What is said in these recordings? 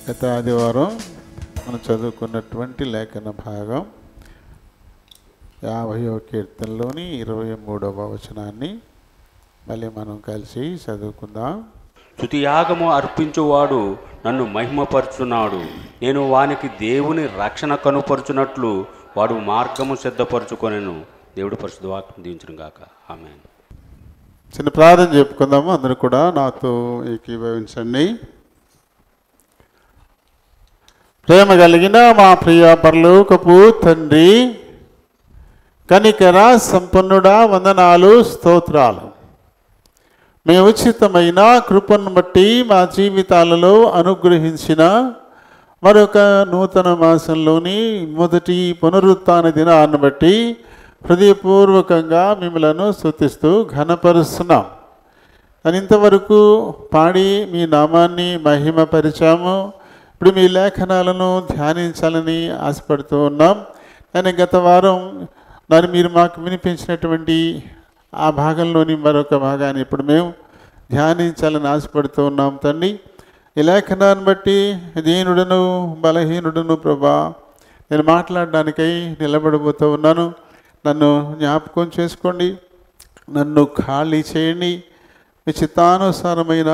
గత ఆదివారం మనం చదువుకున్నటువంటి లేఖన భాగం 50వ కీర్తనలోని 23వ వచనాన్ని మళ్ళీ మనం కలిసి చదువుకుందాం. స్తుతియాగము అర్పించువాడు నన్ను మహిమపరచున్నాడు. నేను వానికి దేవుని రక్షణ కనుపరుచున్నట్లు వాడు మార్గము సిద్ధపరచుకొనెను. దేవుడి పరిశుద్ధ వాక్యం దీవించును గాక. ఆమేన్. చిన్న ప్రార్థన చెప్పుకుందాము. అందరూ కూడా నాతో ఏకీభవించండి. ప్రేమ కలిగిన మా ప్రియ పరలోకపు తండ్రి, కనికర సంపన్నుడా, వందనాలు, స్తోత్రాలు. మీ ఉచితమైన కృపను బట్టి మా జీవితాలలో అనుగ్రహించిన మరొక నూతన మాసంలోని మొదటి పునరుత్థాన దినాన్ని బట్టి హృదయపూర్వకంగా మిమ్మలను స్తుతిస్తూ ఘనపరుస్తున్నాం. అని ఇంతవరకు పాడి మీ నామాన్ని మహిమపరిచాము. ఇప్పుడు మీ లేఖనాలను ధ్యానించాలని ఆశపడుతూ ఉన్నాం. కానీ గత వారం మీరు మాకు వినిపించినటువంటి ఆ భాగంలోని మరొక భాగాన్ని ఇప్పుడు మేము ధ్యానించాలని ఆశపడుతూ ఉన్నాం. తండ్రి, ఈ లేఖనాన్ని బట్టి దీనుడను బలహీనుడను ప్రభా, నేను మాట్లాడడానికై నిలబడబోతూ ఉన్నాను. నన్ను జ్ఞాపకం చేసుకోండి, నన్ను ఖాళీ చేయండి. మీ చిత్తానుసారమైన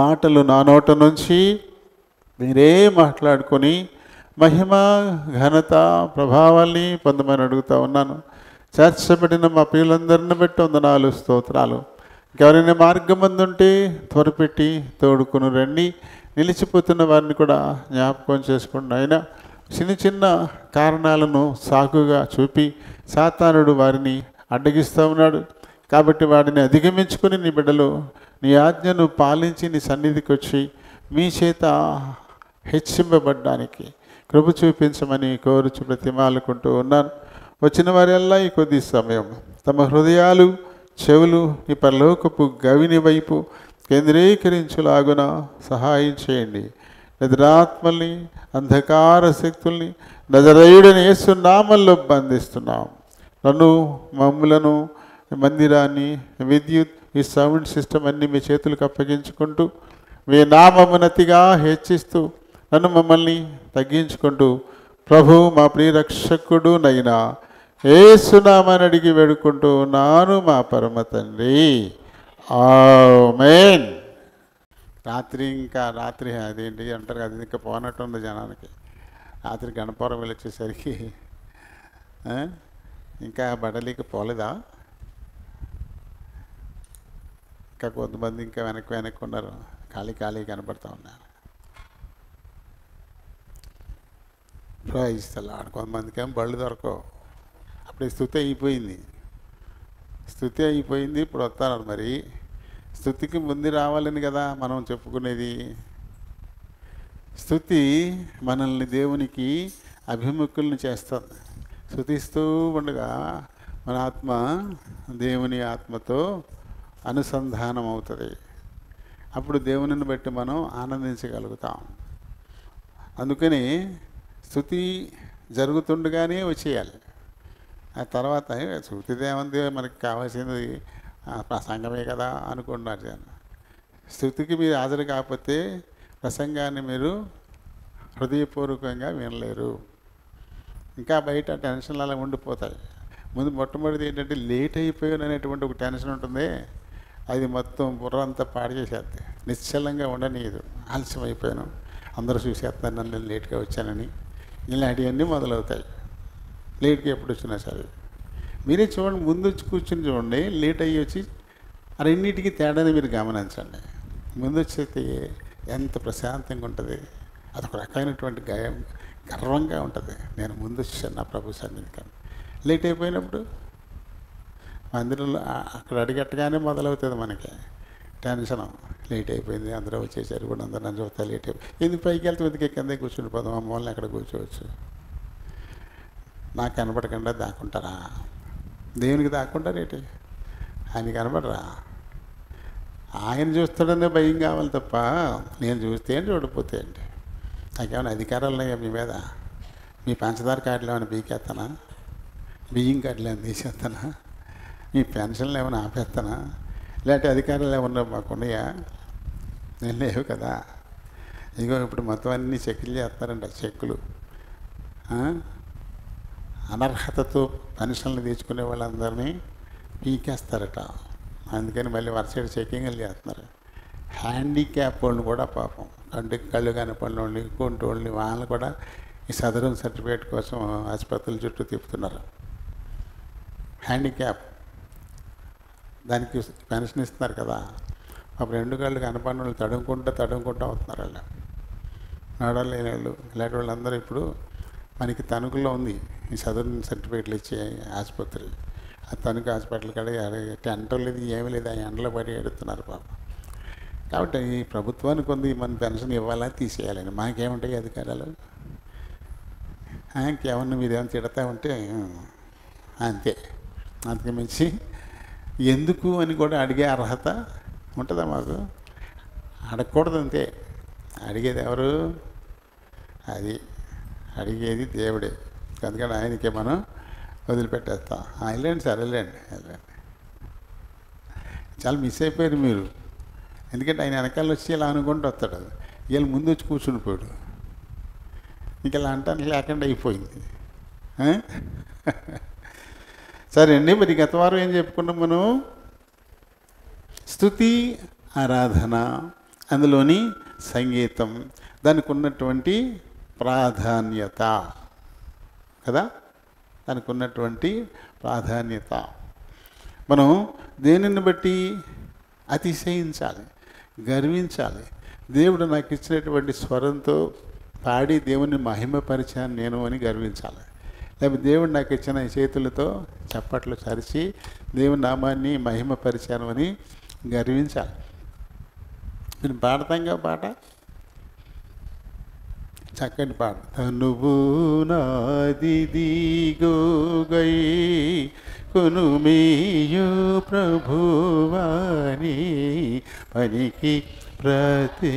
మాటలు నా నోట నుంచి మీరే మాట్లాడుకొని మహిమ ఘనత ప్రభావాల్ని పొందమని అడుగుతూ ఉన్నాను. చేర్చబడిన మా పిల్లలందరిని బట్టి వందనాలు, స్తోత్రాలు. ఎవరైనా మార్గం ఉంటే త్వరపెట్టి తోడుకుని రండి. నిలిచిపోతున్న వారిని కూడా జ్ఞాపకం చేసుకోండి. అయినా చిన్న చిన్న కారణాలను సాకుగా చూపి సాతానుడు వారిని అడ్డగిస్తూ ఉన్నాడు. కాబట్టి వాడిని అధిగమించుకుని నీ బిడ్డలు నీ ఆజ్ఞను పాలించి నీ సన్నిధికి వచ్చి మీ చేత హెచ్చింపబడ్డానికి కృప చూపించమని కోరుచు ప్రతిమాలుకుంటూ ఉన్నాను. వచ్చిన వారెల్లా ఈ కొద్ది సమయం తమ హృదయాలు చెవులు ఈ పరలోకపు గవిని వైపు కేంద్రీకరించులాగున సహాయం చేయండి. నిద్రాత్మల్ని అంధకార శక్తుల్ని నజరేయుడైన యేసు నామములో బంధిస్తున్నాం. నన్ను మమ్ములను మందిరాన్ని విద్యుత్ ఈ సౌండ్ సిస్టమ్ అన్నీ మీ చేతులకు అప్పగించుకుంటూ మీ నామమునతిగా హెచ్చిస్తూ నన్ను మమ్మల్ని తగ్గించుకుంటూ ప్రభు మా ప్రియ రక్షకుడు నైనా యేసు నామని అడిగి వేడుకుంటూ ఉన్నాను మా పరమ తండ్రి. ఆమేన్. రాత్రి అదేంటి అంటారు కదా, ఇంకా పోనట్టుంది జనానికి. రాత్రి గణపురం వెళ్ళొచ్చేసరికి ఇంకా బడలికి పోలేదా? ఇంకా కొంతమంది ఇంకా వెనక్కి ఉన్నారు, ఖాళీ కనపడుతూ ఉన్నారు. ప్రైస్తలాడు. కొంతమందికి ఏమో బళ్ళు దొరకవు. అప్పుడు స్తుతి అయిపోయింది. ఇప్పుడు వస్తున్నారు. మరి స్తుతికి ముందు రావాలని కదా మనం చెప్పుకునేది. స్తుతి మనల్ని దేవునికి అభిముఖుల్ని చేస్తుంది. స్తుతిస్తూ ఉండగా మన ఆత్మ దేవుని ఆత్మతో అనుసంధానం అవుతుంది. అప్పుడు దేవునిని బట్టి మనం ఆనందించగలుగుతాం. అందుకని స్తుతి జరుగుతుండగానే వచ్చేయాలి. ఆ తర్వాత స్తుతిదేమంది, మనకి కావాల్సింది ప్రసంగమే కదా అనుకుంటున్నారు జనం. స్తుతికి మీరు హాజరు కాకపోతే ప్రసంగాన్ని మీరు హృదయపూర్వకంగా వినలేరు. ఇంకా బయట టెన్షన్లు అలా ఉండిపోతాయి. ముందు మొట్టమొదటిది ఏంటంటే లేట్ అయిపోయాను అనేటువంటి ఒక టెన్షన్ ఉంటుంది. అది మొత్తం బుర్రంతా పాడు చేసేద్ది. నిశ్చలంగా ఉండనీయదు. ఆలస్యం అయిపోయాను, అందరూ చూసేస్తున్నారు నన్ను లేట్గా వచ్చానని, ఇలాంటివన్నీ మొదలవుతాయి. లేట్గా ఎప్పుడు వచ్చినా సరే మీరే చూడండి, ముందు వచ్చి కూర్చుని చూడండి, లేట్ అయ్యి వచ్చి రెండింటికి తేడాని మీరు గమనించండి. ముందు వచ్చేస్తే ఎంత ప్రశాంతంగా ఉంటుంది, అదొక రకమైనటువంటి గర్వంగా ఉంటుంది. నేను ముందు వచ్చాను నా ప్రభు సన్నిధికి. లేట్ అయిపోయినప్పుడు మందిరంలో అక్కడ అడిగట్టగానే మొదలవుతుంది మనకి టెన్షన్. లేట్ అయిపోయింది, అందరూ వచ్చేసారు కూడా, అందరూ నన్ను చూస్తా లేట్ అయిపోయింది. ఎందుకు పైకి వెళ్తే ఎందుకు కిందే కూర్చుని పోదాం, అమ్మోళ్ళని ఎక్కడ కూర్చోవచ్చు. నాకు కనపడకుండా దాక్కుంటారా? దేవునికి దాక్కుంటారేంటి? ఆయన కనపడరా? ఆయన చూస్తాడనే భయం కావాలి తప్ప నేను చూస్తే ఏంటి చూడకపోతే ఏంటి? నాకేమైనా అధికారాలు ఉన్నాయా మీ మీద? మీ పంచదార కార్డులు ఏమైనా బీకేస్తానా? బియ్యం కార్డులు ఏమైనా తీసేస్తానా? మీ పెన్షన్లు ఏమైనా ఆపేస్తానా? ఇలాంటి అధికారాలు ఏమన్నా మాకున్నాయా? నేను లేవు కదా. ఇదిగో ఇప్పుడు మొత్తం అన్ని చెక్కులు చేస్తారంట, చెక్కులు. అనర్హతతో పెన్షన్లు తెచ్చుకునే వాళ్ళందరినీ పీకేస్తారట. అందుకని మళ్ళీ వరుసగా చెక్కింగ్లు చేస్తున్నారు. హ్యాండిక్యాప్ వాళ్ళని కూడా పాపం, కంటికి కళ్ళు కనపడిన వాళ్ళని, ఇంకొంటి వాళ్ళని, వాళ్ళని కూడా ఈ సదరం సర్టిఫికేట్ కోసం ఆసుపత్రుల చుట్టూ తిప్పుతున్నారు. హ్యాండిక్యాప్ దానికి పెన్షన్ ఇస్తున్నారు కదా, అప్పుడు 2 కళ్ళు కనపడిన వాళ్ళు తడుముకుంటూ అవుతున్నారు. వాళ్ళు నడలేని వాళ్ళు, ఇలాంటి వాళ్ళందరూ ఇప్పుడు మనకి తణుకులో ఉంది ఈ సదరన్ సర్టిఫికేట్లు ఇచ్చే ఆసుపత్రి. ఆ తణుకు హాస్పిటల్ కాడ టెంట్ లేదు, ఏమీ లేదు, ఆ ఎండలో పడి ఎడుతున్నారు పాపం. కాబట్టి ఈ ప్రభుత్వానికి ఉంది మన పెన్షన్ ఇవ్వాలా తీసేయాలని, మాకేముంటాయి అధికారాలు? కేవలం మీరేమైనా తిడతా ఉంటే అంతే, అంతకు మించి ఎందుకు అని కూడా అడిగే అర్హత ఉంటుందా మాకు? అడగకూడదు, అంతే. అడిగేది ఎవరు? అది అడిగేది దేవుడే. అందుకని ఆయనకే మనం వదిలిపెట్టేస్తాం. వెళ్ళండి సార్, వెళ్ళండి. చాలా మిస్ అయిపోయారు మీరు. ఎందుకంటే ఆయన వెనకాల వచ్చి ఇలా అనుకుంటూ వస్తాడు, వీళ్ళు ముందు వచ్చి కూర్చుని పోయాడు, ఇంక ఇలా అంటానికి లేకుండా అయిపోయింది. సరే అండి, మరి గత వారం ఏం చెప్పుకున్నాం మనం? స్తుతి, ఆరాధన, అందులోని సంగీతం, దానికి ఉన్నటువంటి ప్రాధాన్యత కదా, దానికి ఉన్నటువంటి ప్రాధాన్యత. మనం దేనిని బట్టి అతిశయించాలి, గర్వించాలి. దేవుడు నాకు ఇచ్చినటువంటి స్వరంతో పాడి దేవుని మహిమపరిచాను నేను అని గర్వించాలి. లేకపోతే దేవుడు నాకు ఇచ్చిన చేతులతో చప్పట్లు చరిచి దేవుని నామాన్ని మహిమపరిచాను అని గర్వించాలి. నేను పాడతాంగా పాట, చక్కని పాట. తనువు నాదిదిగోగై కొనుమేయు ప్రభువాని పనికి ప్రతిష్ఠించుమే.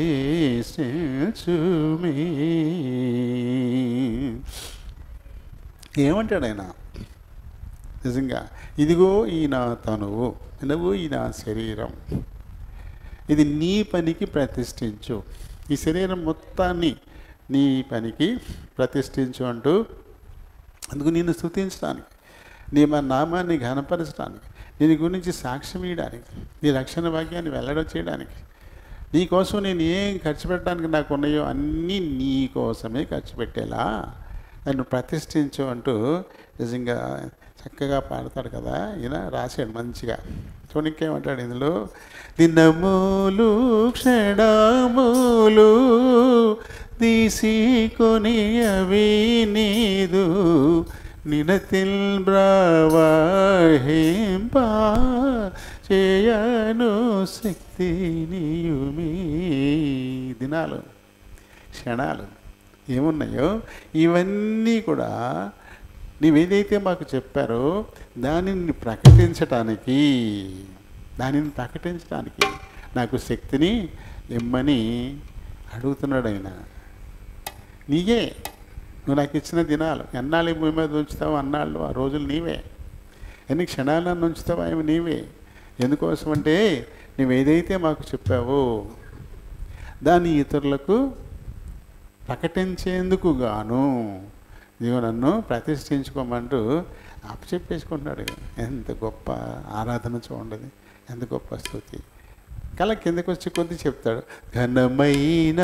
ఏమంటాడు ఆయన? నిజంగా ఇదిగో ఈ నా తనువు, నువ్వు ఈ నా శరీరం, ఇది నీ పనికి ప్రతిష్ఠించు. ఈ శరీరం మొత్తాన్ని నీ పనికి ప్రతిష్ఠించు అంటూ, అందుకు నిన్ను స్తుతించడానికి, నీ మా నామాన్ని ఘనపరచడానికి, దీని గురించి సాక్ష్యం ఇవ్వడానికి, నీ రక్షణ భాగ్యాన్ని వెల్లడి చేయడానికి, నీ కోసం నేను ఏం ఖర్చు పెట్టడానికి నాకు ఉన్నాయో అన్నీ నీ కోసమే ఖర్చు పెట్టేలా నన్ను ప్రతిష్ఠించు అంటూ నిజంగా చక్కగా పాడతాడు కదా. ఈయన రాశాడు మంచిగా. చూనికేమంటాడు ఇందులో? దినములు క్షణములు తీసుకొని అవి నీదు నినతిల్ బ్రవహింప చేయను శక్తి నీయుమి. దినాలు, క్షణాలు ఏమున్నాయో ఇవన్నీ కూడా నీవేదైతే మాకు చెప్పారో దానిని ప్రకటించటానికి నాకు శక్తిని ఇమ్మని అడుగుతున్నాడు ఆయన. నీకే, నువ్వు నాకు ఇచ్చిన దినాలు ఎన్నాళ్ళు భూమి మీద ఉంచుతావు, అన్నాళ్ళు ఆ రోజులు నీవే. ఎన్ని క్షణాలు నన్ను ఉంచుతావో అవి నీవే. ఎందుకోసం అంటే నువ్వేదైతే మాకు చెప్పావో దాన్ని ఇతరులకు ప్రకటించేందుకు గాను నీవు నన్ను ప్రతిష్ఠించుకోమంటూ అప్పచెప్పేసుకుంటున్నాడు. ఎంత గొప్ప ఆరాధన చూడండి, ఎంత గొప్ప స్తుతి. కళ కిందకు వచ్చి కొద్ది చెప్తాడు. ఘనమైన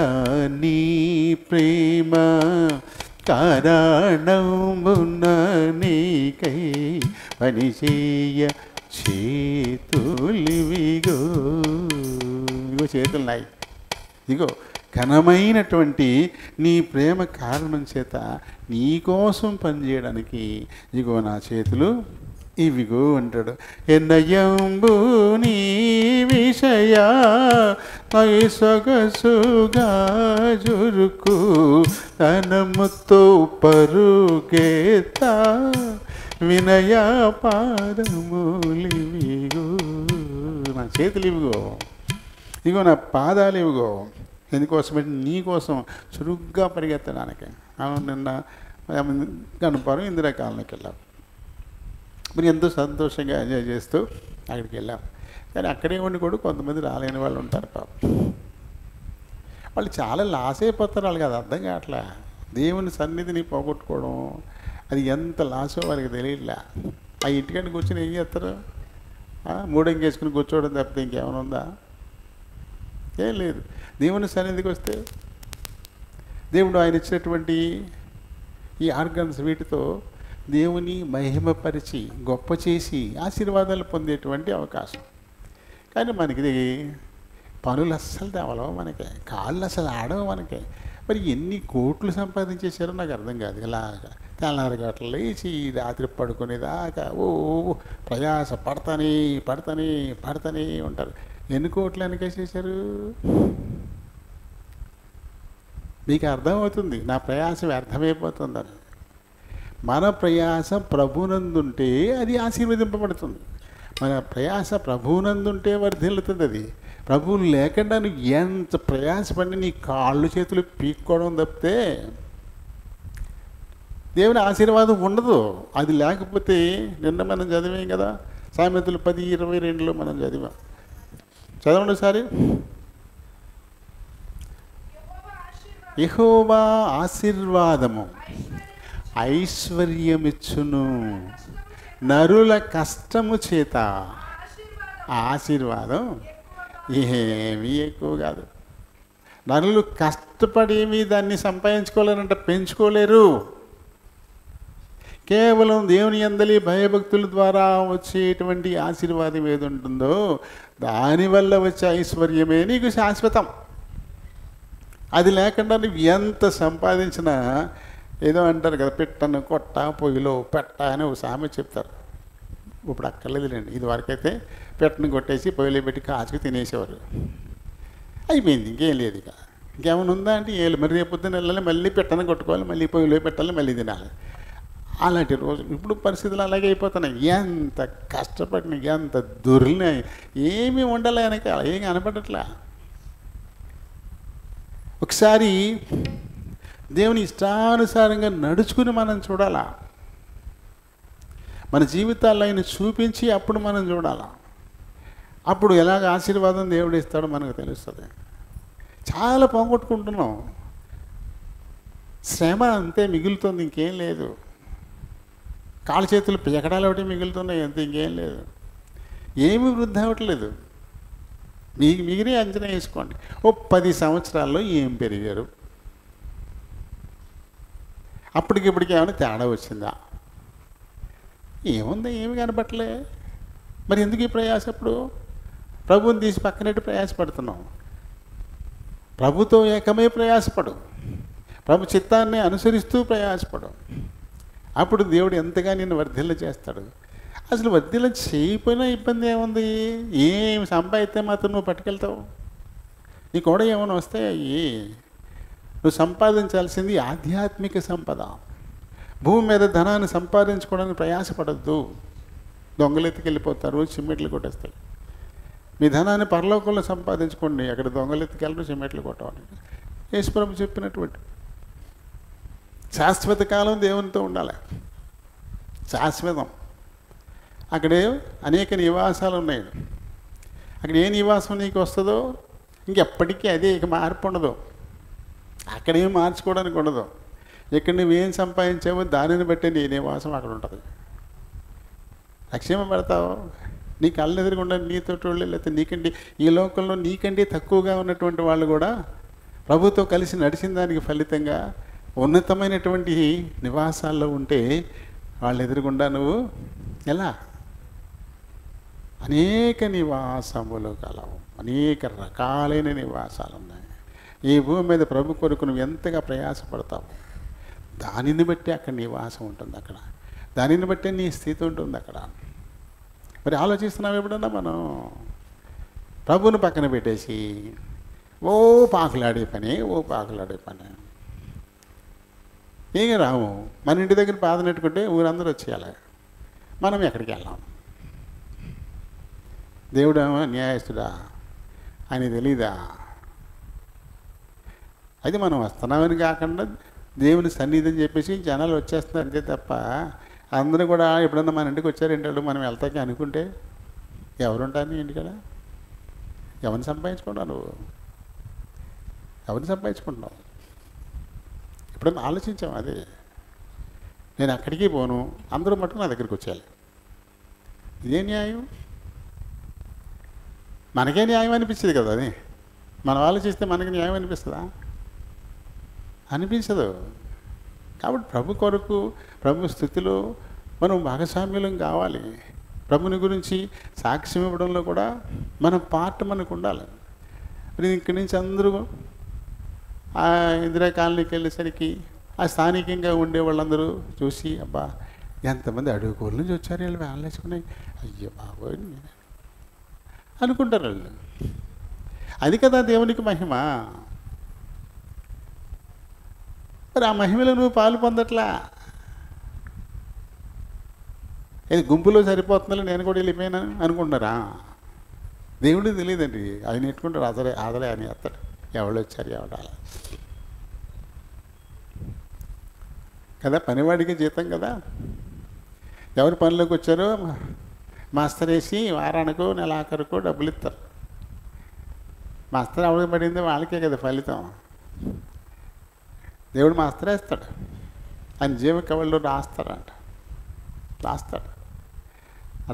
నీ ప్రేమ కారణమున నీకై పనిచేయ చేతులివిగో. ఇగో చేతులు నాయి, ఇగో ఘనమైనటువంటి నీ ప్రేమ కారణం చేత నీకోసం పనిచేయడానికి ఇగో నా చేతులు ఇవిగో అంటాడు. ఎన్నయంబు నీ విషయ సొగసుగా జురుకు తనముతో పరుగేత వినయ పాదములివిగో. నా చేతులు ఇవిగో, ఇగో నా పాదాలు ఇవిగో. ఎందుకోసమంటే నీకోసం చురుగ్గా పరిగెత్తడానికి. నిన్న గణపురం ఇందిరాకాలనికి వెళ్ళాం. మరి ఎంతో సంతోషంగా ఎంజాయ్ చేస్తూ అక్కడికి వెళ్ళాం. కానీ అక్కడే ఉండి కూడా కొంతమంది రాలేని వాళ్ళు ఉంటారు పాపం. వాళ్ళు చాలా లాస్ అయిపోతారు. వాళ్ళకి అది అర్థం కావట్లే. దేవుని సన్నిధిని పోగొట్టుకోవడం అది ఎంత లాసో వాళ్ళకి తెలియట్లే. ఆ ఇంటికంటే కూర్చొని ఏం చేస్తారు? మూడంగేసుకుని కూర్చోవడం తప్పితే ఇంకేమైనా ఉందా? ఏం లేదు. దేవుని సన్నిధికి వస్తే దేవుడు ఆయన ఇచ్చినటువంటి ఈ ఆర్గన్స్ వీటితో దేవుని మహిమపరిచి గొప్ప చేసి ఆశీర్వాదాలు పొందేటువంటి అవకాశం. కానీ మనకి పనులు అస్సలు తేవలవు, మనకి కాళ్ళు అసలు ఆడవు మనకి. మరి ఎన్ని కోట్లు సంపాదించేశారో నాకు అర్థం కాదు. ఇలాగా తెల్లారి గంటలు లేచి రాత్రి పడుకునేదాకా ప్రయాస పడతానే ఉంటారు. ఎన్ని కోట్లు వెనకేసేసారు? మీకు అర్థమవుతుంది నా ప్రయాస వ్యర్థమైపోతుందని. మన ప్రయాస ప్రభునందుంటే అది ఆశీర్వదింపబడుతుంది. మన ప్రయాస ప్రభువునందుంటే వర్ధిల్లుతుంది. అది ప్రభువు లేకుండా నువ్వు ఎంత ప్రయాసపడి నీ కాళ్ళు చేతులు పీక్కోవడం తప్పితే దేవుని ఆశీర్వాదం ఉండదు. అది లేకపోతే నిన్న మనం చదివాం కదా, సామెతలు 10:22 మనం చదివాం. చదవండి ఒకసారి. యెహోవా ఆశీర్వాదము ఐశ్వర్యమిచ్చును, నరుల కష్టము చేత ఆశీర్వాదం ఏమీ ఎక్కువ కాదు. నరులు కష్టపడేమి దాన్ని సంపాదించుకోలేరంటే పెంచుకోలేరు. కేవలం దేవుని యందలి భయభక్తుల ద్వారా వచ్చేటువంటి ఆశీర్వాదం ఏది ఉంటుందో దానివల్ల వచ్చే ఐశ్వర్యమే నీకు శాశ్వతం. అది లేకుండా నువ్వు ఎంత సంపాదించినా ఏదో అంటారు కదా, పెట్టను కొట్ట పొయ్యిలో పెట్ట అని ఒక సామెత చెప్తారు. ఇప్పుడు అక్కర్లేదులేండి. ఇది వరకైతే పెట్టను కొట్టేసి పొయ్యిలో పెట్టి కాచుకు తినేసేవారు. అయిపోయింది, ఇంకేం లేదు. ఇక ఇంకేమైనా ఉందా అంటే ఏళ్ళు. మరి రేపు పొద్దున్న వెళ్ళాలి, మళ్ళీ పెట్టను కొట్టుకోవాలి, మళ్ళీ పొయ్యిలో పెట్టాలి, మళ్ళీ తినాలి. అలాంటి రోజు ఇప్పుడు పరిస్థితులు అలాగే అయిపోతున్నాయి. ఎంత కష్టపడిన ఎంత దొరికినాయి, ఏమీ ఉండాలి వెనక, ఏం కనపడట్లే. ఒకసారి దేవుని ఇష్టానుసారంగా నడుచుకుని మనం చూడాలా. మన జీవితాల్లో ఆయన చూపించి అప్పుడు మనం చూడాలా. అప్పుడు ఎలాగ ఆశీర్వాదం దేవుడు ఇస్తాడో మనకు తెలుస్తుంది. చాలా పోగొట్టుకుంటున్నాం. శ్రమ అంతే మిగులుతుంది, ఇంకేం లేదు. కాళ్ళ చేతులు ఎకడాలు ఒకటి మిగులుతున్నాయి అంతే, ఇంకేం లేదు. ఏమీ వృద్ధి అవ్వట్లేదు. మీరే అంచనా వేసుకోండి. 10 సంవత్సరాల్లో ఏం పెరిగారు? అప్పటికిప్పటికి ఏమైనా తేడా వచ్చిందా? ఏముందా? ఏమి కనపట్లే. మరి ఎందుకు ఈ ప్రయాస? అప్పుడు ప్రభువుని తీసి పక్కనట్టు ప్రయాసపడుతున్నాం. ప్రభుతో ఏకమై ప్రయాసపడు, ప్రభు చిత్తాన్ని అనుసరిస్తూ ప్రయాసపడు. అప్పుడు దేవుడు ఎంతగా నిన్ను వర్ధిల్ల చేస్తాడు. అసలు వర్ధిల్ల చేయకపోయినా ఇబ్బంది ఏముంది? ఏం సంపాదిస్తే మాత్రం నువ్వు పట్టుకెళ్తావు? నీ కూడా ఏమైనా వస్తాయి? నువ్వు సంపాదించాల్సింది ఆధ్యాత్మిక సంపద. భూమి మీద ధనాన్ని సంపాదించుకోవడానికి ప్రయాసపడద్దు. దొంగలెత్తుకెళ్ళిపోతారు, సిమెంట్లు కొట్టేస్తాయి. మీ ధనాన్ని పరలోకంలో సంపాదించుకోండి, అక్కడ దొంగలెత్తుకెళ్ళరు, సిమెంట్లు కొట్టడానికి. యేసుప్రభు చెప్పినటువంటి శాశ్వత కాలం దేవునితో ఉండాలి. శాశ్వతం. అక్కడే అనేక నివాసాలు ఉన్నాయి. అక్కడ ఏ నివాసం నీకు వస్తుందో ఇంకెప్పటికీ అదే, ఇక మార్పు ఉండదు. అక్కడేం మార్చుకోవడానికి ఉండదు. ఇక్కడ నువ్వేం సంపాదించావో దానిని బట్టి నీ నివాసం అక్కడ ఉంటుంది. లక్ష్యం పెడతావు. నీ కళ్ళు ఎదురుగుండా నీతోటి వాళ్ళు, లేకపోతే నీకంటే ఈ లోకంలో నీకంటే తక్కువగా ఉన్నటువంటి వాళ్ళు కూడా ప్రభుతో కలిసి నడిచిన దానికి ఫలితంగా ఉన్నతమైనటువంటి నివాసాల్లో ఉంటే వాళ్ళు ఎదురుగుండా నువ్వు ఎలా? అనేక నివాసములు కలవు, అనేక రకాలైన నివాసాలు ఉన్నాయి. ఈ భూమి మీద ప్రభు కొరకు నువ్వు ఎంతగా ప్రయాసపడతావు దానిని బట్టి అక్కడ నివాసం ఉంటుంది. అక్కడ దానిని బట్టే నీ స్థితి ఉంటుంది అక్కడ. మరి ఆలోచిస్తున్నావు ఎప్పుడన్నా మనం? ప్రభువుని పక్కన పెట్టేసి పాకులాడే పని ఏం రాము. మన ఇంటి దగ్గర బాధ నెట్టుకుంటే ఊరందరూ వచ్చేయాలి, మనం ఎక్కడికి వెళ్ళాం? దేవుడు ఏమో న్యాయస్తుడా అని తెలీదా? అది మనం వస్తున్నామని కాకుండా దేవుని సన్నిధి అని చెప్పేసి జనాలు వచ్చేస్తున్నారు అంతే తప్ప, అందరూ కూడా ఎప్పుడన్నా మన ఇంటికి వచ్చారేంటాడు మనం వెళ్తాకి అనుకుంటే ఎవరుంటారు నీ ఇంటికాడ? ఎవరిని సంపాదించుకున్నావు నువ్వు? ఎవరిని సంపాదించుకుంటున్నావు? ఎప్పుడన్నా ఆలోచించాం అదే? నేను అక్కడికి పోను, అందరూ మటుకు నా దగ్గరికి వచ్చేయాలి. ఇదే న్యాయం? మనకే న్యాయం అనిపించదు కదా అది. మనం ఆలోచిస్తే మనకి న్యాయం అనిపిస్తుందా? అనిపించదు. కాబట్టి ప్రభు కొరకు, ప్రభు స్థితిలో మనం భాగస్వామ్యులం కావాలి. ప్రభుని గురించి సాక్ష్యం ఇవ్వడంలో కూడా మన పార్ట్ మనకు ఉండాలి. మరి ఇక్కడి నుంచి అందరూ ఆ ఇందిరా కాలనీకి వెళ్ళేసరికి ఆ స్థానికంగా ఉండే వాళ్ళందరూ చూసి, అబ్బా ఎంతమంది అడుగుకోళ్ళ నుంచి వచ్చారు వీళ్ళు వ్యాన్లు వేసుకుని, అయ్యో బాబోయ్ అనుకుంటారు వాళ్ళు. అది కదా దేవునికి మహిమ. మరి ఆ మహిమలో నువ్వు పాలు పొందట్లా. ఇది గుంపులో సరిపోతుందని నేను కూడా వెళ్ళిపోయాను అనుకుంటున్నారా? దేవుడికి తెలియదండి. ఆయన ఎట్టుకుంటారు, ఆదరే అని ఎత్తాడు. ఎవరు వచ్చారు ఎవరు అలా కదా. పనివాడికి జీతం కదా. ఎవరి పనిలోకి వచ్చారో మాస్టర్ వేసి వారానికో నెలాఖరుకో డబ్బులు ఇస్తారు. మాస్టర్ ఎవరికి పడిందో వాళ్ళకే కదా ఫలితం. దేవుడు మాస్టర్ వేస్తాడు, ఆయన జీవ కవల్లో రాస్తాడు.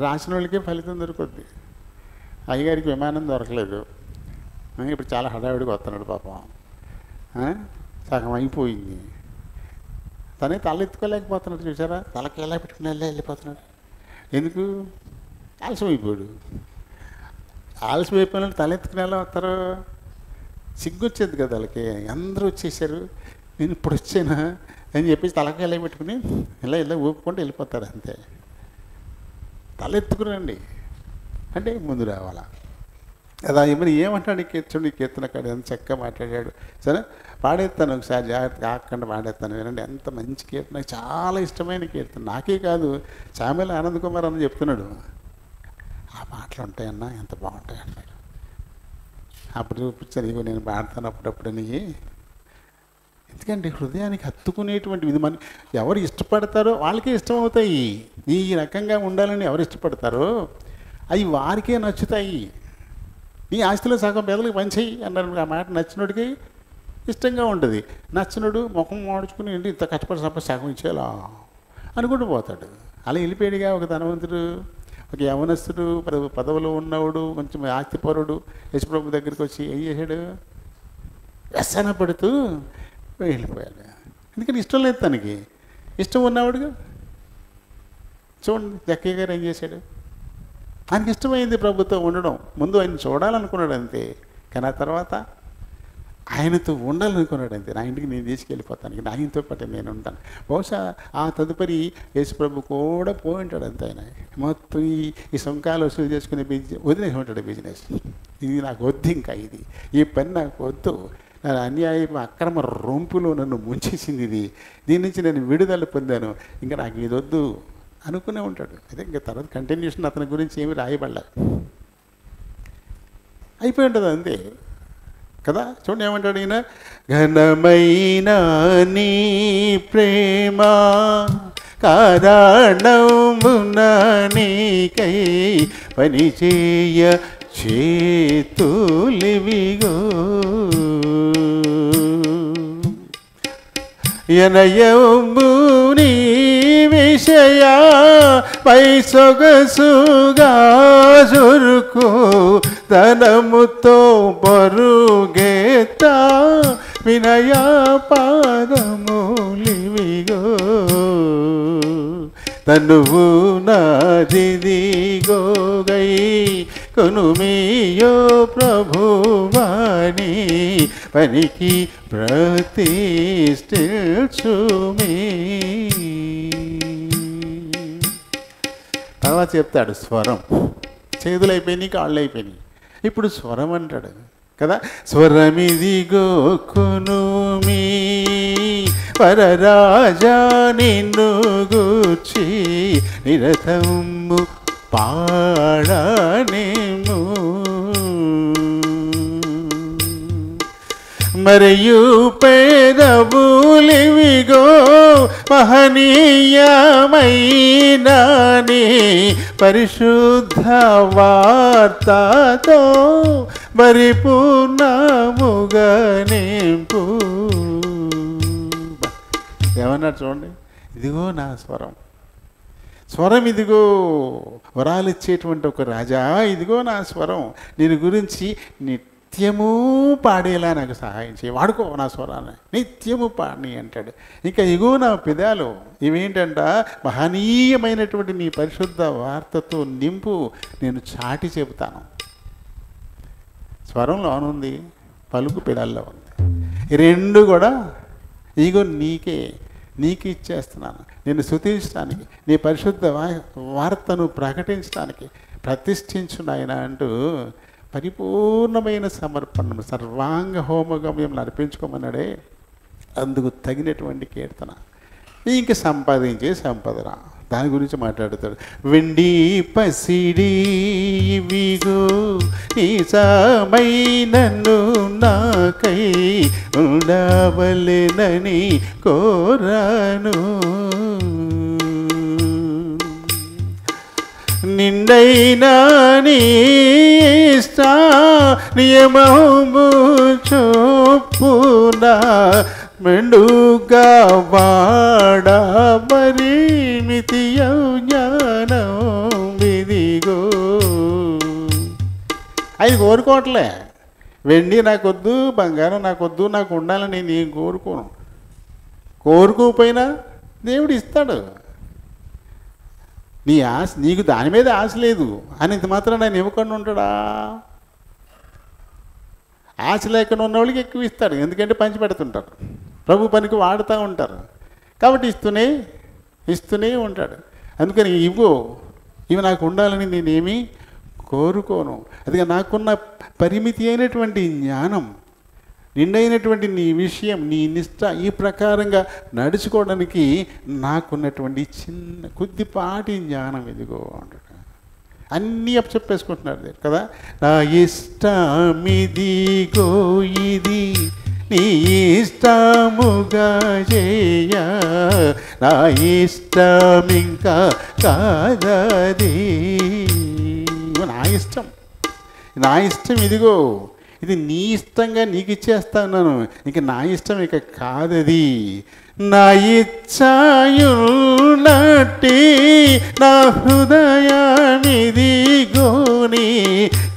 రాసిన వాళ్ళకే ఫలితం దొరుకుద్ది. అయ్యగారికి విమానం దొరకలేదు, ఇప్పుడు చాలా హడావిడిగా వస్తున్నాడు పాపం. సగం అయిపోయింది. తనే తల ఎత్తుకోలేకపోతున్నాడు. చూసారా, తలకి ఎలా పెట్టుకుని వెళ్ళిపోతున్నాడు. ఎందుకు? ఆలస్యం అయిపోయాడు. ఆలస్యం అయిపోయిన తల ఎత్తుకుని ఎలా వస్తారు? సిగ్గు వచ్చేది కదా వాళ్ళకి. అందరూ వచ్చేసారు, నేను ఇప్పుడు వచ్చానా అని చెప్పేసి తలకి ఎలా పెట్టుకుని ఇలా ఊపుకుంటూ వెళ్ళిపోతారు అంతే. తలెత్తుకురండి అంటే ముందు రావాలా కదా. మరి ఏమంటాడు కీర్తన కాడు ఎంత చక్కగా మాట్లాడాడు. సరే పాడేస్తాను ఒకసారి, జాగ్రత్త కాకుండా పాడేస్తాను. వినండి, ఎంత మంచి కీర్తన, నాకు చాలా ఇష్టమైన కీర్తన. నాకే కాదు, చామేల ఆనంద్ కుమార్ అని చెప్తున్నాడు. ఆ మాటలు ఉంటాయన్నా, ఎంత బాగుంటాయి అన్నాడు. అప్పుడు చూపించాను, ఇగో నేను పాడతాను అప్పుడప్పుడు నీ. ఎందుకంటే హృదయానికి హత్తుకునేటువంటివి. ఇది మన ఎవరు ఇష్టపడతారో వాళ్ళకే ఇష్టమవుతాయి. ఈ రకంగా ఉండాలని ఎవరు ఇష్టపడతారో అవి వారికే నచ్చుతాయి. నీ ఆస్తిలో సగం పేదలకు పంచేయి అన్నారు. ఆ మాట నచ్చినోడికి ఇష్టంగా ఉంటుంది. నచ్చినోడు ముఖం మాడుచుకుని ఇంటి ఇంత కష్టపడి సంపద సగం ఇచ్చేలా అనుకుంటూ పోతాడు. అలా వెళ్ళిపోయాడుగా ఒక ధనవంతుడు, ఒక యవనస్తుడు, పదవిలో ఉన్నవాడు, కొంచెం ఆస్తిపరుడు యేసుప్రభు దగ్గరికి వచ్చి ఏం చేశాడు? వ్యసన పడుతూ వెళ్ళిపోయాడు. ఎందుకంటే ఇష్టం లేదు తనకి. ఇష్టం ఉన్నవాడుగా చూడండి జక్కయ్య గారు ఏం చేశాడు? ఆయనకి ఇష్టమైంది ప్రభుతో ఉండడం. ముందు ఆయన చూడాలనుకున్నాడు అంతే, కానీ ఆ తర్వాత ఆయనతో ఉండాలనుకున్నాడు అంతే. నా ఇంటికి నేను తీసుకెళ్ళిపోతాను, ఆయనతో పాటు నేను ఉంటాను. బహుశా ఆ తదుపరి యేసుప్రభు కూడా పోయి ఉంటాడు అంతే. ఆయన మొత్తం ఈ సుంకాలు వసూలు చేసుకునే వదిలేసి ఉంటాడు బిజినెస్. ఇది నాకు వద్దు, ఇంకా ఈ పని నాకు వద్దు, నా అన్యాయం అక్రమ రొంపులో నన్ను ముంచేసింది, దీని నుంచి నేను విడుదల పొందాను, ఇంకా నాకు ఇది వద్దు అనుకునే ఉంటాడు. అదే ఇంకా తర్వాత కంటిన్యూషన్ అతని గురించి ఏమి రాయబడలే, అయిపోయి ఉంటుంది అంతే కదా. చూడండి ఏమంటాడు ఈయన, ఘనమైన నీ ప్రేమ కారణమున నీకై పనిచేయ చేతులివిగో ఎనయము నీ విషయ పై సొగసుగా చురుకు ధనముతో పరుగెత్త వినయ పాదములివిగో తనువు నాదిదిగోగై కొనుమియో ప్రభువాని పనికి ప్రతిష్ఠించుమి. తర్వాత చెప్తాడు స్వరం. చేతులు అయిపోయినాయి, కాళ్ళు అయిపోయినాయి, ఇప్పుడు స్వరం అంటాడు కదా. స్వరమిదిగో కొనుమి పరరాజా నిన్ను గూర్చి నిరతము పాడనేము మరియు పేదవులివిగో మహనీయమైన నీ పరిశుద్ధ వార్తతో పరిపూర్ణముగా నింపు. ఏమన్నారు చూడండి, ఇదిగో నా స్వరం, స్వరం ఇదిగో, వరాలు ఇచ్చేటువంటి ఒక రాజా, ఇదిగో నా స్వరం, నేను గురించి నిత్యము పాడేలా నాకు సహాయం చేయి, వాడుకో నా స్వరాన్ని, నిత్యము పాడి అంటాడు. ఇంకా ఇగో నా పెదాలు, ఇవేంటంట, మహనీయమైనటువంటి నీ పరిశుద్ధ వార్తతో నింపు, నేను చాటి చెబుతాను. స్వరంలో ఉంది, పలుకు పెదాల్లో ఉంది. ఈ రెండు కూడా ఇగో నీకు ఇచ్చేస్తున్నాను, నేను స్తుతించడానికి, నీ పరిశుద్ధ వార్తను ప్రకటించడానికి ప్రతిష్ఠించు నాయన అంటూ పరిపూర్ణమైన సమర్పణను సర్వాంగ హోమగమ్యం అర్పించుకోమన్నాడే. అందుకు తగినటువంటి కీర్తన. ఇంక సంపాదించే సంపదన దాని గురించి మాట్లాడుతాడు. వెండి పసిడి ఇవిగో నీచమై నన్ను నాకై ఉండవలెనని కోరాను, నిండైనా నీ ఇష్ట నియమము చొప్పున మెండుగా వాడబరి మితియ జ్ఞానం విదిగో. అవి కోరుకోవట్లే, వెండి నాకొద్దు, బంగారం నాకొద్దు, నాకు ఉండాలని నేను కోరుకోను. కోరుకోకపోయినా దేవుడు ఇస్తాడు. నీ ఆశ, నీకు దాని మీద ఆశ లేదు అని ఇంత మాత్రం నేను ఇవ్వకుండా ఉంటాడా? ఆశ లేకుండా ఉన్న వాళ్ళకి ఎక్కువ ఇస్తాడు, ఎందుకంటే పంచి పెడుతుంటారు, ప్రభు పనికి వాడుతూ ఉంటారు, కాబట్టి ఇస్తూనే ఉంటాడు. అందుకని ఇవి నాకు ఉండాలని నేనేమీ కోరుకోను. అది నాకున్న పరిమితి అయినటువంటి జ్ఞానం, నిండైనటువంటి నీ విషయం, నీ నిష్ట, ఈ ప్రకారంగా నడుచుకోవడానికి నాకున్నటువంటి చిన్న కొద్దిపాటి జ్ఞానం ఇదిగో అంటాడు. అన్నీ చెప్పేసుకుంటున్నాడు కదా. నా ఇష్టమిదిగో, ఇది నీ ఇష్టముగా చేయ, నా ఇష్టమింకా కాదది. నా ఇష్టం ఇదిగో, ఇది నీ ఇష్టంగా నీకు ఇచ్చేస్తాను, ఇంక నా ఇష్టం ఇక కాదది. నా ఇచ్ఛాయున్నట్టి నా హృదయమిదిగోని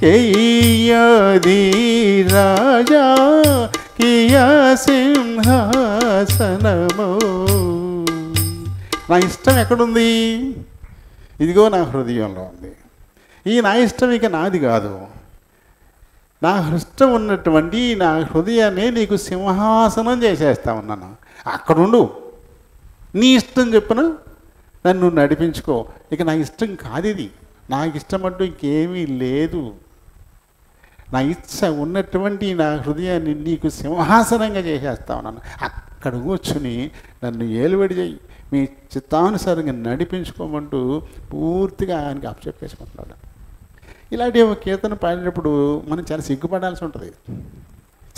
కేయది రాజా కియా సింహాసనము. నా ఇష్టం ఎక్కడుంది? ఇదిగో నా హృదయంలో ఉంది. ఈ నా ఇష్టం ఇక నాది కాదు, నా ఇష్టం ఉన్నటువంటి నా హృదయాన్ని నీకు సింహాసనం చేసేస్తా ఉన్నాను. అక్కడుండు, నీ ఇష్టం చెప్పున నన్ను నడిపించుకో. ఇక నా ఇష్టం కాదు ఇది, నాకు ఇష్టం అంటూ ఇంకేమీ లేదు. నా ఇచ్చ ఉన్నటువంటి నా హృదయాన్ని నీకు సింహాసనంగా చేసేస్తా ఉన్నాను. అక్కడ కూర్చుని నన్ను ఏలుబడి చేయి, మీ చిత్తానుసారంగా నడిపించుకోమంటూ పూర్తిగా ఆయనకి అప్పచెప్పేసుకుంటున్నాడు. ఇలాంటి ఒక కీర్తన పాడినప్పుడు మనం చాలా సిగ్గుపడాల్సి ఉంటుంది,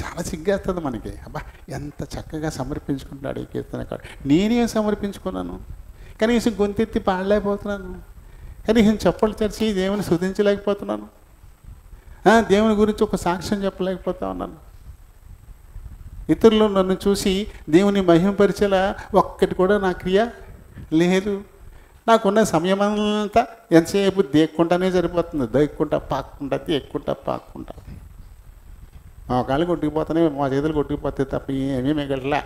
చాలా సిగ్గేస్తుంది మనకి. అబ్బా ఎంత చక్కగా సమర్పించుకుంటున్నాడు ఈ కీర్తనకాడు. నేనేం సమర్పించుకున్నాను, కనీసం గొంతెత్తి పాడలేకపోతున్నాను, కనీసం చప్పలు తెరిచి దేవుని స్తుతించలేకపోతున్నాను, దేవుని గురించి ఒక సాక్ష్యం చెప్పలేకపోతా ఉన్నాను. ఇతరులు నన్ను చూసి దేవుని మహిమపరిచేలా ఒక్కటి కూడా నా క్రియ లేదు. నాకున్న సమయం అంతా ఎంతసేపు దేక్కుంటానే సరిపోతుంది, దేక్కుంటా పాక్కుంటా, దేక్కుంటా పాక్కుంటా. మా కాళ్ళు కొట్టుకుపోతానే, మా చేతులు కొట్టుకుపోతే తప్ప ఏమీ మిగలలే.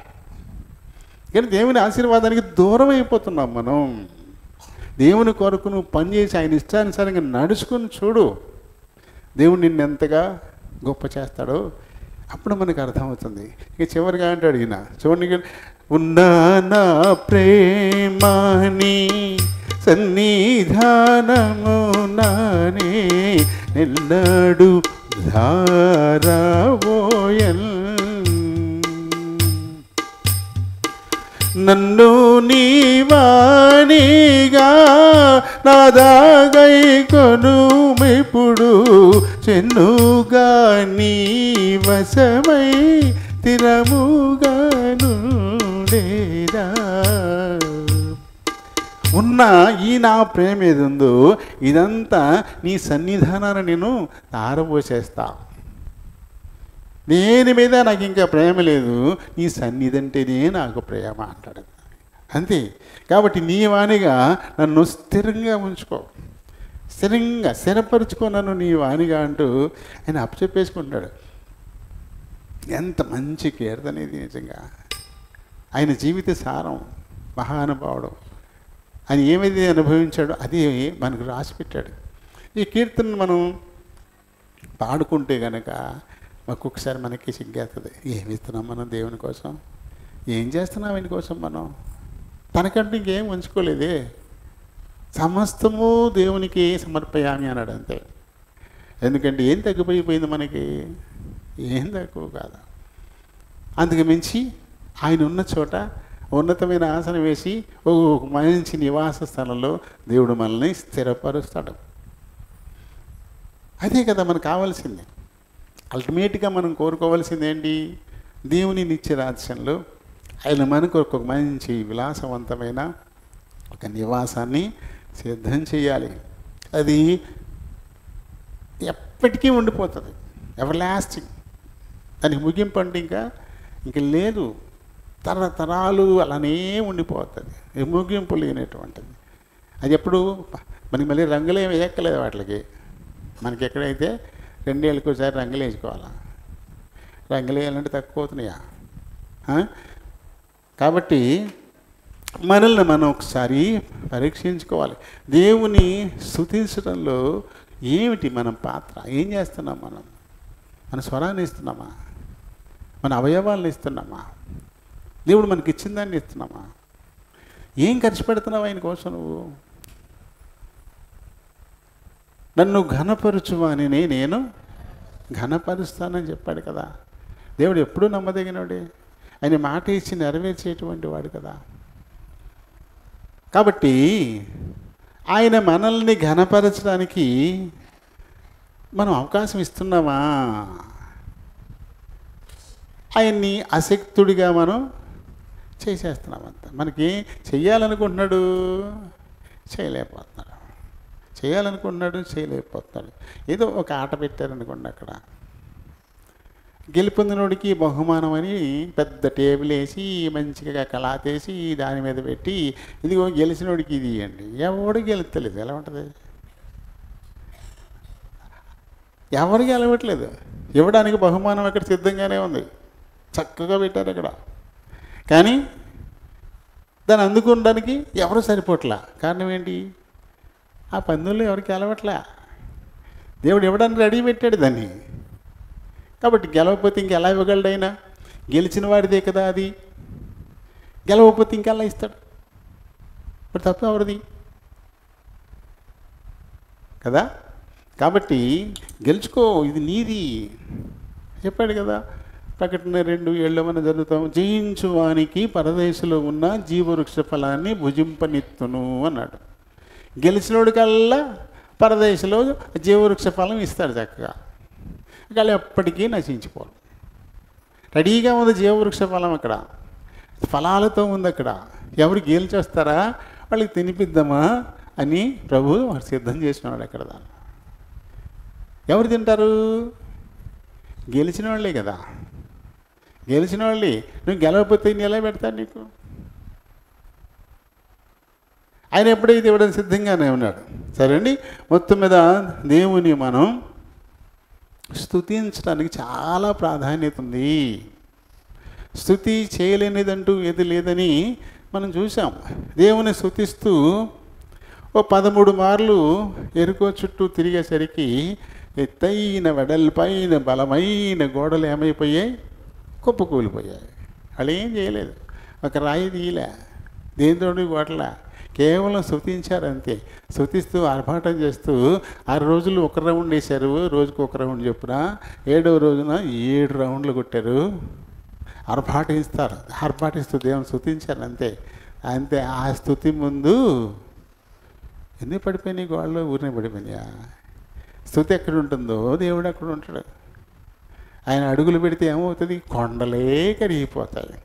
కానీ దేవుని ఆశీర్వాదానికి దూరం అయిపోతున్నాం మనం. దేవుని కొరకు నువ్వు పనిచేసి ఆయన ఇష్టానుసారంగా నడుచుకుని చూడు, దేవుడు నిన్ను ఎంతగా గొప్ప చేస్తాడో అప్పుడు మనకు అర్థమవుతుంది. ఇక చివరిగా అంటాడు ఈయన, చూడండి, ఉన్నా నా ప్రేమని సన్నిధానము నానే నిన్నడు ధారావోయల్, నన్ను నీవానిగా నాదాగై కొనుమిప్పుడు చెన్నుగా నీ వశమై తిరముగా నుండేదా. ఉన్న ఈ నా ప్రేమ ఏది ఉందో ఇదంతా నీ సన్నిధానాన్ని నేను తారపోసేస్తా. దేని మీద నాకు ఇంకా ప్రేమ లేదు, నీ సన్నిధి అంటేనే నాకు ప్రేమ అంటాడు. అంతే. కాబట్టి నీ వాణిగా నన్ను స్థిరంగా ఉంచుకో, స్థిరపరుచుకో నన్ను నీ వాణిగా అంటూ ఆయన అప్పచెప్పేసుకుంటాడు. ఎంత మంచి కీర్తన ఇది నిజంగా. ఆయన జీవిత సారం, మహానుభావుడు. ఆయన ఏమైతే అనుభవించాడో అది మనకు రాసి పెట్టాడు. ఈ కీర్తనను మనం పాడుకుంటే కనుక ఒక్కొక్కసారి మనకి సిగ్గేస్తుంది. ఏమి ఇస్తున్నాం మనం దేవుని కోసం, ఏం చేస్తున్నాం ఆయన కోసం? మనం తనకంటే ఇంకేం ఉంచుకోలేదే, సమస్తము దేవునికి సమర్పయామి అన్నాడు అంతే. ఎందుకంటే ఏం తగ్గిపోయిపోయింది మనకి? ఏం తక్కువ కాదు. అందుకు మించి ఆయన ఉన్న చోట ఉన్నతమైన ఆసనం వేసి ఒక మంచి నివాస స్థలంలో దేవుడు మనల్ని స్థిరపరుస్తాడు. అదే కదా మనకు కావాల్సింది. అల్టిమేట్గా మనం కోరుకోవాల్సింది ఏంటి? దేవుని నిత్య రాజ్యంలో ఆయన మనకు ఒక మంచి విలాసవంతమైన ఒక నివాసాన్ని సిద్ధం చేయాలి. అది ఎప్పటికీ ఉండిపోతుంది, ఎవర్లాస్టింగ్. దానికి ముగింపు అంటే ఇంకా లేదు. తరతరాలు అలానే ఉండిపోతుంది, ముగింపు లేనటువంటిది. అది ఎప్పుడు మనకి మళ్ళీ రంగులు ఏమి వేయక్కలేదు వాటికి. మనకి ఎక్కడైతే 2 ఏళ్ళకి ఒకసారి రంగులు వేసుకోవాలా? రంగులు వేయాలంటే తక్కువ అవుతున్నాయా? కాబట్టి మనల్ని మనం ఒకసారి పరీక్షించుకోవాలి. దేవుని స్తుతించడంలో ఏమిటి మన పాత్ర? ఏం చేస్తున్నాం మనం? మన స్వరాన్ని ఇస్తున్నామా? మన అవయవాలను ఇస్తున్నామా? దేవుడు మనకి ఇచ్చిన దాన్ని ఇస్తున్నామా? ఏం ఖర్చు పెడుతున్నావు ఆయన కోసం? నువ్వు నన్ను ఘనపరచువని నేను ఘనపరుస్తానని చెప్పాడు కదా. దేవుడు ఎప్పుడూ నమ్మదగినవాడే, ఆయన మాట ఇచ్చి నెరవేర్చేటువంటి వాడు కదా. కాబట్టి ఆయన మనల్ని ఘనపరచడానికి మనం అవకాశం ఇస్తున్నామా? ఆయన్ని అశక్తుడిగా మనం చేసేస్తున్నామంత. మనకి చెయ్యాలనుకుంటున్నాడు, చేయలేకపోతున్నాడు. చేయలేకపోతున్నాడు. ఏదో ఒక ఆట పెట్టారనుకోండి, అక్కడ గెలుపొందినోడికి బహుమానం అని పెద్ద టేబుల్ వేసి మంచిగా కలాతేసి దాని మీద పెట్టి ఇదిగో గెలిచినోడికి ఇది ఇవ్వండి. ఎవడు గెలుస్తలేదు. ఎలా ఉంటుంది? ఎవరికి గెలవట్లేదు. ఇవ్వడానికి బహుమానం అక్కడ సిద్ధంగానే ఉంది, చక్కగా పెట్టారు అక్కడ. కానీ దాన్ని అందుకోవడానికి ఎవరు సరిపోట్లా. కారణం ఏంటి? ఆ పందుల్లో ఎవరికి గెలవట్లా. దేవుడు ఇవ్వడానికి రెడీ పెట్టాడు దాన్ని. కాబట్టి గెలవకపోతే ఇంకెలా ఇవ్వగలడైనా? గెలిచిన వాడిదే కదా అది. గెలవకపోతే ఇంకెలా ఇస్తాడు? ఇప్పుడు తప్పు ఎవరిది కదా. కాబట్టి గెలుచుకో, ఇది నీది చెప్పాడు కదా. ప్రకటన 2:7 మనం చదువుతాం. జయించు వానికి పరదేశంలో ఉన్న జీవవృక్ష ఫలాన్ని భుజింపనిత్తును అన్నాడు. గెలిచినోడికల్లా పరదేశంలో జీవవృక్ష ఫలం ఇస్తాడు చక్కగా. వాళ్ళు ఎప్పటికీ నశించిపోరు. రెడీగా ఉంది జీవవృక్ష ఫలం, అక్కడ ఫలాలతో ఉంది. అక్కడ ఎవరు గెలిచొస్తారా వాళ్ళకి తినిపిద్దామా అని ప్రభు సిద్ధం చేసినాడు అక్కడ. దాన్ని ఎవరు తింటారు? గెలిచిన వాళ్ళే కదా. గెలిచిన వాళ్ళే. నువ్వు గెలవకపోతే ఎలా పెడతాడు నీకు? ఆయన ఎప్పుడైతే ఇవ్వడం సిద్ధంగానే ఉన్నాడు. సరే అండి. మొత్తం మీద దేవుని మనం స్తుతించడానికి చాలా ప్రాధాన్యత ఉంది. స్తుతి చేయలేనిదంటూ ఏది లేదని మనం చూసాం. దేవుని స్తుతిస్తూ 13 మార్లు ఎరుకో చుట్టూ తిరిగేసరికి ఎత్తైన వెడల్పైన బలమైన గోడలు ఏమైపోయాయి? కుప్పకూలిపోయాయి. వాళ్ళు ఏం చేయలేదు, ఒక రాయి తీయలే, దేనితోటి గోడలా, కేవలం స్తుతించారంతే. స్తుతిస్తూ ఆర్భాటం చేస్తూ 6 రోజులు ఒక రౌండ్ వేశారు, రోజుకు ఒక రౌండ్ చొప్పున. 7వ రోజున 7 రౌండ్లు కొట్టారు. ఆర్భాటిస్తూ దేవుని స్తుతించారు అంతే. అంతే. ఆ స్తుతి ముందు ఎందుకు పడిపోయినాయి గోడలో? ఊరినే పడిపోయినాయా? స్తుతి ఎక్కడ ఉంటుందో దేవుడు అక్కడ ఉంటాడు. ఆయన అడుగులు పెడితే ఏమవుతుంది? కొండలే కరిగిపోతాయి.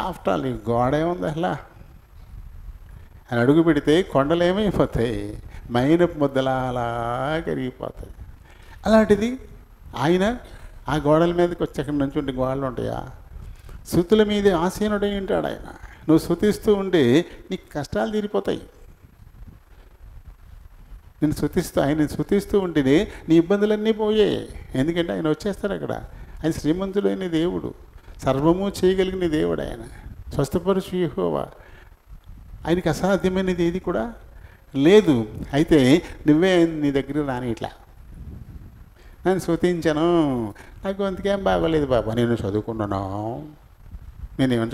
ఆఫ్టర్ ఆల్ ఈ గోడ ఏముంది అసలు? అని అడుగు పెడితే కొండలు ఏమైపోతాయి, మైనపు ముద్దలా అలా కరిగిపోతాయి. అలాంటిది ఆయన ఆ గోడల మీదకి వచ్చి అక్కడి నుంచి ఉంటే గోడలు ఉంటాయా? స్తుతుల మీద ఆసీనుడై ఉంటాడు ఆయన. నువ్వు స్తుతిస్తూ ఉంటే నీకు కష్టాలు తీరిపోతాయి. ఆయన స్తుతిస్తూ ఉంటేనే నీ ఇబ్బందులన్నీ పోయాయి. ఎందుకంటే ఆయన వచ్చేస్తాడు అక్కడ. ఆయన శ్రీమంతుడైన దేవుడు, సర్వము చేయగలిగిన దేవుడు ఆయన. స్వస్థపరుచు యెహోవా. ఆయనకి అసాధ్యమైనది ఏది కూడా లేదు. అయితే నువ్వే నీ దగ్గర రాని ఇట్లా నేను స్తుతించాను, నాకు అంతకేం బాగోలేదు బాబా, నేనేమైనా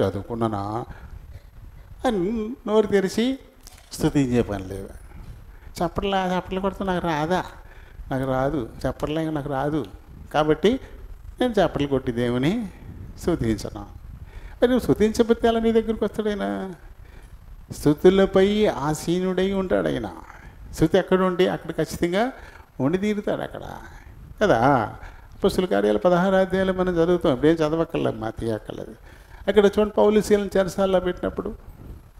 చదువుకున్నానా అని నోరు తెరిచి స్తుతించే పని లేదు. చప్పట్లు కొడుతూ నాకు రాదు చప్పట్లేక నాకు రాదు, కాబట్టి నేను చప్పట్లు కొట్టి దేవుని స్తుతించను. మరి నువ్వు స్తుతించబోతే అలా నీ దగ్గరికి వస్తాడైనా. స్తుతులపై ఆసీనుడై ఉంటాడు ఆయన. స్తుతి ఎక్కడ ఉండి అక్కడ ఖచ్చితంగా ఉండి తీరుతాడు అక్కడ కదా. అపొస్తలుల కార్యాలు 16వ అధ్యాయంలో మనం చదువుతాం. ఇప్పుడేం చదవక్కర్లేమ్మా, తీయక్కర్లేదు. అక్కడ చూడండి, పౌలు శీలను చెరసాల్లో పెట్టినప్పుడు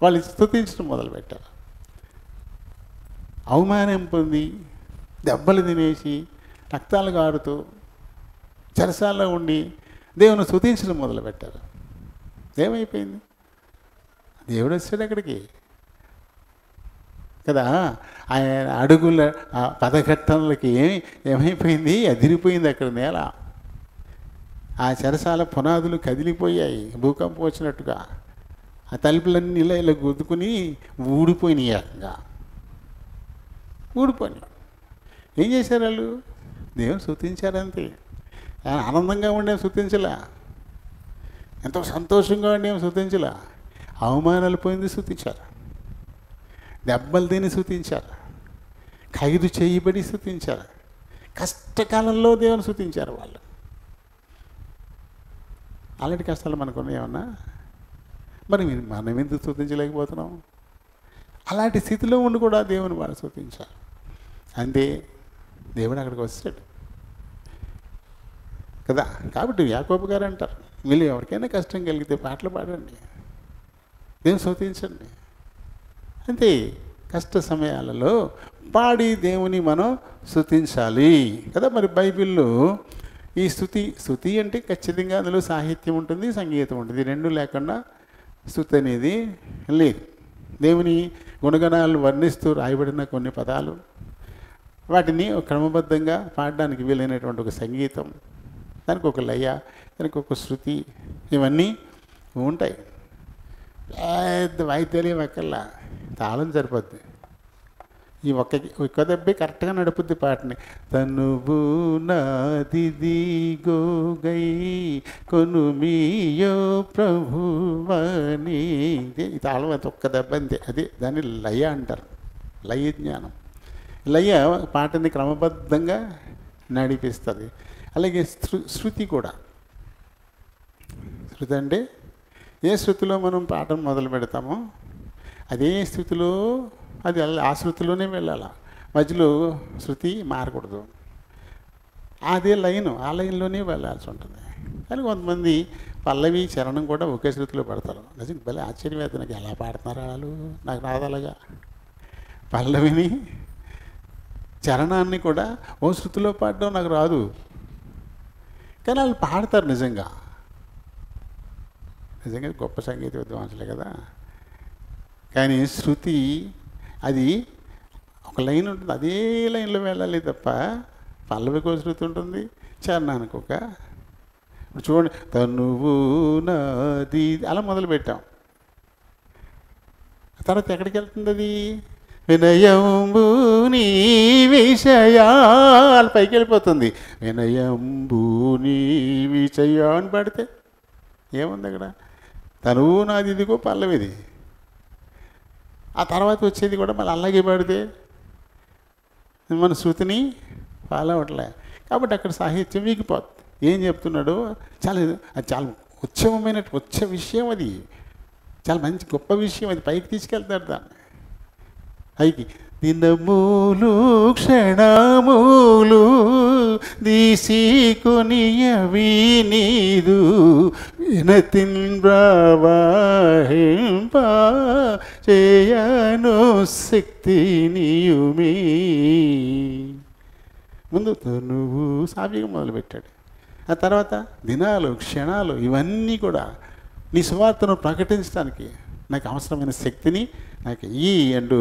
వాళ్ళు స్తుతించడం మొదలుపెట్టారు. అవమానం పొంది దెబ్బలు తినేసి రక్తాలు గారుతూ చెరసాల్లో ఉండి దేవుని స్తుతించడం మొదలుపెట్టారు. ఏమైపోయింది? దేవుడు వచ్చాడు అక్కడికి కదా. ఆయన అడుగుల పదఘట్టంలకి ఏమైపోయింది? అదిరిపోయింది అక్కడ నేల. ఆ చెరసాల పునాదులు కదిలిపోయాయి భూకంపం వచ్చినట్టుగా. ఆ తలుపులన్నీ ఇలా గుద్దుకుని ఊడిపోయినాయి. ఏకంగా ఊడిపోయినాయి. ఏం చేశారు వాళ్ళు? దేవుని స్తుతించారంతే. ఆనందంగా ఉండేం స్తుతించలా, ఎంతో సంతోషంగా ఉండేం స్తుతించలా. అవమానాలు పోయింది స్తుతించారు, దెబ్బలు తిని స్తుతించారు, ఖైదు చేయబడి స్తుతించారు, కష్టకాలంలో దేవుని స్తుతించారు వాళ్ళు. అలాంటి కష్టాలు మనకున్నాయి ఏమన్నా? మరి మనం ఎందుకు స్తుతించలేకపోతున్నాం? అలాంటి స్థితిలో ఉండి కూడా దేవుని వాళ్ళు స్తుతించారు. అంతే, దేవుడు అక్కడికి వస్తాడు కదా. కాబట్టి యాకోబు గారు అంటారు, వీళ్ళు ఎవరికైనా కష్టం కలిగితే పాటలు పాడండి, దేవుని స్తుతించండి. అంతే, కష్ట సమయాలలో పాడి దేవుని మనం స్తుతించాలి కదా. మరి బైబిల్లో ఈ స్తుతి అంటే ఖచ్చితంగా అందులో సాహిత్యం ఉంటుంది, సంగీతం ఉంటుంది. రెండు లేకుండా స్తుతి అనేది లేదు. దేవుని గుణగణాలు వర్ణిస్తూ రాయబడిన కొన్ని పదాలు, వాటిని క్రమబద్ధంగా పాడడానికి వీలైనటువంటి ఒక సంగీతం, దానికి ఒక లయ, దానికి ఒక శృతి, ఇవన్నీ ఉంటాయి. పెద్ద వాయిద్యాలు ఏమక్కర్లా, తాళం సరిపోద్ది. ఈ ఒక్క దెబ్బే కరెక్ట్గా నడుపుద్ది పాటని. తనువు నాదిదిగో గై కొనుమియో ప్రభువని. ఈ తాళం అది ఒక్క దెబ్బ అంతే. అది దాన్ని లయ అంటారు, లయ జ్ఞానం. లయ పాటని క్రమబద్ధంగా నడిపిస్తుంది. అలాగే శృతి కూడా. శృతి అంటే ఏ శృతిలో మనం పాటను మొదలు పెడతామో అదే స్థితిలో అది ఆ శృతిలోనే వెళ్ళాలి. మధ్యలో శృతి మారకూడదు. అదే లైను, ఆ లైన్లోనే వెళ్ళాల్సి ఉంటుంది. కానీ కొంతమంది పల్లవి చరణం కూడా ఒకే శృతిలో పడతారు. నిజంగా భలే ఆశ్చర్యం అయితే, నాకు ఎలా పాడుతున్నారు వాళ్ళు, నాకు రాదలాగా. పల్లవిని చరణాన్ని కూడా ఓ శృతిలో పాడడం నాకు రాదు, కానీ వాళ్ళు పాడతారు. నిజంగా గొప్ప సంగీత విద్వాంసులే కదా. కానీ శృతి అది ఒక లైన్ ఉంటుంది, అదే లైన్లో వెళ్ళాలి తప్ప పల్లవికి ఒక శృతి ఉంటుంది, చరణానికి ఒక. ఇప్పుడు చూడండి, తనువు నాది అలా మొదలుపెట్టాం. తర్వాత ఎక్కడికి వెళ్తుంది అది? వినయంబు నీ విషయాలు పైకి వెళ్ళిపోతుంది. వినయంబు నీ విషయా అని పాడితే ఏముంది అక్కడ? తనువు నాది, ఇదిగో పల్లవిది. ఆ తర్వాత వచ్చేది కూడా మళ్ళీ అలాగే పాడితే మన శృతిని ఫాలో అవ్వట్లే. కాబట్టి అక్కడ సాహిత్యం వీగిపోతుంది. ఏం చెప్తున్నాడు? అది చాలా ఉచ్చ విషయం, అది చాలా మంచి గొప్ప విషయం. అది పైకి తీసుకెళ్తాడు దాన్ని పైకి. దినములు క్షణములు దీసికొనియవి నీదు వినతిన్ ప్రవహింప చేయను శక్తి నీయుమే. ముందు నువ్వు సాఫీగా మొదలుపెట్టాడు. ఆ తర్వాత దినాలు, క్షణాలు ఇవన్నీ కూడా నీ సువార్తను ప్రకటించడానికి నాకు అవసరమైన శక్తిని నాకు ఈ అంటూ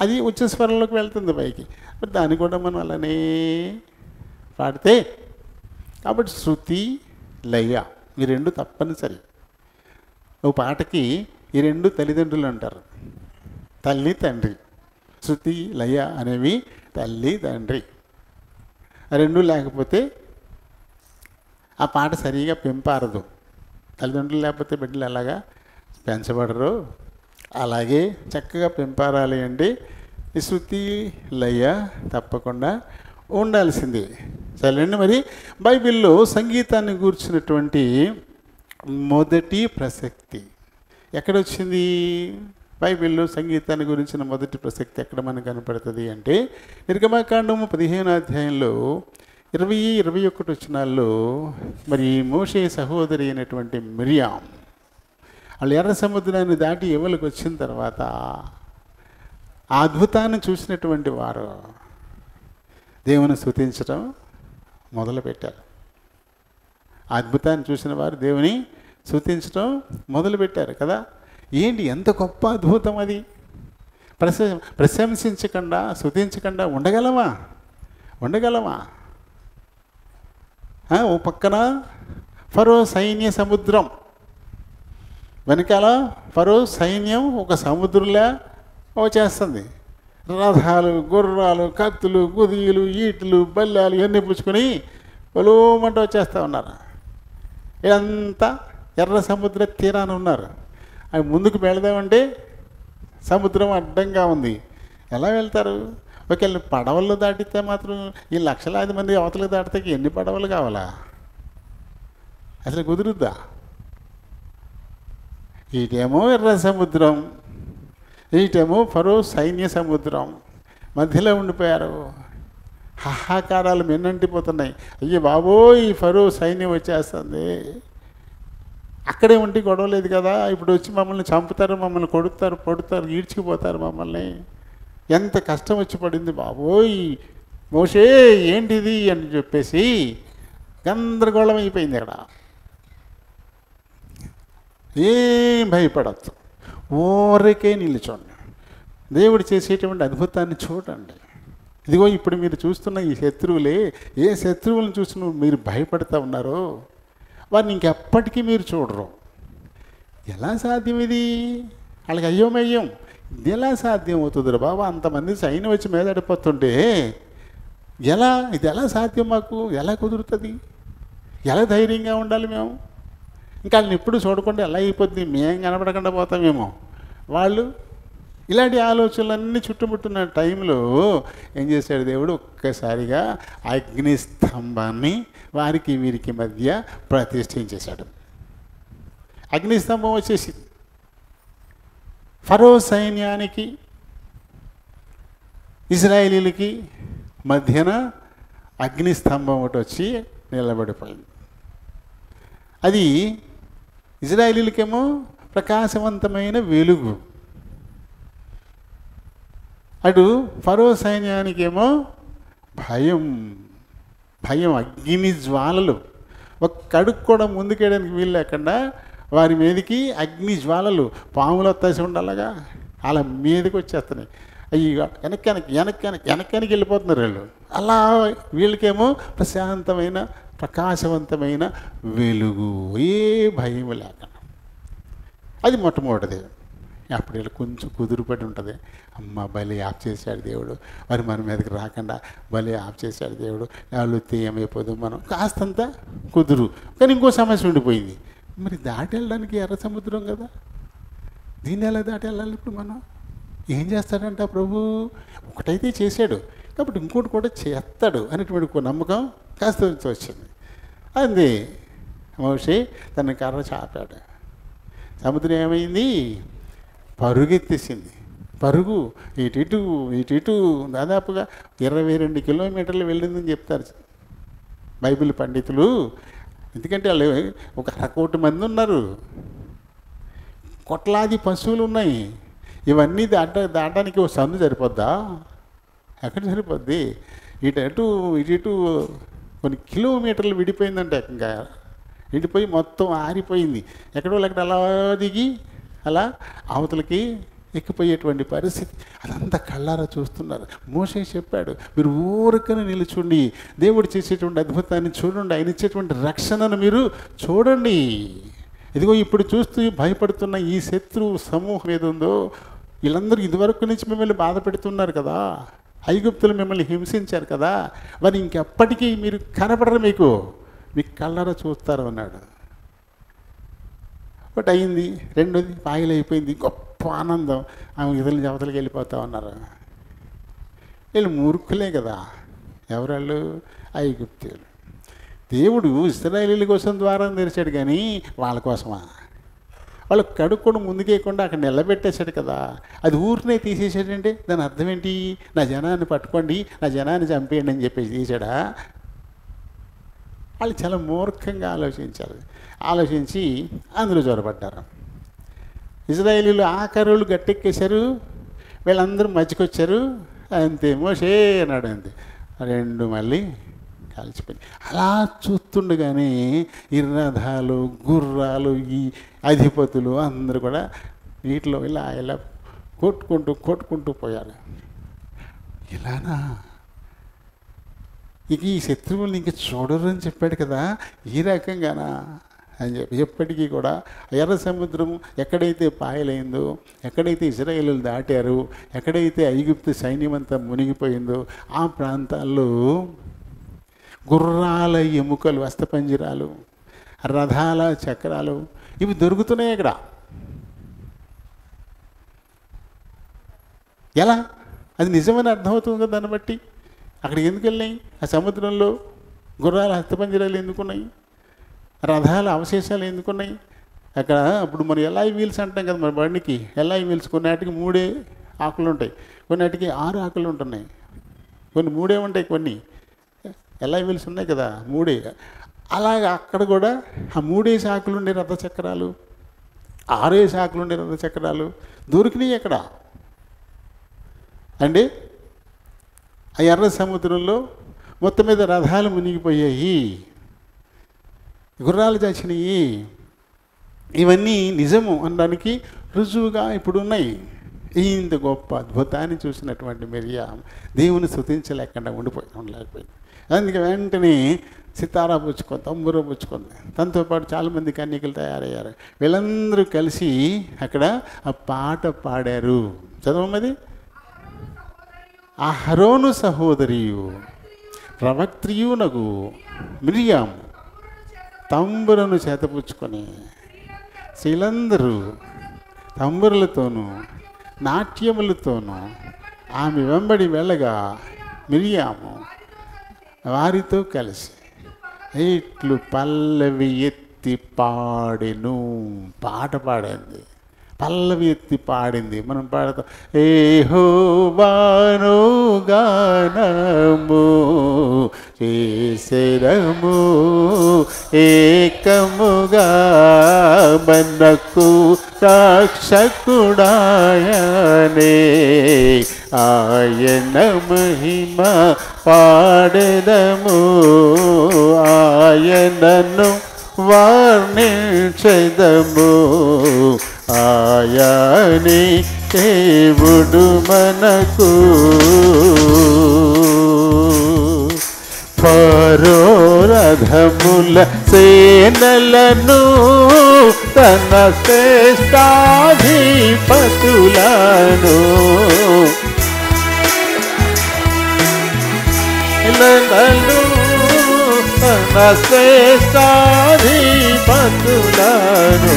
అది ఉచ్చస్వరంలోకి వెళ్తుంది పైకి. మరి దాన్ని కూడా మనం అలానే పాడితే, కాబట్టి శృతి, లయ ఈ రెండు తప్పనిసరి. ఓ పాటకి ఈ రెండు తల్లిదండ్రులు అంటారు, తల్లి తండ్రి. శృతి, లయ అనేవి తల్లి తండ్రి. ఆ రెండు లేకపోతే ఆ పాట సరిగా పెంపారదు. తల్లిదండ్రులు లేకపోతే బిడ్డలు ఎలాగా పెంచబడరు, అలాగే చక్కగా పెంపారాలి అంటే ఈ శృతి, లయ తప్పకుండా ఉండాల్సిందే. సరేనండి. మరి బైబిల్లో సంగీతాన్ని గూర్చినటువంటి మొదటి ప్రసక్తి ఎక్కడొచ్చింది? బైబిల్లో సంగీతాన్ని గురించిన మొదటి ప్రసక్తి ఎక్కడ మనకు కనపడుతుంది అంటే నిర్గమకాండము 15వ అధ్యాయంలో 20-21 వచనాల్లో మరి మోషే సహోదరి అయినటువంటి మిరియాం వాళ్ళు ఎర్ర సముద్రాన్ని దాటి ఎవరికి వచ్చిన తర్వాత ఆ అద్భుతాన్ని చూసినటువంటి వారు దేవుని స్తుతించడం మొదలుపెట్టారు. ఆ అద్భుతాన్ని చూసిన వారు దేవుని స్తుతించడం మొదలుపెట్టారు కదా. ఏంటి ఎంత గొప్ప అద్భుతం అది! ప్రశంసించకుండా స్తుతించకుండా ఉండగలమా? ఓ పక్కన ఫరో సైన్య సముద్రం, వెనకాల ఫరో సైన్యం ఒక సముద్రంలా వచ్చేస్తుంది. రథాలు, గుర్రాలు, కత్తులు, గుదియలు, ఈటలు, బల్లాలు ఇవన్నీ పుచ్చుకొని పొలోమంట వచ్చేస్తూ ఉన్నారు. ఇదంతా ఎర్ర సముద్ర తీరాన ఉన్నారు. అవి ముందుకు వెళదామంటే సముద్రం అడ్డంగా ఉంది. ఎలా వెళ్తారు? ఒకవేళ పడవల్లో దాటితే మాత్రం ఈ లక్షలాది మంది అవతలకు దాటితే ఎన్ని పడవలు కావాలా? అసలు కుదురుద్దా? ఇటేమో ఎర్ర సముద్రం, ఇటేమో ఫరో సైన్య సముద్రం, మధ్యలో ఉండిపోయారు. హాహాకారాలు మిన్నంటిపోతున్నాయి. అయ్యో బాబోయ్, ఈ ఫరో సైన్యం వచ్చేస్తుంది. అక్కడే ఉండి గొడవ లేదు కదా, ఇప్పుడు వచ్చి మమ్మల్ని చంపుతారు, మమ్మల్ని కొడుతారు, పొడుతారు, ఈడ్చుకుపోతారు మమ్మల్ని. ఎంత కష్టం వచ్చి పడింది బాబోయ్, మోషే ఏంటిది అని చెప్పేసి గందరగోళం అయిపోయింది. అక్కడ ఏం భయపడద్దు, ఊరికే నిల్చోండి, దేవుడు చేసేటువంటి అద్భుతాన్ని చూడండి. ఇదిగో ఇప్పుడు మీరు చూస్తున్న ఈ శత్రువులే, ఏ శత్రువులను చూసిన మీరు భయపడుతూ ఉన్నారో వారిని ఇంకెప్పటికీ మీరు చూడరు. ఎలా సాధ్యం ఇది? వాళ్ళకి అయ్యోమయ్యం, ఇది ఎలా సాధ్యం అవుతుందిరా బాబా? అంతమంది సైన్యం వచ్చి మీదడిపోతుంటే ఇది ఎలా సాధ్యం? మాకు ఎలా కుదురుతుంది? ఎలా ధైర్యంగా ఉండాలి మేము? ఇంకా వాళ్ళని ఎప్పుడు చూడకుండా ఎలా అయిపోద్ది, మేము కనపడకుండా పోతామేమో. వాళ్ళు ఇలాంటి ఆలోచనలన్నీ చుట్టుముట్టున్న టైంలో ఏం చేశాడు దేవుడు? ఒక్కసారిగా అగ్నిస్తంభాన్ని వారికి వీరికి మధ్య ప్రతిష్ఠించేశాడు. అగ్నిస్తంభం వచ్చేసి ఫరో సైన్యానికి ఇజ్రాయేలీలకి మధ్యన అగ్నిస్తంభం ఒకటి వచ్చి నిలబడిపోయింది. అది ఇజ్రాయేలీలకేమో ప్రకాశవంతమైన వెలుగు, అటు ఫరో సైన్యానికేమో భయం, అగ్ని జ్వాలలు. ఒక్క అడుగు కూడా ముందుకేయడానికి వీలు లేకుండా వారి మీదకి అగ్ని జ్వాలలు, పాములు వత్తాసి ఉండాలగా అలా మీదకి వచ్చేస్తున్నాయి. అయ్యి వెనక్కి వెళ్ళిపోతున్నారు వీళ్ళు. అలా వీళ్ళకేమో ప్రశాంతమైన ప్రకాశవంతమైన వెలుగు, ఏ భయం లేకుండా. అది మొట్టమొదటిది. అప్పుడు వీళ్ళు కొంచెం కుదురుపడి ఉంటుంది. అమ్మ బలి ఆఫ్ చేశాడు దేవుడు, మరి మన మీదకి రాకుండా బలి ఆఫ్ చేశాడు దేవుడు, వాళ్ళు ఏమైపోదు మనం కాస్తంత కుదురు. కానీ ఇంకో సమస్య ఉండిపోయింది. మరి దాటి వెళ్ళడానికి ఎర్ర సముద్రం కదా, దీన్ని ఎలా దాటి వెళ్ళాలి? ఇప్పుడు మనం ఏం చేస్తాడంట ప్రభు? ఒకటైతే చేశాడు కాబట్టి ఇంకోటి కూడా చేస్తాడు అనేటువంటి ఒక నమ్మకం కాస్త వచ్చింది. అంది మోషే తన కర్ర చాపాడు. సముద్రం ఏమైంది? పరుగెత్తేసింది. పరుగు ఇటు దాదాపుగా 22 కిలోమీటర్లు వెళ్ళిందని చెప్తారు బైబిల్ పండితులు. ఎందుకంటే వాళ్ళు ఒక 1,00,00,000 మంది ఉన్నారు. కొట్లాది పశువులు ఉన్నాయి. ఇవన్నీ దాటానికి ఓ సందు సరిపోద్దా? ఎక్కడ సరిపోద్ది? ఇటు కొన్ని కిలోమీటర్లు విడిపోయిందంటే ఇంకా విడిపోయి మొత్తం ఆరిపోయింది. ఎక్కడో అక్కడ అలా దిగి అలా అవతలకి ఎక్కిపోయేటువంటి పరిస్థితి. అదంతా కళ్ళారా చూస్తున్నారు. మోషే చెప్పాడు, మీరు ఊరికనే నిలుచుండి దేవుడు చేసేటువంటి అద్భుతాన్ని చూడండి, ఆయన ఇచ్చేటువంటి రక్షణను మీరు చూడండి. ఇదిగో ఇప్పుడు చూస్తూ భయపడుతున్న ఈ శత్రువు సమూహం ఏదుందో, వీళ్ళందరూ ఇదివరకు నుంచి మిమ్మల్ని బాధ పెడుతున్నారు కదా, ఐగుప్తులు మిమ్మల్ని హింసించారు కదా, మరి ఇంకెప్పటికీ మీరు కనపడరు, మీకు కళ్ళారా చూస్తారు అన్నాడు. బట్ అయింది. రెండోది పాయలు అయిపోయింది. గొప్ప ఆనందం. ఆమె ఇతరుల అవతలకి వెళ్ళిపోతా ఉన్నారు. వీళ్ళు మూర్ఖులే కదా. ఎవరాళ్ళు? ఐగుప్తీయులు. దేవుడు ఇశ్రాయేలీయుల కోసం ద్వారం తెరిచాడు, కానీ వాళ్ళ కోసమా? వాళ్ళు కడుక్కొని ముందుకేయకుండా అక్కడ నిలబెట్టేశాడు కదా. అది ఊరినే తీసేసాడంటే దాని అర్థం ఏంటి? నా జనాన్ని పట్టుకోండి, నా జనాన్ని చంపేయండి అని చెప్పేసి తీసాడా? వాళ్ళు చాలా మూర్ఖంగా ఆలోచించారు. ఆలోచించి అందులో చొరబడ్డారు. ఇశ్రాయేలీయులు ఆఖరులు గట్టెక్కేశారు, వీళ్ళందరూ మధ్యకొచ్చారు. అంతే, మోషే అన్నాడు, అంతే. రెండు మళ్ళీ కాల్చిపోయింది. అలా చూస్తుండగానే ఈ రథాలు, గుర్రాలు, ఈ అధిపతులు అందరూ కూడా నీటిలో ఇలా ఇలా కొట్టుకుంటూ పోయారు. ఇలానా? ఇక ఈ శత్రువుల్ని ఇంక చూడరు అని చెప్పాడు కదా, ఈ రకంగానా అని చెప్పి ఎప్పటికీ కూడా ఎర్ర సముద్రం ఎక్కడైతే పాయలైందో, ఎక్కడైతే ఇశ్రాయేలీయులు దాటారు, ఎక్కడైతే ఐగుప్తు సైన్యం అంతా మునిగిపోయిందో ఆ ప్రాంతాల్లో గుర్రాల ఎముకలు, అస్థపంజరాలు, రథాల చక్రాలు ఇవి దొరుకుతున్నాయి. అక్కడ ఎలా? అది నిజమని అర్థమవుతుంది కదా దాన్ని బట్టి. అక్కడికి ఎందుకు వెళ్ళినాయి? ఆ సముద్రంలో గుర్రాల హస్తపంజరాలు ఎందుకున్నాయి? రథాల అవశేషాలు ఎందుకున్నాయి? అక్కడ ఇప్పుడు మనం ఎల్ఐ వీల్స్ అంటాం కదా, మన బండికి ఎల్ఐ వీల్స్ కొన్నిటికి 3 ఆకులు ఉంటాయి, కొన్నిటికి 6 ఆకులు ఉంటున్నాయి, కొన్ని 3 ఉంటాయి, కొన్ని ఎల్ఐ వీల్స్ ఉన్నాయి కదా 3. అలాగే అక్కడ కూడా ఆ 3 ఆకులు ఉండే రథచక్రాలు, 6 ఆకులు ఉండే రథచక్రాలు దొరికినాయి ఎక్కడ అండి? ఆ ఎర్ర సముద్రంలో మొత్తం మీద రథాలు మునిగిపోయాయి, గుర్రాలు చచ్చినాయి. ఇవన్నీ నిజము అనడానికి రుజువుగా ఇప్పుడు ఉన్నాయి. ఇంత గొప్ప అద్భుతాన్ని చూసినటువంటి మిరియాం దేవుని స్తుతించలేకుండా ఉండలేకపోయింది. అందుకే వెంటనే సితారా పుచ్చుకుంది, తంబుర పుచ్చుకుంది. తనతో పాటు చాలామంది కన్యకలు తయారయ్యారు. వీళ్ళందరూ కలిసి అక్కడ ఆ పాట పాడారు. చదవమది. అహరోను సహోదరియు ప్రవక్త్రియునగు మిరియాం తంబురను చేతపుచ్చుకొని స్త్రీలందరూ తంబురలతోనూ నాట్యములతోనూ ఆమె వెంబడి వెళ్ళగా మిరియాము వారితో కలిసి ఇట్లు పల్లవి ఎత్తి పాడెను. పాట పాడింది, పల్లవి ఎత్తి పాడింది. మనం పాడతాం, యెహోవాను గానము చేసెదము ఏకముగా మనకు రక్షకుడాయనే, ఆయన మహిమ పాడెదము, ఆయనను వర్ణించెదము, ఆయనే దేవుడు మనకు. ఫరో రథముల సేనలను తన శ్రేష్టాధిపతులను తన శ్రేష్టాధిపతులను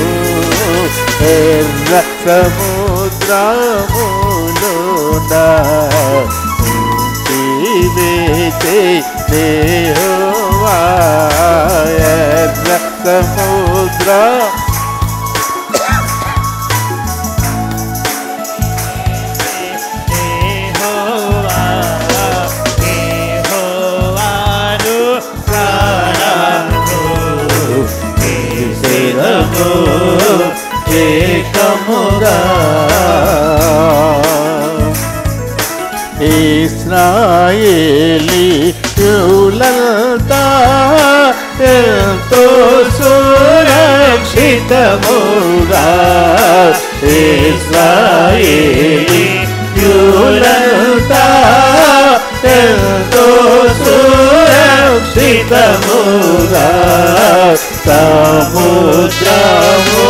ఎర్ర సముద్రములోన వేచే దేవా, ఎర్ర సముద్ర ఏక ఏకముగా ఇశ్రాయేలీయులంతా ఎంతో సురక్షితముగా ఇశ్రాయేలీయులంతా ఎంతో సురక్షితముగా సముద్రము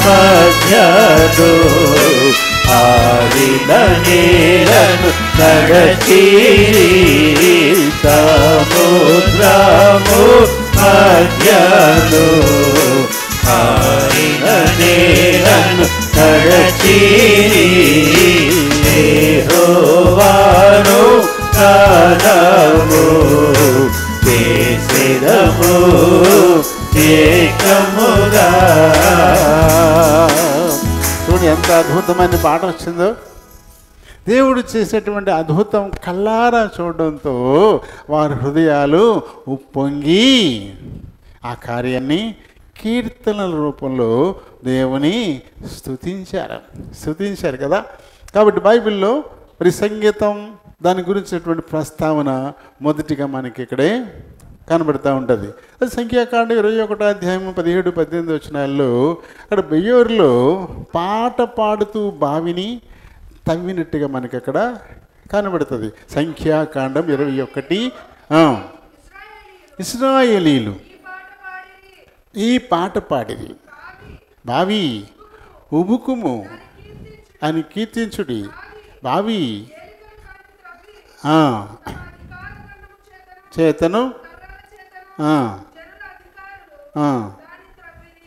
మధ్యలో ఆడిన నీలను నడచి సముద్రము మధ్యలో ఆడిన నీలను నడచి యెహోవాను గానము చేసెదము ఏకముగా. చూడు ఎంత అద్భుతమైన పాట వచ్చిందో. దేవుడు చేసేటువంటి అద్భుతం కళ్ళారా చూడడంతో వారి హృదయాలు ఉప్పొంగి ఆ కార్యాన్ని కీర్తనల రూపంలో దేవుని స్తుతించారు కదా. కాబట్టి బైబిల్లో మరి సంగీతం దాని గురించినటువంటి ప్రస్తావన మొదటిగా మనకి ఇక్కడే కనబడుతూ ఉంటుంది. అది సంఖ్యాకాండం 21వ అధ్యాయం 17-18 వచనాల్లో అక్కడ బెయోరులో పాట పాడుతూ బావిని తవ్వినట్టుగా మనకి అక్కడ కనబడుతుంది. సంఖ్యాకాండం 21. ఇశ్రాయేలీయులు ఈ పాట పాడిరి, బావి ఉబుకుము అని కీర్తించుడి, బావి చేతను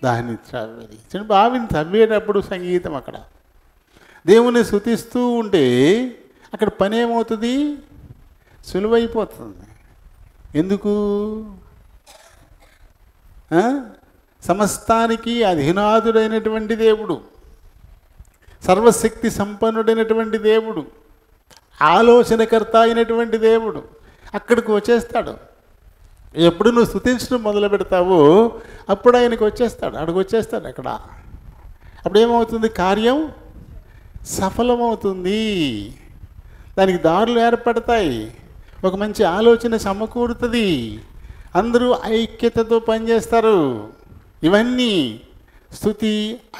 దాన్ని త్రవ్వేది. బావిని తవ్వేటప్పుడు సంగీతం అక్కడ దేవుని స్తుతిస్తూ ఉంటే అక్కడ పని ఏమవుతుంది? సులువైపోతుంది. ఎందుకు? సమస్తానికి అధినాథుడైనటువంటి దేవుడు, సర్వశక్తి సంపన్నుడైనటువంటి దేవుడు, ఆలోచనకర్త అయినటువంటి దేవుడు అక్కడికి వచ్చేస్తాడు. ఎప్పుడు నువ్వు స్తుతించడం మొదలు పెడతావో అప్పుడు ఆయనకు వచ్చేస్తాడు, అక్కడికి వచ్చేస్తాడు. అక్కడ అప్పుడు ఏమవుతుంది? కార్యం సఫలమవుతుంది, దానికి దారులు ఏర్పడతాయి, ఒక మంచి ఆలోచన సమకూరుతుంది, అందరూ ఐక్యతతో పనిచేస్తారు. ఇవన్నీ స్తుతి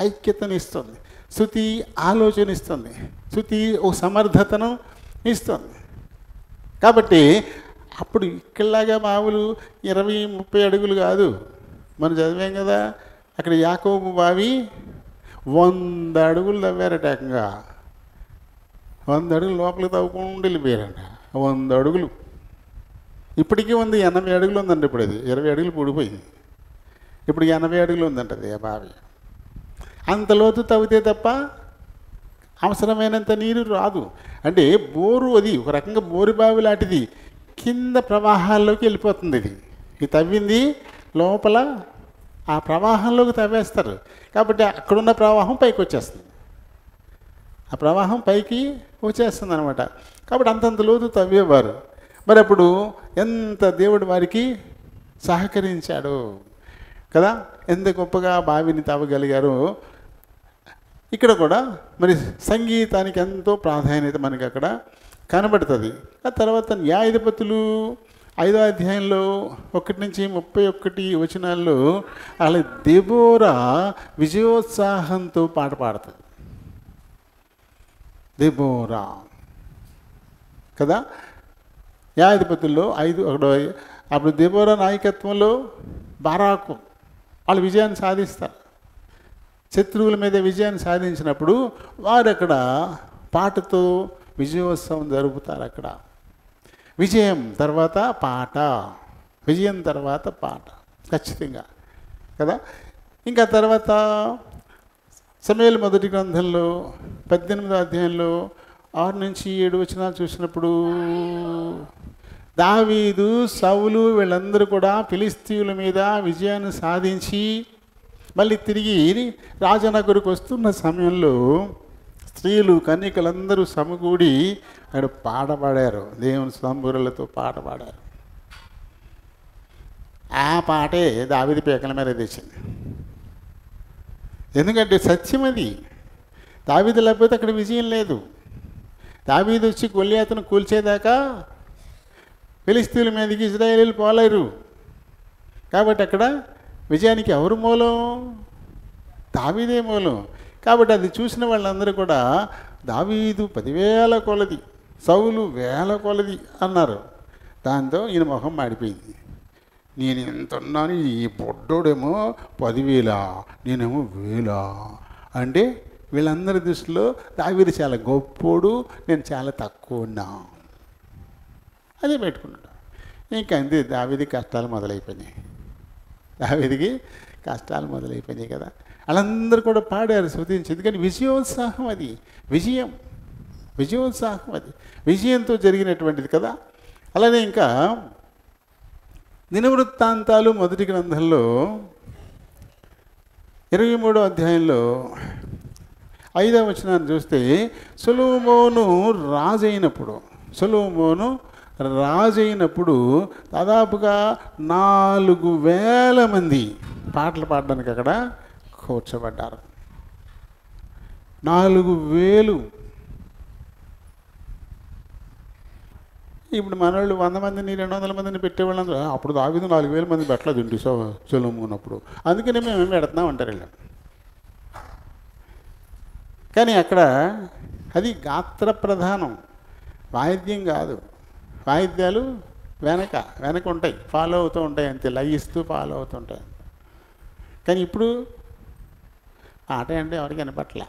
ఐక్యతనిస్తుంది, స్తుతి ఆలోచన ఇస్తుంది, స్తుతి ఓ సమర్థతను ఇస్తుంది. కాబట్టి అప్పుడు ఇక్కడలాగా మామూలు 20-30 అడుగులు కాదు. మనం చదివాం కదా, అక్కడ యాకోబు బావి 100 అడుగులు తవ్వారట. ఏకంగా 100 అడుగులు లోపలికి తవ్వుకుండా వెళ్ళిపోయారంట. 100 అడుగులు. ఇప్పటికీ ఉంది 80 అడుగులు ఉందండి. ఇప్పుడు అది 20 అడుగులు పూడిపోయింది. ఇప్పుడు 80 అడుగులు ఉందంట అది ఆ బావి. అంత లోతు తవ్వితే తప్ప అవసరమైనంత నీరు రాదు. అంటే బోరు, అది ఒక రకంగా బోరు బావి లాంటిది, కింద ప్రవాహాల్లోకి వెళ్ళిపోతుంది. ఇది తవ్వింది లోపల ఆ ప్రవాహంలోకి తవ్వేస్తారు. కాబట్టి అక్కడున్న ప్రవాహం పైకి వచ్చేస్తుంది, ఆ ప్రవాహం పైకి వచ్చేస్తుంది అనమాట. కాబట్టి అంతంత లోతు తవ్వేవారు. మరి అప్పుడు ఎంత దేవుడు వారికి సహకరించాడు కదా, ఎంత గొప్పగా బావిని తవ్వగలిగారు. ఇక్కడ కూడా మరి సంగీతానికి ఎంతో ప్రాధాన్యత మనకి అక్కడ కనబడుతుంది. ఆ తర్వాత న్యాయాధిపతులు 5వ అధ్యాయంలో 1-31 వచనాల్లో అలా దెబోరా విజయోత్సాహంతో పాట పాడుతుంది. దెబోరా కదా, న్యాయాధిపతుల్లో 5 అప్పుడు దెబోరా నాయకత్వంలో బారాకు వాళ్ళు విజయాన్ని సాధిస్తారు. శత్రువుల మీద విజయాన్ని సాధించినప్పుడు వారు అక్కడ పాటతో విజయోత్సవం జరుపుతారు. అక్కడ విజయం తర్వాత పాట, విజయం తర్వాత పాట ఖచ్చితంగా కదా. ఇంకా తర్వాత సమూయేలు మొదటి గ్రంథంలో 18వ అధ్యాయంలో 6-7 వచనాలు చూసినప్పుడు దావీదు, సౌలు వీళ్ళందరూ కూడా ఫిలిస్తీయుల మీద విజయాన్ని సాధించి మళ్ళీ తిరిగి రాజనగరుకు వస్తున్న సమయంలో స్త్రీలు కన్యకలందరూ సమకూడి అక్కడ పాట పాడారు, దేవుని సంబూరలతో పాట పాడారు. ఆ పాటే దావీదు పీకల మీద తెచ్చింది. ఎందుకంటే సత్యం అది. దావీదు లేకపోతే అక్కడ విజయం లేదు. దావీదు వచ్చి గొల్లియాతును కూల్చేదాకా ఫిలిస్తీన్ల మీదకి ఇజ్రాయేలీలు పోలేరు. కాబట్టి అక్కడ విజయానికి ఎవరు మూలం? దావీదే మూలం. కాబట్టి అది చూసిన వాళ్ళందరూ కూడా దావీదు 10,000 కొలది, సౌలు 1000 కొలది అన్నారు. దాంతో ఈయన మొహం మాడిపోయింది. నేను ఎంత ఉన్నాను, ఈ బొడ్డోడేమో 10,000, నేనేమో 1000 అంటే వీళ్ళందరి దృష్టిలో దావీదు చాలా గొప్పోడు, నేను చాలా తక్కువ ఉన్నా, అదే పెట్టుకున్నాడు. ఇంకా అంతే, దావీదికి కష్టాలు మొదలైపోయినాయి. దావీదికి కష్టాలు మొదలైపోయినాయి కదా. వాళ్ళందరూ కూడా పాడారు, స్తుతించి. ఎందుకంటే విజయోత్సాహం, అది విజయోత్సాహం, అది విజయంతో జరిగినటువంటిది కదా. అలానే ఇంకా దినవృత్తాంతాలు మొదటి గ్రంథంలో 23వ అధ్యాయంలో 5వ వచనాన్ని చూస్తే, సొలొమోను రాజైనప్పుడు దాదాపుగా 4,000 మంది పాటలు పాడడానికి అక్కడ కూర్చోబడ్డారు. 4,000. ఇప్పుడు మనోళ్ళు 100 మందిని 200 మందిని పెట్టేవాళ్ళందరూ, అప్పుడు దావీదు 4,000 మంది పెట్టలేదు ఇంటి సొలొమోనప్పుడు, అందుకనే మేము పెడుతున్నాం అంటారు వీళ్ళు. కానీ అక్కడ అది గాత్ర ప్రధానం, వాయిద్యం కాదు. వాయిద్యాలు వెనక ఉంటాయి, ఫాలో అవుతూ ఉంటాయి అంతే, లయిస్తూ ఫాలో అవుతూ ఉంటాయి. కానీ ఇప్పుడు పాట అంటే ఎవరికి వినపట్ల,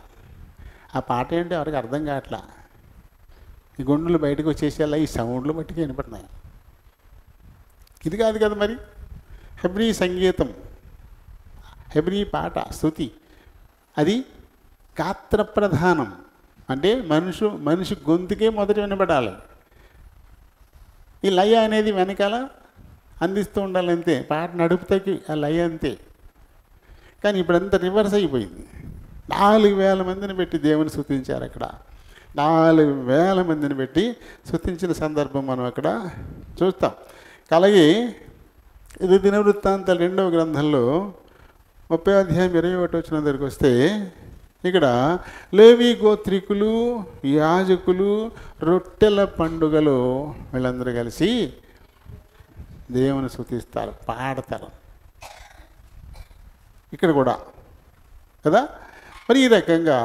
ఆ పాట ఏంటో ఎవరికి అర్థం కావట్లా. ఈ గుండెలు బయటకు వచ్చేసేలా ఈ సౌండ్లు మట్టికి వినపడుతున్నాయి. ఇది కాదు కదా మరి. హెబ్రీ సంగీతం, హెబ్రీ పాట, స్తుతి, అది గాత్ర ప్రధానం. అంటే మనిషి గొంతుకే మొదటి వినపడాలి. ఈ లయ అనేది వెనకాల అందిస్తూ ఉండాలి అంతే, పాట నడుపుతాకి ఆ లయ అంతే. కానీ ఇప్పుడంతా రివర్స్ అయిపోయింది. 4,000 మందిని పెట్టి దేవుని స్తుతించారు అక్కడ. 4,000 మందిని పెట్టి స్తుతించిన సందర్భం మనం అక్కడ చూస్తాం. అలాగే ఇది దినవృత్తాంతాలు 2వ గ్రంథంలో 30వ అధ్యాయం 21వ వచనం దగ్గరికి వస్తే, ఇక్కడ లేవి గోత్రికులు, యాజకులు రొట్టెల పండుగలో వీళ్ళందరూ కలిసి దేవుని స్తుతిస్తారు, పాడతారు. ఇక్కడ కూడా కదా. మరి ఈ రకంగా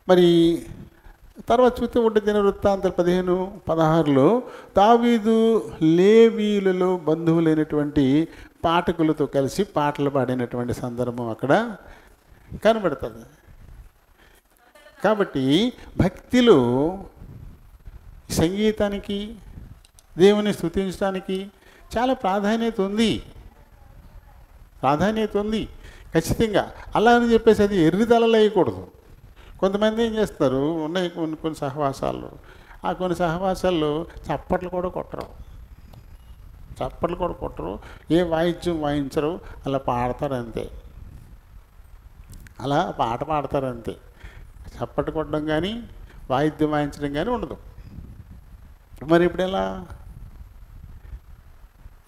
మరి తర్వాత చూస్తే ఉంటే దినవృత్తాంతాలు 15-16లో దావీదు లేవీలలో బంధువులైనటువంటి పాఠకులతో కలిసి పాటలు పాడినటువంటి సందర్భం అక్కడ కనబడుతుంది. కాబట్టి భక్తిలో సంగీతానికి, దేవుని స్తుతించడానికి చాలా ప్రాధాన్యత ఉంది ఖచ్చితంగా. అలా అని చెప్పేసి అది ఎర్రితలలు వేయకూడదు. కొంతమంది ఏం చేస్తారు, ఉన్నాయి కొన్ని సహవాసాలు, ఆ కొన్ని సహవాసాల్లో చప్పట్లు కూడా కొట్టరు, ఏ వాయిద్యం వాయించరు, అలా పాడతారు అంతే, అలా పాట పాడతారు అంతే. చప్పట్లు కొట్టడం కానీ వాయిద్యం వాయించడం కానీ ఉండదు. మరి ఇప్పుడు ఎలా?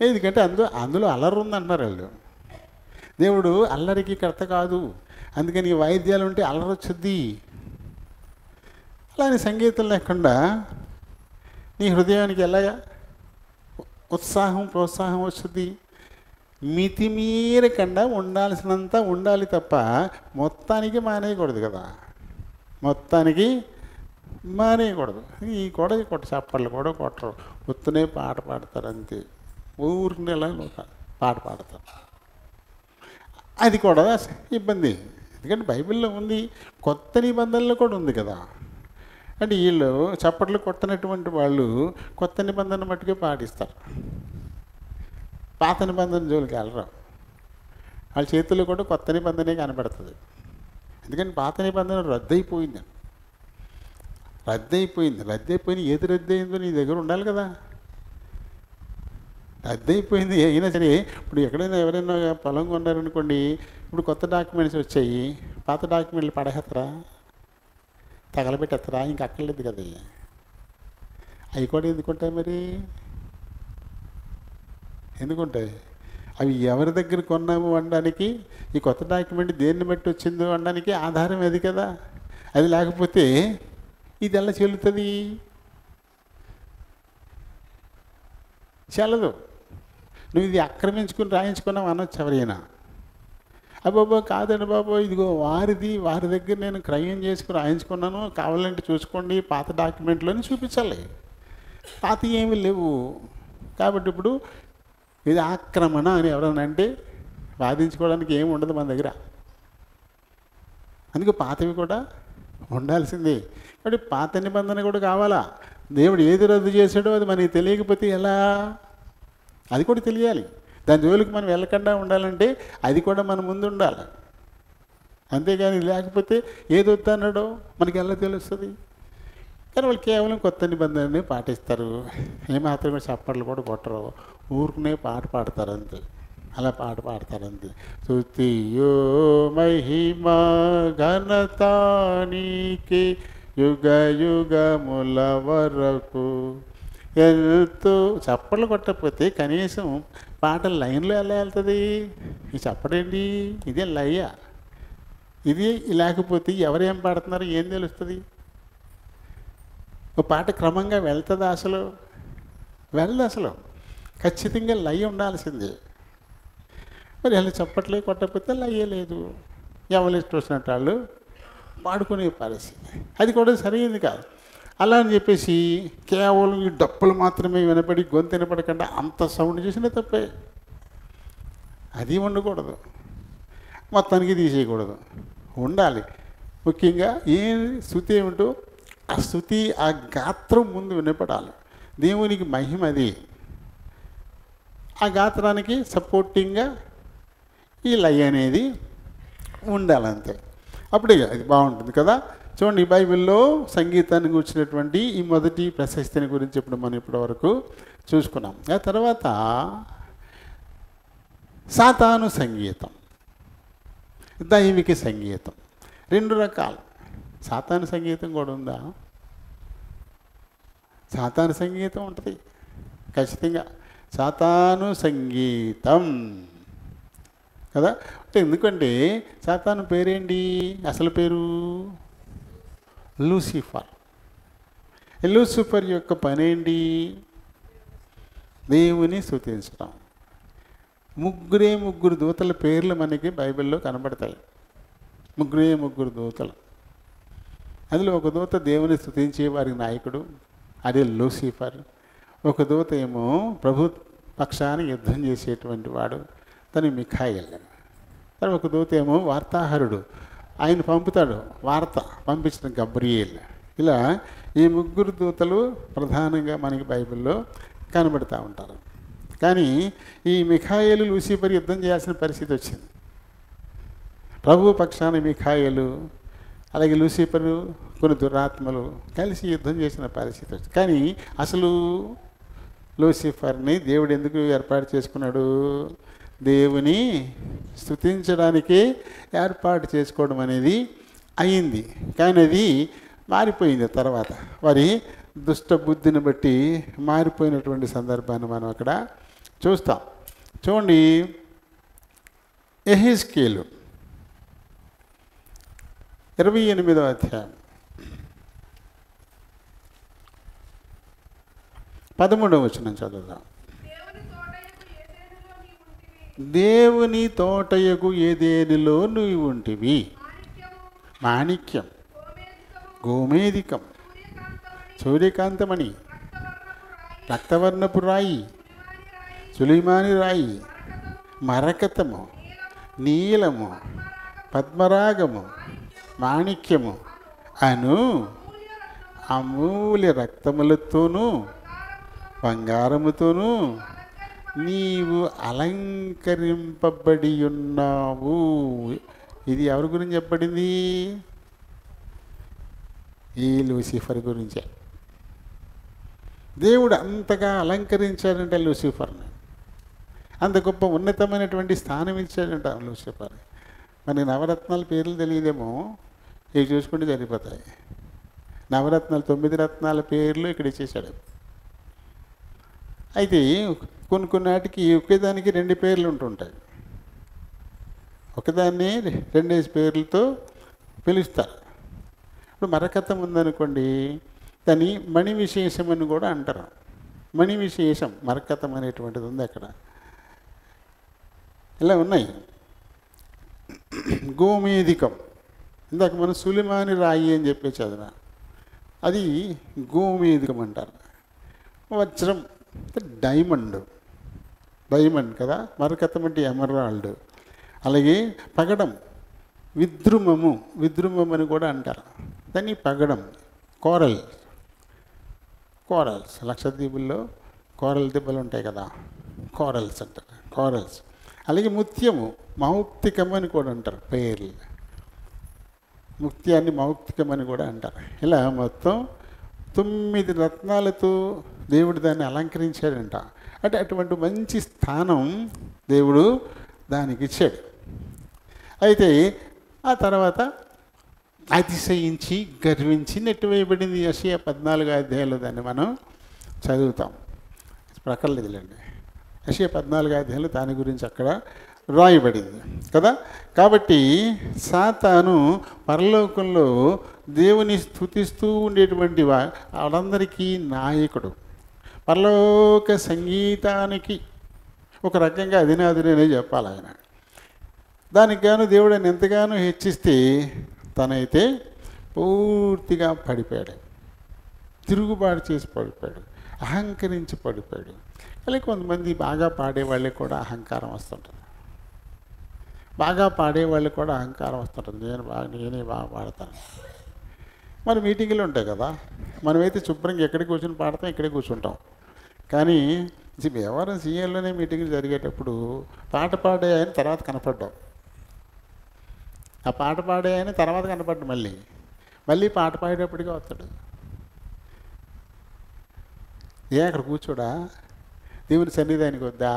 ఎందుకంటే అందులో అల్లరి ఉందంటున్నారు వాళ్ళు. దేవుడు అల్లరికి కర్త కాదు, అందుకని ఈ వాయిద్యాలు ఉంటే అల్లరి వచ్చుద్ది. అలానే సంగీతం లేకుండా నీ హృదయానికి ఎలాగా ఉత్సాహం, ప్రోత్సాహం వస్తుంది? మితిమీరకుండా ఉండాల్సినంత ఉండాలి తప్ప మొత్తానికి మానేయకూడదు కదా. మొత్తానికి మానేయకూడదు. ఈ కూడా చప్పళ్ళు కూడా కొట్టరు, ఉత్తనే పాట పాడతారు అంతే. ఊరికి ఎలా పాట పాడతారు, అది కూడా ఇబ్బంది. ఎందుకంటే బైబిల్లో ఉంది, కొత్త నిబంధనలో కూడా ఉంది కదా. అంటే వీళ్ళు చప్పట్లు కొట్టనటువంటి వాళ్ళు కొత్త నిబంధన మట్టుకే పాటిస్తారు, పాత నిబంధన జోలికి వెళ్ళరు. వాళ్ళ చేతుల్లో కూడా కొత్త నిబంధనే కనబడుతుంది. ఎందుకంటే పాత నిబంధన రద్దయిపోయిన ఏది రద్దయిందో నీ దగ్గర ఉండాలి కదా. రద్దయిపోయింది అయినా సరే, ఇప్పుడు ఎక్కడైనా ఎవరైనా పొలం కొన్నారనుకోండి, ఇప్పుడు కొత్త డాక్యుమెంట్స్ వచ్చాయి, పాత డాక్యుమెంట్లు పడేస్తారా, తగలబెట్టేస్తారా? ఇంక అక్కర్లేదు కదా. అవి కూడా ఎందుకుంటాయి మరి? ఎందుకుంటాయి? అవి ఎవరి దగ్గర కొన్నాము అనడానికి, ఈ కొత్త డాక్యుమెంట్ దేన్ని బట్టి వచ్చిందో అనడానికి ఆధారం అది కదా. అది లేకపోతే ఇది ఎలా చెల్లుతుంది? చెల్లదు. నువ్వు ఇది ఆక్రమించుకుని రాయించుకున్నావు అనొచ్చు ఎవరైనా. అబ్బాబో కాదండి బాబు, ఇదిగో వారిది, వారి దగ్గర నేను క్రయం చేసుకుని రాయించుకున్నాను, కావాలంటే చూసుకోండి పాత డాక్యుమెంట్లోని చూపించాలి. పాత ఏమీ లేవు. కాబట్టి ఇప్పుడు ఇది ఆక్రమణ అని ఎవరైనా అంటే వాదించుకోవడానికి ఏమి ఉండదు మన దగ్గర. అందుకే పాతవి కూడా ఉండాల్సిందే. కాబట్టి పాత నిబంధన కూడా కావాలా. దేవుడు ఏది రద్దు చేశాడో అది మనకి తెలియకపోతే ఎలా? అది కూడా తెలియాలి. దాని జోలికి మనం వెళ్ళకుండా ఉండాలంటే అది కూడా మన ముందు ఉండాలి. అంతేగాని లేకపోతే ఏది వద్దన్నాడో మనకి ఎలా తెలుస్తుంది? కానీ వాళ్ళు కేవలం కొత్త నిబంధనని పాటిస్తారు. ఏమాత్రం కూడా చప్పట్లు కూడా కొట్టరు, ఊరుకునే పాట పాడతారు అంతే. అలా పాట పాడతారు అంతే. స్తుతియో మహిమా ఘనత నీకే యుగ యుగముల వరకు. ఎంతో చప్పట్లు కొట్టకపోతే కనీసం పాట లైన్లో ఎలా వెళ్తుంది? ఈ చప్పడేంటి? ఇదే లయ. ఇది లేకపోతే ఎవరేం పాడుతున్నారో ఏం తెలుస్తుంది? ఒక పాట క్రమంగా వెళ్తుందా? అసలు వెళ్ళదు. అసలు ఖచ్చితంగా లయ ఉండాల్సిందే. మరి అలా చప్పట్లే కొట్టకపోతే లయ్యే లేదు. ఎవరు ఇష్టం వచ్చినట్టు వాళ్ళు పాడుకునే పరిస్థితి. అది కూడా సరైనది కాదు. అలా అని చెప్పేసి కేవలం ఈ డప్పులు మాత్రమే వినపడి గొంతు వినపడకుండా అంత సౌండ్ చేసినా తప్పే. అది ఉండకూడదు, మొత్తానికి తీసేయకూడదు, ఉండాలి. ముఖ్యంగా ఏ స్తుతి ఏమిటో ఆ స్తుతి, ఆ గాత్రం ముందు వినపడాలి. దేవునికి మహిమ అది. ఆ గాత్రానికి సపోర్టింగ్గా ఈ లయ అనేది ఉండాలంతే. అప్పుడే అది బాగుంటుంది కదా. చూడండి, ఈ బైబిల్లో సంగీతాన్ని గురించినటువంటి ఈ మొదటి ప్రశస్తిని గురించి ఇప్పుడు మనం ఇప్పటివరకు చూసుకున్నాం. ఆ తర్వాత సాతాను సంగీతం, దైవిక సంగీతం, రెండు రకాలు. సాతాను సంగీతం కూడా ఉందా? సాతాను సంగీతం ఉంటుంది ఖచ్చితంగా. సాతాను సంగీతం కదా. అంటే ఎందుకంటే సాతాను పేరేంటి? అసలు పేరు లూసిఫర్. లూసిఫర్ యొక్క పనేంటి? దేవుని స్తుతించడం. ముగ్గురు దూతల పేర్లు మనకి బైబిల్లో కనబడతాయి. ముగ్గురు దూతలు. అందులో ఒక దూత దేవుని స్తుతించే వారికి నాయకుడు, అదే లూసిఫర్. ఒక దూత ఏమో ప్రభు పక్షాన్ని యుద్ధం చేసేటువంటి వాడు, తను మిఖాయేల్. తర్వాత ఒక దూత ఏమో వార్తాహరుడు, ఆయన పంపుతాడు వార్త, పంపించిన గబ్రియేల్. ఇలా ఈ ముగ్గురు దూతలు ప్రధానంగా మనకి బైబిల్లో కనబడుతూ ఉంటారు. కానీ ఈ మిఖాయేలు లూసిఫర్ యుద్ధం చేయాల్సిన పరిస్థితి వచ్చింది. ప్రభు పక్షాన మిఖాయేలు, అలాగే లూసిఫరు, కొన్ని దురాత్మలు కలిసి యుద్ధం చేసిన పరిస్థితి వచ్చింది. కానీ అసలు లూసిఫర్ని దేవుడు ఎందుకు ఏర్పాటు చేసుకున్నాడు? దేవుని స్తుతించడానికి ఏర్పాటు చేసుకోవడం అనేది అయింది. కానీ అది మారిపోయింది. తర్వాత వారి దుష్ట బుద్ధిని బట్టి మారిపోయినటువంటి సందర్భాన్ని మనం అక్కడ చూస్తాం. చూడండి, యెహెజ్కేలు 28వ అధ్యాయం 13వ వచనం చదువుదాం. దేవుని తోటయకు ఏదేనిలో నువ్వు ఉంటివి, మాణిక్యం, గోమేదికం, సూర్యకాంతమణి, రక్తవర్ణపు రాయి, సులిమాని రాయి, మరకతము, నీలము, పద్మరాగము, మాణిక్యము అను అమూల్య రక్తములతోనూ బంగారముతోనూ నీవు అలంకరింపబడి ఉన్నావు. ఇది ఎవరి గురించి చెప్పబడింది? ఈ లూసిఫర్ గురించే. దేవుడు అంతగా అలంకరించాడంటే లూసిఫర్ని, అంత గొప్ప ఉన్నతమైనటువంటి స్థానం ఇచ్చాడంట లూసిఫర్. మనకి నవరత్నాల పేర్లు తెలియదేమో, ఇవి చూసుకుంటే సరిపోతాయి. నవరత్నాలు 9 రత్నాల పేర్లు ఇక్కడ ఇచ్చేసాడు. అయితే కొన్ని నాటికి ఒకేదానికి 2 పేర్లు ఉంటుంటాయి. ఒకదాన్ని 2 పేర్లతో పిలుస్తారు. ఇప్పుడు మరకతం ఉందనుకోండి, దాన్ని మణి విశేషం అని కూడా అంటారు. మణి విశేషం మరకతం అనేటువంటిది ఉంది అక్కడ. ఇలా ఉన్నాయి. గోమేధికం, ఇందాక మనం సులిమాని రాయి అని చెప్పి చదివా, అది గోమేధికం అంటారు. వజ్రం డైమండ్ కదా, మరకతం అంటే ఎమరాల్డ్. అలాగే పగడం విద్రుమం అని కూడా అంటారు. దాన్ని పగడం. కోరల్స్ లక్షద్వీపుల్లో కోరల్ దిబ్బలు ఉంటాయి కదా, కోరల్స్ అంటారు. కోరల్స్. అలాగే ముత్యము మౌక్తికం అని కూడా అంటారు. పేర్లు ముత్యాన్ని మౌక్తికం అని కూడా అంటారు. ఇలా మొత్తం 9 రత్నాలతో దేవుడు దాన్ని అలంకరించాడంట. అంటే అటువంటి మంచి స్థానం దేవుడు దానికి ఇచ్చాడు. అయితే ఆ తర్వాత అతిశయించి గర్వించి నెట్టివేయబడింది. యెషయా 14 అధ్యాయంలో దాన్ని మనం చదువుతాం. ప్రక్కర్లేదులేండి. యెషయా 14 అధ్యాయంలో దాని గురించి అక్కడ రాయబడింది కదా. కాబట్టి సాతాను పరలోకంలో దేవుని స్తుతిస్తూ ఉండేటువంటి వాళ్ళందరికీ నాయకుడు. పరలోక సంగీతానికి ఒక రకంగా అధినాథుడనే చెప్పాలి ఆయన. దానికి గాను దేవుడు ఆయన ఎంతగానో హెచ్చిస్తే తనైతే పూర్తిగా పడిపోయాడు. తిరుగుబాటు చేసి పడిపోయాడు. అహంకరించి పడిపోయాడు. అలాగే కొంతమంది బాగా పాడేవాళ్ళకి కూడా అహంకారం వస్తుంటుంది. నేనే బాగా పాడతాను. మన మీటింగులు ఉంటాయి కదా, మనమైతే శుభ్రంగా ఎక్కడికి కూర్చొని పాడతాం, ఇక్కడే కూర్చుంటాం. కానీ వ్యవహారం సీఎల్లోనే మీటింగులు జరిగేటప్పుడు పాట పాడే ఆయన తర్వాత కనపడ్డాం. ఆ పాట పాడే ఆయన తర్వాత కనపడ్డు. మళ్ళీ పాట పాడేటప్పటికే వస్తాడు. అక్కడ కూర్చోడా, దేవుని సన్నిధానికి వద్దా?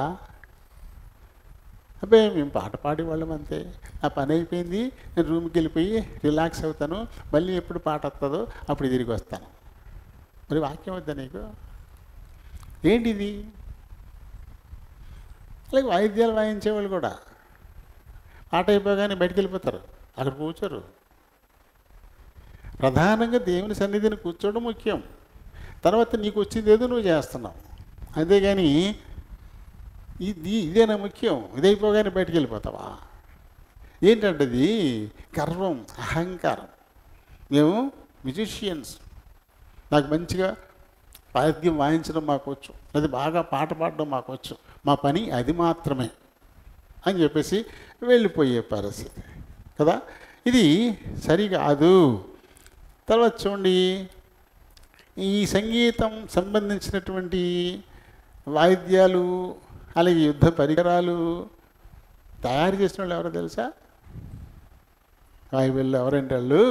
అబ్బాయి మేము పాట పాడేవాళ్ళం అంతే. నా పని అయిపోయింది, నేను రూమ్కి వెళ్ళిపోయి రిలాక్స్ అవుతాను, మళ్ళీ ఎప్పుడు పాట వస్తుందో అప్పుడు తిరిగి వస్తాను. మరి వాక్యం వద్దా నీకు? ఏంటిది? అలాగే వాయిద్యాలు వాయించేవాళ్ళు కూడా పాట అయిపోగానే బయటికి వెళ్ళిపోతారు, అక్కడ కూర్చోరు. ప్రధానంగా దేవుని సన్నిధిని కూర్చోవడం ముఖ్యం. తర్వాత నీకు వచ్చింది ఏదో నువ్వు చేస్తున్నావు, అంతేగాని ఇదేనా ముఖ్యం? ఇదైపోగానే బయటికి వెళ్ళిపోతావా? ఏంటంటే అది గర్వం, అహంకారం. మేము మ్యూజిషియన్స్, నాకు మంచిగా వాయిద్యం వాయించడం మాకు వచ్చు, అది బాగా పాట పాడడం మాకు వచ్చు, మా పని అది మాత్రమే అని చెప్పేసి వెళ్ళిపోయే పరిస్థితి కదా. ఇది సరికాదు. తర్వాత చూడండి, ఈ సంగీతం సంబంధించినటువంటి వాయిద్యాలు అలాగే యుద్ధ పరికరాలు తయారు చేసిన వాళ్ళు ఎవరో తెలుసా? బైబిల్లో ఎవరంటే వాళ్ళు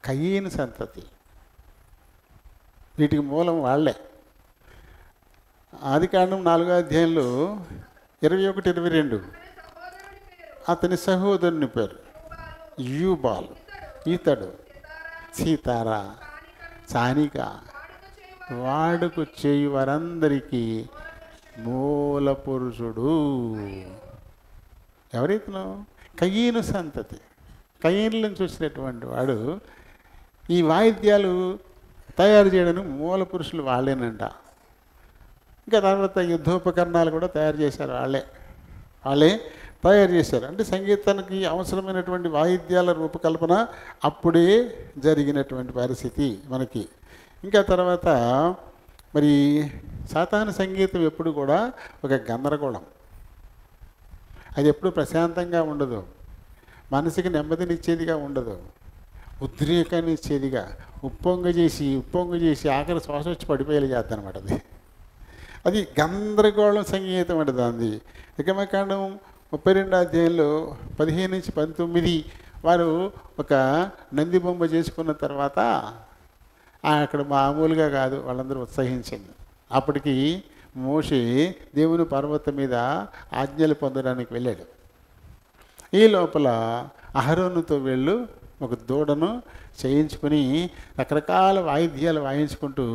కయీను సంతతి. వీటికి మూలం వాళ్ళే. ఆదికాండం 4వ అధ్యాయంలో 21-22 అతని సహోదరుని పేరు యూబాల్, ఇతడు సీతారా, సానిక, వాడుకు చేయి వారందరికీ మూల పురుషుడు. ఎవరైతును? కయీను సంతతి. కయీను నుంచి వచ్చినటువంటి వాడు ఈ వాయిద్యాలు తయారు చేయడానికి మూల పురుషులు వాళ్ళేనంట. ఇంకా తర్వాత యుద్ధోపకరణాలు కూడా తయారు చేశారు వాళ్ళే తయారు చేశారు. అంటే సంగీతానికి అవసరమైనటువంటి వాయిద్యాల రూపకల్పన అప్పుడే జరిగినటువంటి పరిస్థితి మనకి. ఇంకా తర్వాత మరి సాతాను సంగీతం ఎప్పుడు కూడా ఒక గందరగోళం. అది ఎప్పుడు ప్రశాంతంగా ఉండదు, మనసుకి నెమ్మదినిచ్చేదిగా ఉండదు, ఉద్రేకాన్ని ఇచ్చేదిగా, ఉప్పొంగ చేసి ఆఖరి శ్వాస వచ్చి పడిపోయేలా చేద్దాం అనమాట. అది గందరగోళం సంగీతం అంటే దాన్ని. నిర్గమకాండం 32వ అధ్యాయంలో 15-19 వారు ఒక నంది బొమ్మ చేసుకున్న తర్వాత అక్కడ మామూలుగా కాదు, వాళ్ళందరూ ఉత్సహించింది. అప్పటికి మోషే దేవుని పర్వతం మీద ఆజ్ఞలు పొందడానికి వెళ్ళాడు. ఈ లోపల అహరోనుతో వీళ్ళు ఒక దూడను చేయించుకుని రకరకాల వాయిద్యాలు వాయించుకుంటూ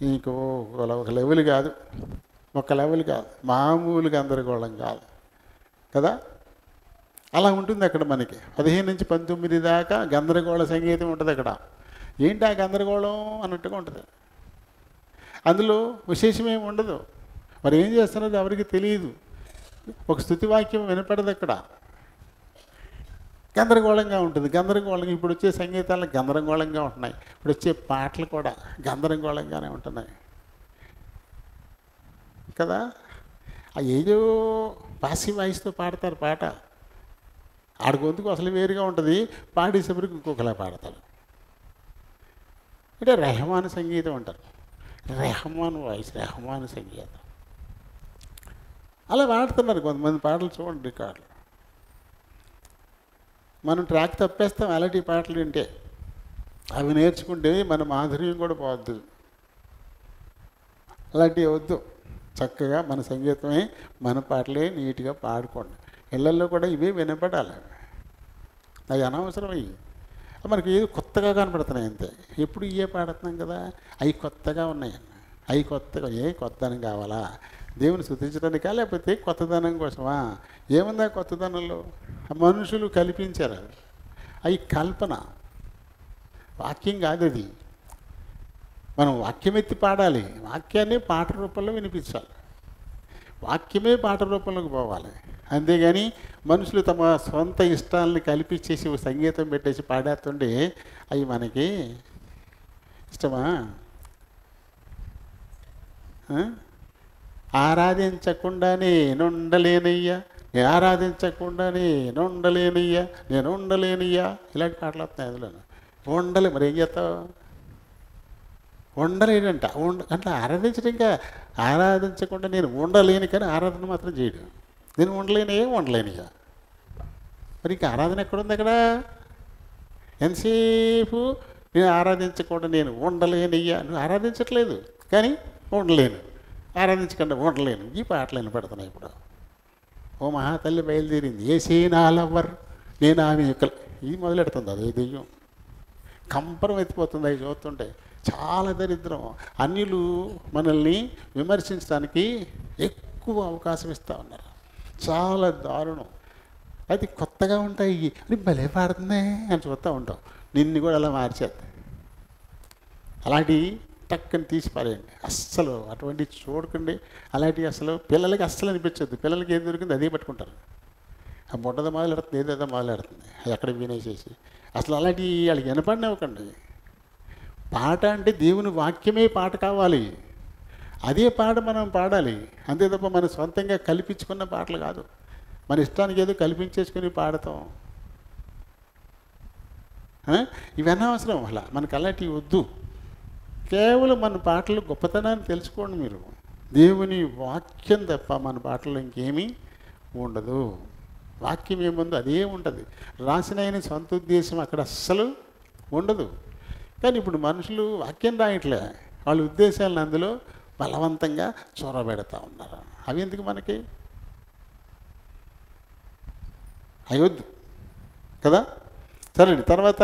ఇంకో ఒక లెవెల్ కాదు, ఒక లెవెల్ కాదు, మామూలు గందరగోళం కాదు కదా. అలా ఉంటుంది అక్కడ మనకి 15 నుంచి 19 దాకా గందరగోళ సంగీతం ఉంటుంది అక్కడ. ఏంటి ఆ గందరగోళం అన్నట్టుగా ఉంటుంది. అందులో విశేషమేమి ఉండదు. మరి ఏం చేస్తున్నది ఎవరికి తెలియదు. ఒక స్తుతివాక్యం వినపడదు అక్కడ. గందరగోళంగా ఉంటుంది. గందరగోళంగా ఇప్పుడు వచ్చే సంగీతాలు గందరగోళంగా ఉంటున్నాయి. ఇప్పుడు వచ్చే పాటలు కూడా గందరగోళంగానే ఉంటున్నాయి కదా. ఏదో పాసి వాయిస్తో పాడతారు పాట. ఆడ గొంతుకు అసలు వేరుగా ఉంటుంది, పాడేసేపటికి ఇంకొకలా పాడతారు. అంటే రెహమాన్ సంగీతం అంటారు. రెహమాన్ వాయిస్, రెహమాన్ సంగీతం అలా పాడుతున్నారు కొంతమంది. పాటలు చూడండి రికార్డులు. మనం ట్రాక్ తప్పేస్తాం అలాంటి పాటలు వింటే. అవి నేర్చుకుంటే మన మాధుర్యం కూడా పోద్దు. అలాంటివి వద్దు. చక్కగా మన సంగీతమే, మన పాటలే నీట్గా పాడుకోండి. ఇళ్ళల్లో కూడా ఇవే వినపడాలి. అవి అనవసరం. అవి మనకి ఏది కొత్తగా కనపడుతున్నాయి అంతే. ఎప్పుడు ఇవే పాడుతున్నాం కదా, అవి కొత్తగా ఉన్నాయండి. అవి కొత్తగా కొత్తదనం కావాలా? దేవుని స్తుతించడానికా లేకపోతే కొత్తదనం కోసమా? ఏముందా కొత్తదనంలో? మనుషులు కల్పించారు. అవి కల్పన, వాక్యం కాదు అది. మనం వాక్యం ఎత్తి పాడాలి. వాక్యాన్ని పాట రూపంలో వినిపించాలి. వాక్యమే పాట రూపంలోకి పోవాలి. అంతేగాని మనుషులు తమ సొంత ఇష్టాలని కల్పించేసి సంగీతం పెట్టేసి పాడేస్తుంటే అవి మనకి ఇష్టమా? ఆరాధించకుండానే నేనుండలేనయ్యా, నేను ఆరాధించకుండానే నేనుండలేనయ్యా ఇలాంటి పాటలు వస్తున్నాయి. అందులో ఉండలే. మరి ఏం చేస్తావు? ఉండలేడంట. అంటే ఆరాధించడం, ఇంకా ఆరాధించకుండా నేను ఉండలేను, కానీ ఆరాధన మాత్రం చేయడు. నేను ఉండలేను ఇక. మరి ఇంకా ఆరాధన ఎక్కడుంది అక్కడ? ఎంతసేపు నేను ఆరాధించకుండా నేను ఉండలేనయ్యా. నువ్వు ఆరాధించట్లేదు కానీ ఉండలేను, ఆరాధించకుండా ఉండలేను. ఈ పాటలు వినపడుతున్నాయి ఇప్పుడు. ఓ మహాతల్లి బయలుదేరింది, ఏసీ నాలవ్వర్ నేను ఆమె యొక్క ఇది మొదలెడుతుంది. అదే దెయ్యం కంపరం ఎత్తిపోతుంది. అవి చూస్తుంటే చాలా దరిద్రం. అన్యులు మనల్ని విమర్శించడానికి ఎక్కువ అవకాశం ఇస్తూ ఉన్నారు. చాలా దారుణం. అది కొత్తగా ఉంటాయి. అది భలే పాడుతుంది అని చూస్తూ ఉంటాం. నిన్ను కూడా అలా మార్చేద్ది. అలాంటి టక్కని తీసి పారేయండి. అస్సలు అటువంటి చూడకండి. అలాంటివి అసలు పిల్లలకి అస్సలు అనిపించద్దు. పిల్లలకి ఏం దొరికింది అదే పట్టుకుంటారు. ఆ బుడ్డద మొదలెడుతుంది, ఏదేదో మొదలెడుతుంది, అది ఎక్కడ వినేసేసి. అసలు అలాంటి వాళ్ళకి వినపడినవ్వకండి. పాట అంటే దేవుని వాక్యమే పాట కావాలి. అదే పాట మనం పాడాలి. అంతే తప్ప మనం సొంతంగా కల్పించుకున్న పాటలు కాదు. మన ఇష్టానికి ఏదో కల్పించేసుకుని పాడతాం. ఇవన్నీ అవసరం. అలా మనకు అలాంటివి వద్దు. కేవలం మన పాటలు గొప్పతనాన్ని తెలుసుకోండి మీరు. దేవుని వాక్యం తప్ప మన పాటల్లో ఇంకేమీ ఉండదు. వాక్యం ఏముందో అదే ఉంటుంది. రాసిన ఆయన సొంత ఉద్దేశం అక్కడ అస్సలు ఉండదు. కానీ ఇప్పుడు మనుషులు వాక్యం రాయట్లే, వాళ్ళ ఉద్దేశాలను అందులో బలవంతంగా చొరబెడతా ఉన్నారు. అవి ఎందుకు మనకి? అయ్యొద్దు కదా. సరేండి. తర్వాత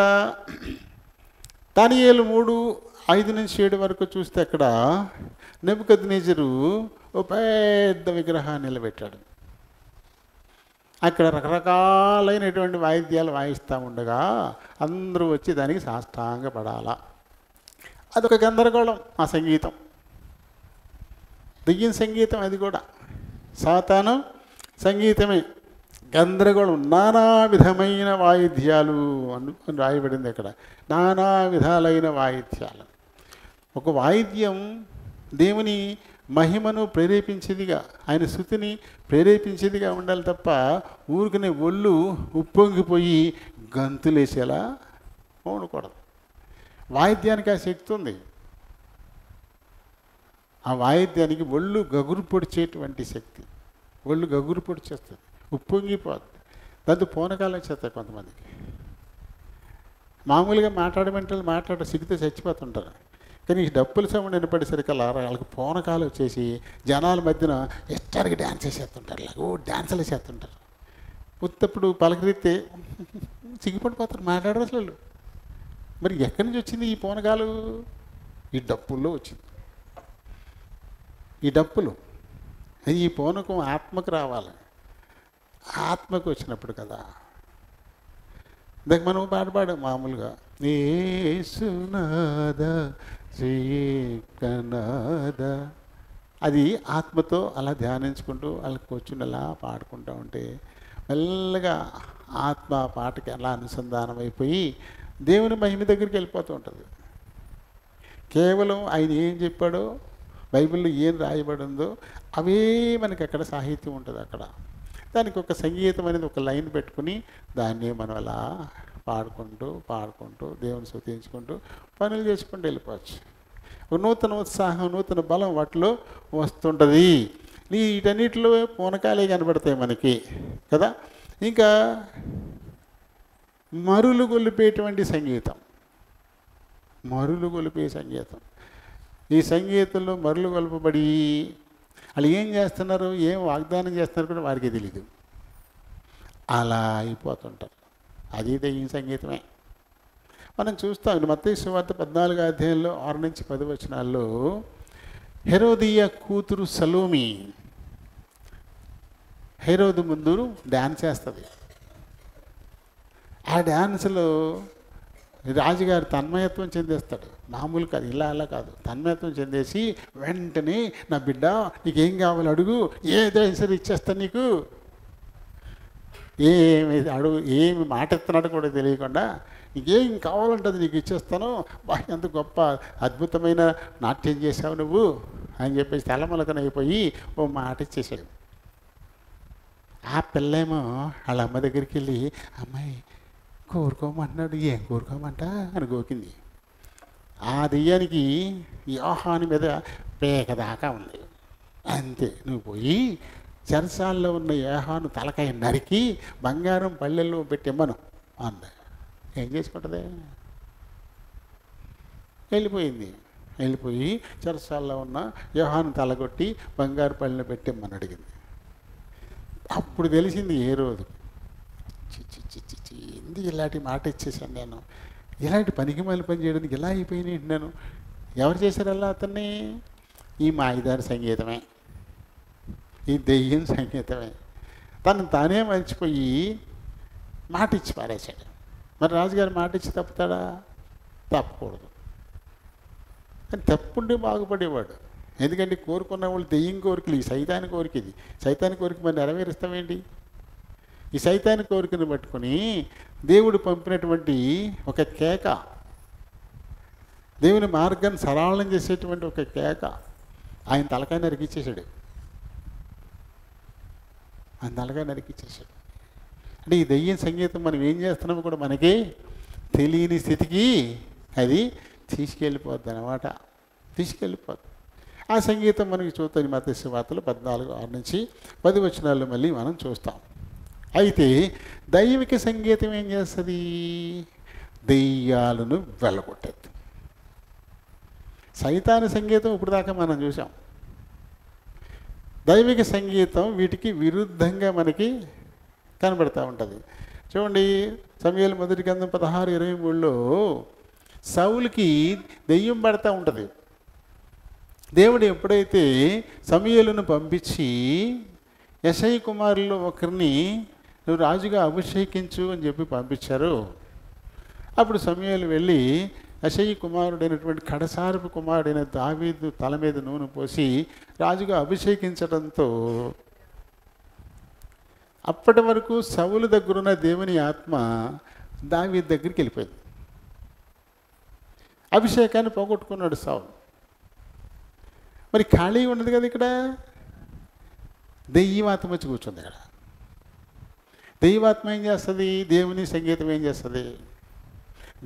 దానియేలు 3:5-7 వరకు చూస్తే అక్కడ నెబుకద్నెజరు ఓ పెద్ద విగ్రహాన్ని నిలబెట్టాడు. అక్కడ రకరకాలైనటువంటి వాయిద్యాలు వాయిస్తూ ఉండగా అందరూ వచ్చి దానికి సాష్టాంగపడాలా. అదొక గందరగోళం. ఆ సంగీతం దెయ్యం సంగీతం. అది కూడా సాతాను సంగీతమే. గందరగోళం. నానా విధమైన వాయిద్యాలు అని రాయబడింది అక్కడ. నానా విధాలైన వాయిద్యాలు. ఒక వాయిద్యం దేవుని మహిమను ప్రేరేపించేదిగా, ఆయన స్తుతిని ప్రేరేపించేదిగా ఉండాలి తప్ప ఊరికనే ఒళ్ళు ఉప్పొంగిపోయి గంతులేసేలా ఉండకూడదు. వాయిద్యానికి ఆ శక్తి ఉంది. ఆ వాయిద్యానికి ఒళ్ళు గగురు పొడిచేటువంటి శక్తి. ఒళ్ళు గగురు పొడిచేస్తుంది, ఉప్పొంగిపోతుంది. దాంతో పూనకాలు వచ్చేస్తాయి కొంతమందికి. మామూలుగా మాట్లాడ సిగ్గుతో చచ్చిపోతుంటారు. కానీ ఈ డప్పుల సౌండ్ వినపడేసరికి అలా వాళ్ళకి పూనకాలు వచ్చేసి జనాల మధ్యన ఇష్టానికి డ్యాన్స్ చేసేస్తుంటారు. ఇలా డ్యాన్సులు చేస్తుంటారు. ఉత్తప్పుడు పలకరిస్తే సిగ్గుపడిపోతారు, మాట్లాడరు అసలు. మరి ఎక్కడి నుంచి వచ్చింది ఈ పూనకాలు? ఈ డప్పుల్లో వచ్చింది. ఈ డప్పులు, ఈ పూనకం ఆత్మకు రావాలి. ఆత్మకు వచ్చినప్పుడు కదా దానికి మనం పాడపాడాం మామూలుగా, యేసునాద శ్రీకనాద. అది ఆత్మతో అలా ధ్యానించుకుంటూ అలా కూర్చుని అలా పాడుకుంటూ ఉంటే మెల్లగా ఆత్మ పాటకి అలా అనుసంధానం అయిపోయి దేవుని మహిమ దగ్గరికి వెళ్ళిపోతూ ఉంటుంది. కేవలం ఆయన ఏం చెప్పాడో, బైబిల్లో ఏం రాయబడిందో అవే మనకి అక్కడ సాహిత్యం ఉంటుంది. అక్కడ దానికి ఒక సంగీతం అనేది ఒక లైన్ పెట్టుకుని దాన్ని మనం అలా పాడుకుంటూ దేవుని స్తుతించుకుంటూ పనులు చేసుకుంటూ వెళ్ళిపోవచ్చు. ఒక నూతన ఉత్సాహం, నూతన బలం వాటిలో వస్తుంటుంది. వీటన్నిటిలో పూనకాలే కనబడతాయి మనకి కదా. ఇంకా మరులు గొలిపేటువంటి సంగీతం, మరులు గొలిపే సంగీతం. ఈ సంగీతంలో మరులు గొలపబడి వాళ్ళు ఏం చేస్తున్నారు, ఏం వాగ్దానం చేస్తున్నారు కూడా వారికి తెలీదు. అలా అయిపోతుంటారు. అది దెయ్యం సంగీతమే. మనం చూస్తాం మత్తయి సువార్త 14వ అధ్యాయంలో 6 నుంచి 10 వచనాల్లో హెరోదియ కూతురు సలోమి హెరోదు ముందు డ్యాన్స్ చేస్తుంది. ఆ డ్యాన్స్లో రాజుగారు తన్మయత్వం చెందేస్తాడు. మామూలు కాదు, ఇలా అలా కాదు, తన్మయత్వం చెందేసి వెంటనే నా బిడ్డ నీకేం కావాలి అడుగు, ఏదైనా సరే ఇచ్చేస్తాను నీకు. ఏమి అడుగు, ఏమి మాట ఎత్తున్నాడు కూడా తెలియకుండా నీకేం కావాలంటుంది నీకు ఇచ్చేస్తాను, ఎంత గొప్ప అద్భుతమైన నాట్యం చేసావు నువ్వు అని చెప్పేసి తలమలకనైపోయి ఓ మాట ఇచ్చేసాడు. ఆ పిల్లేమో వాళ్ళ అమ్మ దగ్గరికి వెళ్ళి, అమ్మాయి కోరుకోమంటున్నాడు, ఏం కోరుకోమంట అని గోకింది. ఆ దెయ్యానికి యోహాను మీద పేక దాకా ఉంది. అంతే, నువ్వు పోయి చెరసాల్లో ఉన్న యోహాను తలకాయ నరికి బంగారం పళ్ళెల్లో పెట్టిమ్మను అంది. ఏం చేసుకుంటుంది? వెళ్ళిపోయి చెరసాల్లో ఉన్న యోహాను తలగొట్టి బంగారు పళ్ళెలో పెట్టిమ్మని అడిగింది. అప్పుడు తెలిసింది ఏ రోజు, ఎందుకు ఇలాంటి మాట ఇచ్చేసాను నేను, ఇలాంటి పనికి మళ్ళీ పని చేయడానికి ఇలా అయిపోయినాయి నేను. ఎవరు చేశారు అలా అతన్ని? ఈ మాయిదారి సంగీతమే, ఈ దెయ్యం సంగీతమే. తను తానే మర్చిపోయి మాట ఇచ్చి పారేశాడు. మరి రాజుగారు మాట ఇచ్చి తప్పుతాడా? తప్పకూడదు. కానీ తప్పుంటే బాగుపడేవాడు. ఎందుకంటే కోరుకున్న వాళ్ళు దెయ్యం కోరికలు, ఈ సైతాని కోరిక, ఇది సైతాని కోరిక మరి నెరవేరుస్తామేంటి? ఈ సైతాని కోరికను పట్టుకొని దేవుడు పంపినటువంటి ఒక కేక, దేవుని మార్గాన్ని సరళం చేసేటువంటి ఒక కేక, ఆయన తలకాయ నరికిచ్చేసాడు. అంటే ఈ దెయ్యం సంగీతం మనం ఏం చేస్తున్నామో కూడా మనకి తెలియని స్థితికి అది తీసుకెళ్ళిపోద్ది అన్నమాట. ఆ సంగీతం మనకి చూస్తాం మత్తయి సువార్తలో 14:6 నుంచి 10 వచనాల్లో మళ్ళీ మనం చూస్తాం. అయితే దైవిక సంగీతం ఏం చేస్తుంది? దెయ్యాలను వెళ్ళగొట్టేది. సైతాను సంగీతం ఇప్పుడు దాకా మనం చూసాం. దైవిక సంగీతం వీటికి విరుద్ధంగా మనకి కనబడుతూ ఉంటుంది. చూడండి, సమూయేలు మొదటి గ్రంథం 16:23లో సౌలుకి దెయ్యం పడుతూ ఉంటుంది. దేవుడు ఎప్పుడైతే సమూయేలును పంపించి యెషయి కుమారుల్లో ఒకరిని నువ్వు రాజుగా అభిషేకించు అని చెప్పి పంపించారు, అప్పుడు సమూయేలు వెళ్ళి యెషయి కుమారుడైనటువంటి కడసారపు కుమారుడైన దావీదు తల మీద నూనె పోసి రాజుగా అభిషేకించడంతో అప్పటి వరకు సౌలు దగ్గరున్న దేవుని ఆత్మ దావీదు దగ్గరికి వెళ్ళిపోయింది. అభిషేకాన్ని పోగొట్టుకున్నాడు సౌలు. మరి ఖాళీ ఉన్నది కదా, ఇక్కడ దెయ్యమాత్మ వచ్చి కూర్చుంది. ఇక్కడ దెయ్యమాత్మ ఏం చేస్తుంది? దేవుని సంగీతం ఏం చేస్తుంది?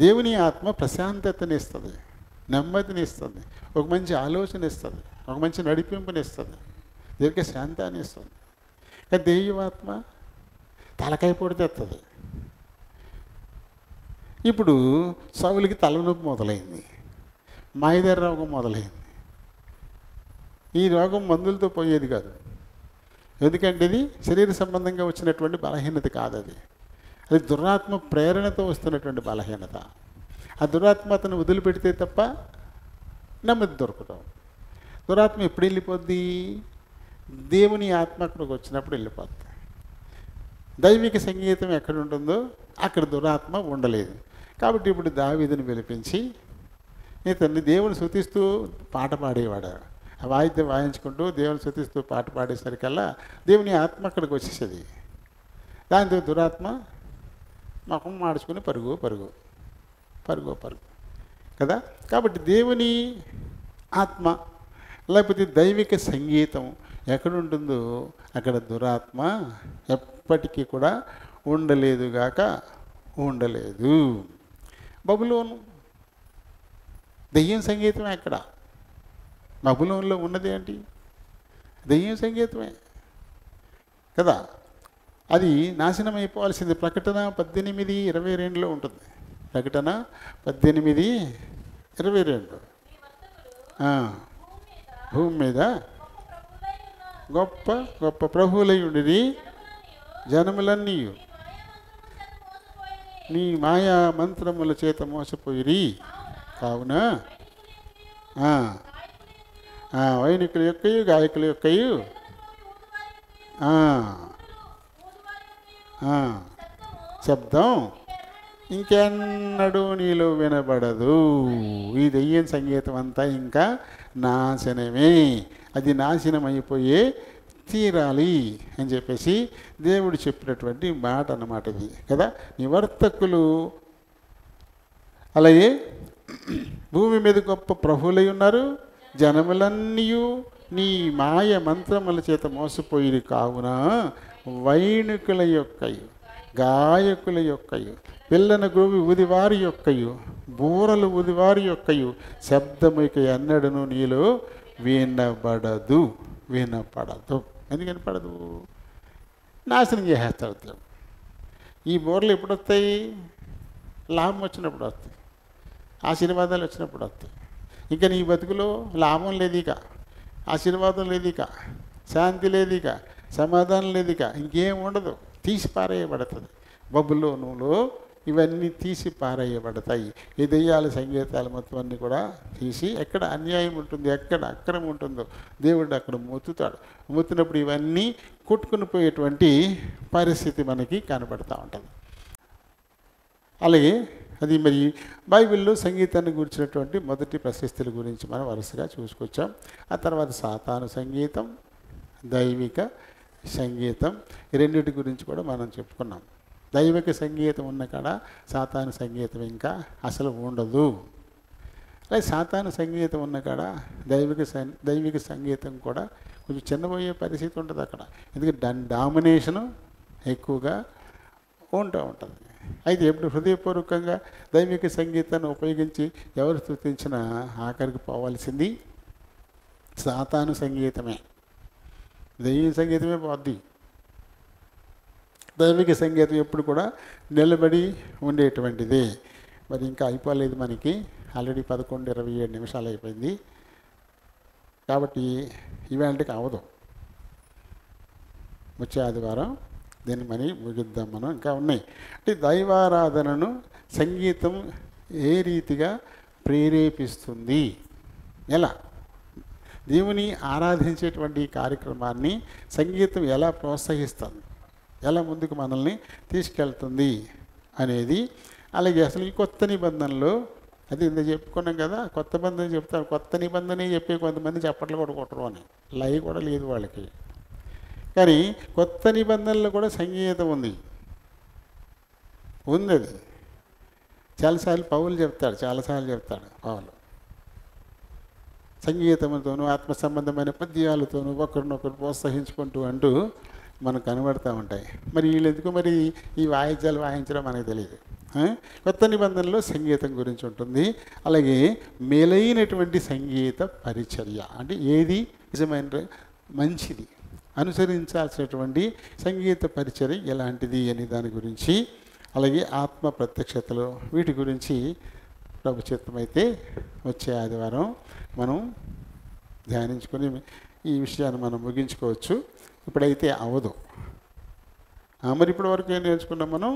దేవుని ఆత్మ ప్రశాంతతని ఇస్తుంది, నెమ్మదిని ఇస్తుంది, ఒక మంచి ఆలోచన ఇస్తుంది, ఒక మంచి నడిపింపుని ఇస్తుంది, దీర్ఘ శాంతాన్ని ఇస్తుంది. కానీ దెయ్యమాత్మ తలకాయ పొడి తెస్తుంది. ఇప్పుడు సౌలుకి తలనొప్పి మొదలైంది, మాయిదారి రోగం మొదలైంది. ఈ రోగం మందులతో పోయేది కాదు. ఎందుకంటే ఇది శరీర సంబంధంగా వచ్చినటువంటి బలహీనత కాదు, అది దురాత్మ ప్రేరణతో వస్తున్నటువంటి బలహీనత. ఆ దురాత్మ అతను వదిలిపెడితే తప్ప నెమ్మది దొరకదు. దురాత్మ ఎప్పుడు వెళ్ళిపోద్ది? దేవుని ఆత్మ అక్కడికి వచ్చినప్పుడు వెళ్ళిపోద్ది. దైవిక సంగీతం ఎక్కడ ఉంటుందో అక్కడ దురాత్మ ఉండలేదు. కాబట్టి ఇప్పుడు దావీదుని పిలిపించి ఇతన్ని దేవుని స్తుతిస్తూ పాట పాడేవాడు. ఆ వాయిద్యం వాయించుకుంటూ దేవుని స్తుతిస్తూ పాట పాడేసరికల్లా దేవుని ఆత్మ అక్కడికి వచ్చేసేది. దాంతో దురాత్మ ముఖం మార్చుకుని పరుగు పరుగు పరుగు పరుగు కదా. కాబట్టి దేవుని ఆత్మ లేకపోతే దైవిక సంగీతం ఎక్కడుంటుందో అక్కడ దురాత్మ ఎప్పటికీ కూడా ఉండలేదుగాక ఉండలేదు. బబులోను దెయ్యం సంగీతం ఎక్కడ? బబులోనులో ఉన్నది ఏంటి? దెయ్యం సంగీతమే కదా. అది నాశనం అయిపోవాల్సింది. ప్రకటన 18:22 ఉంటుంది. ప్రకటన 18:22 భూమి మీద గొప్ప గొప్ప ప్రభువులై ఉండిరి జనములన్నీ నీ మాయా మంత్రముల చేత మోసపోయిరి. కావున వైనికుల యొక్కయు గాయకుల యొక్కయు శబ్దం ఇంకెన్నడూ నీలో వినబడదు. ఈ దెయ్యం సంగీతం అంతా ఇంకా నాశనమే. అది నాశనం అయిపోయే తీరాలి అని చెప్పేసి దేవుడు చెప్పినటువంటి మాట అన్నమాట ఇది కదా. నివర్తకులు అలాగే భూమి మీద గొప్ప ప్రభువులై ఉన్నారు, జనములన్నీ నీ మాయ మంత్రముల చేత మోసపోయిరి. కావున వైణికుల యొక్కయు గాయకుల యొక్కయు పిల్లన గ్రోవి ఉదివారి యొక్కయు బూరలు ఉదివారి యొక్కయు శబ్దము ఇక ఎన్నడను నీలో వినబడదు. ఎందుకు వినపడదు? నాశనం చేసేస్తాడు. ఈ బూరలు ఎప్పుడు వస్తాయి? లాభం వచ్చినప్పుడు వస్తాయి, ఆశీర్వాదాలు వచ్చినప్పుడు వస్తాయి. ఇంకా నీ బతుకులో లాభం లేదు, ఇక ఆశీర్వాదం లేదు, ఇక శాంతి లేదు, ఇక సమాధానం లేదు, ఇక ఇంకేం ఉండదు. తీసి పారేయబడుతుంది. బబులోనులో ఇవన్నీ తీసి పారేయబడతాయి. ఈ దెయ్యాల సంగీతాలు మొత్తం అన్నీ కూడా తీసి, ఎక్కడ అన్యాయం ఉంటుంది, ఎక్కడ అక్రమం ఉంటుందో దేవుడు అక్కడ మొత్తుతాడు. మొత్తినప్పుడు ఇవన్నీ కొట్టుకుని పోయేటువంటి పరిస్థితి మనకి కనబడుతూ ఉంటుంది. అలాగే అది మరి బైబిల్లో సంగీతాన్ని గురించినటువంటి మొదటి ప్రశస్తుల గురించి మనం వరుసగా చూసుకొచ్చాం. ఆ తర్వాత సాతాను సంగీతం, దైవిక సంగీతం, ఈ రెండింటి గురించి కూడా మనం చెప్పుకున్నాం. దైవిక సంగీతం ఉన్న కాడ సాతాను సంగీతం ఇంకా అసలు ఉండదు. అలాగే సాతాను సంగీతం ఉన్న కాడ దైవిక సంగీతం కూడా కొంచెం చిన్నపోయే పరిస్థితి ఉంటుంది అక్కడ. ఎందుకంటే డామినేషను ఎక్కువగా ఉంటూ ఉంటుంది. అయితే ఎప్పుడు హృదయపూర్వకంగా దైవిక సంగీతాన్ని ఉపయోగించి ఎవరు స్తుతించినా ఆఖరికి పోవాల్సింది సాతాను సంగీతమే. దైవిక సంగీతమే పోద్ది. దైవిక సంగీతం ఎప్పుడు కూడా నిలబడి ఉండేటువంటిది. మరి ఇంకా అయిపోలేదు మనకి, ఆల్రెడీ 11:27 అయిపోయింది. కాబట్టి ఇవాళకి అవదు. వచ్చే ఆదివారం దీన్ని మరి ముగిద్దాం. మనం ఇంకా ఉన్నాయి. అంటే దైవారాధనను సంగీతం ఏ రీతిగా ప్రేరేపిస్తుంది, ఎలా దేవుని ఆరాధించేటువంటి కార్యక్రమాన్ని సంగీతం ఎలా ప్రోత్సహిస్తుంది, ఎలా ముందుకు మనల్ని తీసుకెళ్తుంది అనేది. అలాగే అసలు ఈ కొత్త నిబంధనలో అది ఇంత చెప్పుకున్నాం కదా, కొత్త బంధన చెప్తారు. కొత్త నిబంధనే చెప్పే కొంతమంది చప్పట్లు కూడా కొట్టరు అని, లయ కూడా లేదు వాళ్ళకి. కానీ కొత్త నిబంధనలో కూడా సంగీతం ఉంది. అది చాలాసార్లు పౌలు చెప్తాడు, పౌలు సంగీతంతోనూ ఆత్మ సంబంధమైన పద్యాలతోనూ ఒకరినొకరు ప్రోత్సహించుకుంటూ అంటూ మనకు కనబడుతూ ఉంటాయి. మరి వీళ్ళు ఎందుకు మరి ఈ వాయిద్యాలు వాయించడం మనకు తెలియదు. కొత్త నిబంధనలో సంగీతం గురించి ఉంటుంది. అలాగే మేలైనటువంటి సంగీత పరిచర్య అంటే ఏది నిజమైన మంచిది, అనుసరించాల్సినటువంటి సంగీత పరిచర్య ఎలాంటిది అని దాని గురించి, అలాగే ఆత్మ ప్రత్యక్షతలు వీటి గురించి ప్రభు చిత్తమైతే వచ్చే ఆదివారం మనం ధ్యానించుకొని ఈ విషయాన్ని మనం ముగించుకోవచ్చు. ఇప్పుడైతే అవదు. మరి ఇప్పటి వరకు ఏం నేర్చుకున్నాం మనం?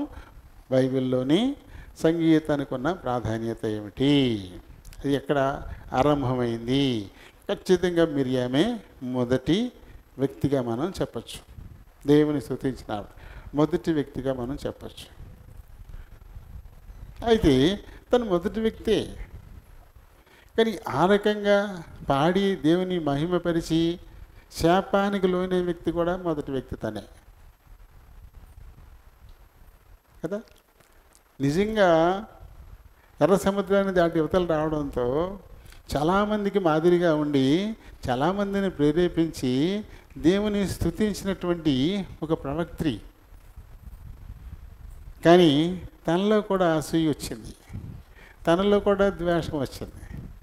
బైబిల్లోని సంగీతానికి ఉన్న ప్రాధాన్యత ఏమిటి, అది ఎక్కడ ఆరంభమైంది, ఖచ్చితంగా మిరియామే మొదటి వ్యక్తిగా మనం చెప్పచ్చు. దేవుని స్తుతించిన మొదటి వ్యక్తిగా మనం చెప్పచ్చు. అయితే తను మొదటి వ్యక్తే, కానీ ఆ రకంగా పాడి దేవుని మహిమపరిచి శాపానికి లోనే వ్యక్తి కూడా మొదటి వ్యక్తి తనే కదా. నిజంగా ఎర్ర సముద్రాన్ని దాటి యువతలు రావడంతో చాలామందికి మాదిరిగా ఉండి చాలామందిని ప్రేరేపించి దేవుని స్తుతించినటువంటి ఒక ప్రవక్త్రి. కానీ తనలో కూడా అసూయ వచ్చింది, తనలో కూడా ద్వేషం వచ్చింది.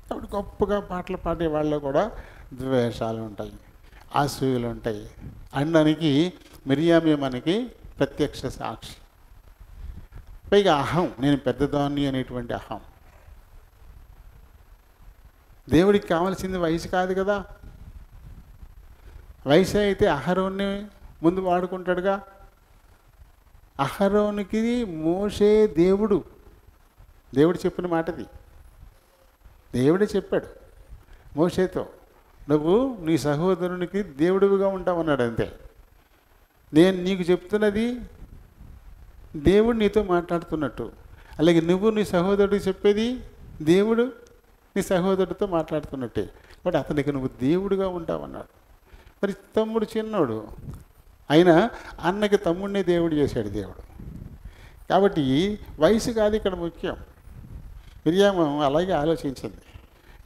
అప్పుడు గొప్పగా పాటలు పాడే వాళ్ళలో కూడా ద్వేషాలు ఉంటాయి, అసూయలు ఉంటాయి అనడానికి మిరియామే మనకి ప్రత్యక్ష సాక్షి. పైగా అహం, నేను పెద్దదాన్ని అనేటువంటి అహం. దేవుడికి కావాల్సింది వయసు కాదు కదా. వయసు అయితే అహరోన్ని ముందు వాడుకుంటాడుగా. అహరోనికి మోషే దేవుడు చెప్పిన మాటది. దేవుడే చెప్పాడు మోషేతో, నువ్వు నీ సహోదరునికి దేవుడివిగా ఉంటావన్నాడు. అంతే. నేను నీకు చెప్తున్నది దేవుడు నీతో మాట్లాడుతున్నట్టు, అలాగే నువ్వు నీ సహోదరుడికి చెప్పేది దేవుడు నీ సహోదరుడితో మాట్లాడుతున్నట్టే. కాబట్టి అతనికి నువ్వు దేవుడిగా ఉంటావన్నాడు. మరి తమ్ముడు చిన్నోడు అయినా అన్నకి తమ్ముడినే దేవుడు చేశాడు దేవుడు. కాబట్టి వయసు కాదు ఇక్కడ ముఖ్యం. మిరియాము అలాగే ఆలోచించింది,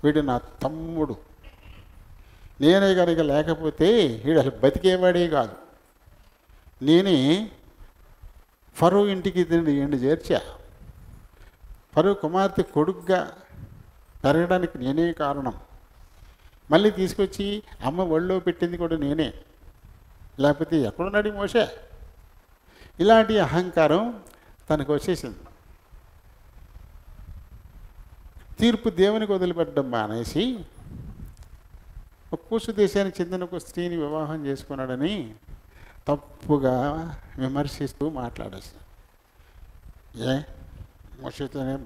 వీడు నా తమ్ముడు, నేనే కనుక లేకపోతే వీడు అసలు బతికేవాడే కాదు. నేనే ఫరో ఇంటికి ఎండు చేర్చా, ఫరో కుమార్తె కొడుకుగా పెరగడానికి నేనే కారణం, మళ్ళీ తీసుకొచ్చి అమ్మ ఒళ్ళో పెట్టింది కూడా నేనే, లేకపోతే ఎక్కడున్నాడు మోషే. ఇలాంటి అహంకారం తనకు వచ్చేసింది. తీర్పు దేవునికి వదిలిపెట్టడం మానేసి కూసు దేశానికి చెందిన ఒక స్త్రీని వివాహం చేసుకున్నాడని తప్పుగా విమర్శిస్తూ మాట్లాడేస్తాడు.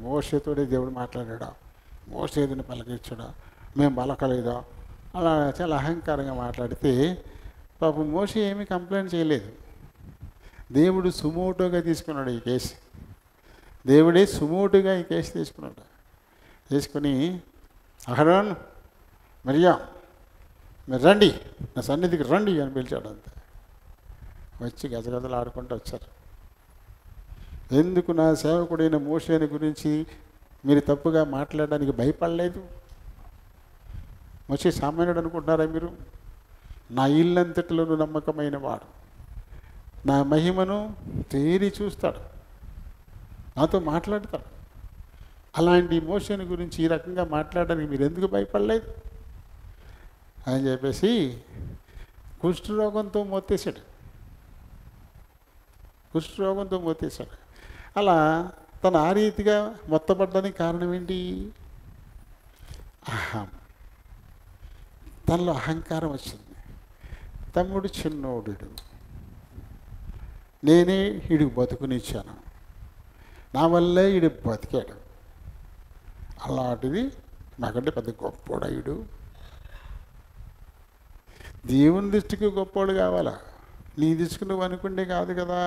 మోషేతోనే దేవుడు మాట్లాడాడా, మోషేదిని పలకించడా, మేము పలకలేదా, అలా చాలా అహంకారంగా మాట్లాడితే పాపం మోషే ఏమీ కంప్లైంట్ చేయలేదు. దేవుడు సుమోటోగా తీసుకున్నాడు ఈ కేసు. దేవుడే సుమోటుగా ఈ కేసు తీసుకుని అహరోన్, మిరియాం మీరు రండి, నా సన్నిధికి రండి అని పిలిచాడు. అంతే. వచ్చి గజగజలు ఆడుకుంటూ వచ్చారు. ఎందుకు నా సేవకుడైన మోషేని గురించి మీరు తప్పుగా మాట్లాడడానికి భయపడలేదు? మోషే సామాన్యుడు అనుకుంటున్నారా మీరు? నా ఇల్లంతటిలోనూ నమ్మకమైన వాడు, నా మహిమను తేరి చూస్తాడు, నాతో మాట్లాడతాడు. అలాంటి మోషేని గురించి ఈ రకంగా మాట్లాడడానికి మీరు ఎందుకు భయపడలేదు అని చెప్పేసి కుష్ఠరోగంతో మోతేశాడు. అలా తను ఆ రీతిగా మొత్తపడ్డానికి కారణం ఏంటి? అహం. తనలో అహంకారం వచ్చింది. తమ్ముడు చిన్నోడు, నేనే వీడికి బతుకునిచ్చాను, నా వల్లే వీడు బతికాడు, అలాంటిది నాకంటే పెద్ద గొప్పోడు వీడు. దేవుని దృష్టికి గొప్పోడు కావాలా, నీ దృష్టికి నువ్వు అనుకుంటే కాదు కదా.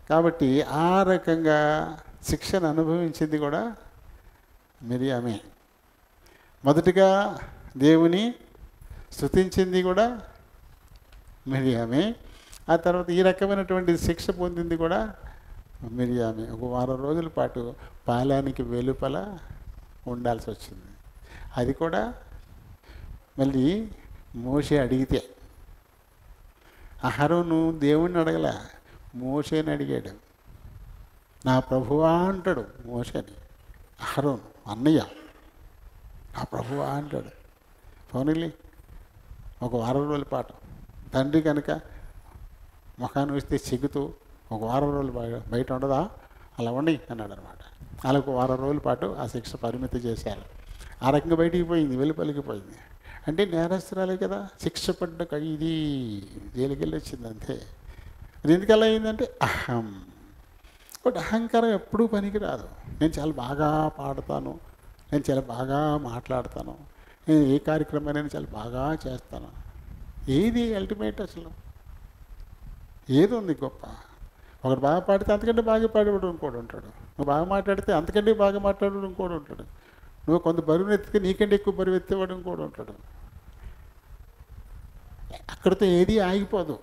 కాబట్టి ఆ రకంగా శిక్షను అనుభవించింది కూడా మిరియామే. మొదటిగా దేవుని స్తుతించింది కూడా మిరియామే. ఆ తర్వాత ఈ రకమైనటువంటి శిక్ష పొందింది కూడా మిరియామే. ఒక వారం రోజుల పాటు పాలానికి వెలుపల ఉండాల్సి వచ్చింది. అది కూడా మళ్ళీ మోషే అడిగితే. అహరోను దేవుణ్ణి అడగల, మోషేని అడిగాడు. నా ప్రభువా అంటాడు మోషేని. అహరోను అన్నయ్య, నా ప్రభువా అంటాడు. పోనీలే ఒక వారం రోజుల పాటు తండ్రి కనుక ముఖాన్ని వస్తే సిగ్గుతూ ఒక వారం రోజులు బయట ఉండదా, అలా ఉండి అన్నాడు అనమాట. అలా ఒక వారం రోజుల పాటు ఆ శిక్ష పరిమితి చేశారు. ఆ రకంగా బయటికి పోయింది, వెలుపలికి పోయింది. అంటే నేరస్తురాలే కదా, శిక్ష పడ్డ ఖైదీ జైలుకెళ్ళి వచ్చింది అంతే. అది ఎందుకు అలా అయిందంటే అహం. బట్ అహంకారం ఎప్పుడూ పనికిరాదు. నేను చాలా బాగా పాడతాను, నేను చాలా బాగా మాట్లాడతాను, నేను ఏ కార్యక్రమాన్ని నేను చాలా బాగా చేస్తాను. ఏది అల్టిమేట్ అసలు? ఏది ఉంది గొప్ప? ఒకడు బాగా పాడితే అంతకంటే బాగా పాడేవాడు ఇంకోడు ఉంటాడు. నువ్వు బాగా మాట్లాడితే అంతకంటే బాగా మాట్లాడేవాడు ఇంకోడు ఉంటాడు. నువ్వు కొంత బరువును ఎత్తితే నీకంటే ఎక్కువ బరువు ఎత్తేవాడు ఇంకోడు ఉంటాడు. అక్కడితో ఏది ఆగిపోదు.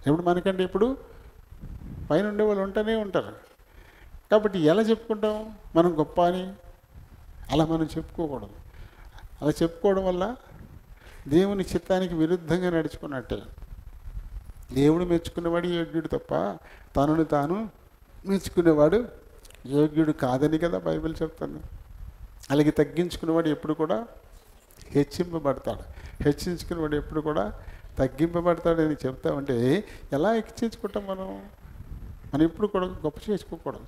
ఎప్పుడు మనకంటే ఎప్పుడు పైన ఉండేవాళ్ళు ఉంటూనే ఉంటారు. కాబట్టి ఎలా చెప్పుకుంటాం మనం గొప్ప అని? అలా మనం చెప్పుకోకూడదు. అలా చెప్పుకోవడం వల్ల దేవుని చిత్తానికి విరుద్ధంగా నడుచుకున్నట్టే. దేవుడు మెచ్చుకునేవాడు యోగ్యుడు తప్ప తనను తాను మెచ్చుకునేవాడు యోగ్యుడు కాదని కదా బైబిల్ చెప్తుంది. అలాగే తగ్గించుకునేవాడు ఎప్పుడు కూడా హెచ్చింపబడతాడు, హెచ్చించుకునేవాడు ఎప్పుడు కూడా తగ్గింపబడతాడని చెప్తామంటే ఎలా హెచ్చించుకుంటాం మనం? మనం ఎప్పుడు కూడా గొప్ప చేసుకోకూడదు,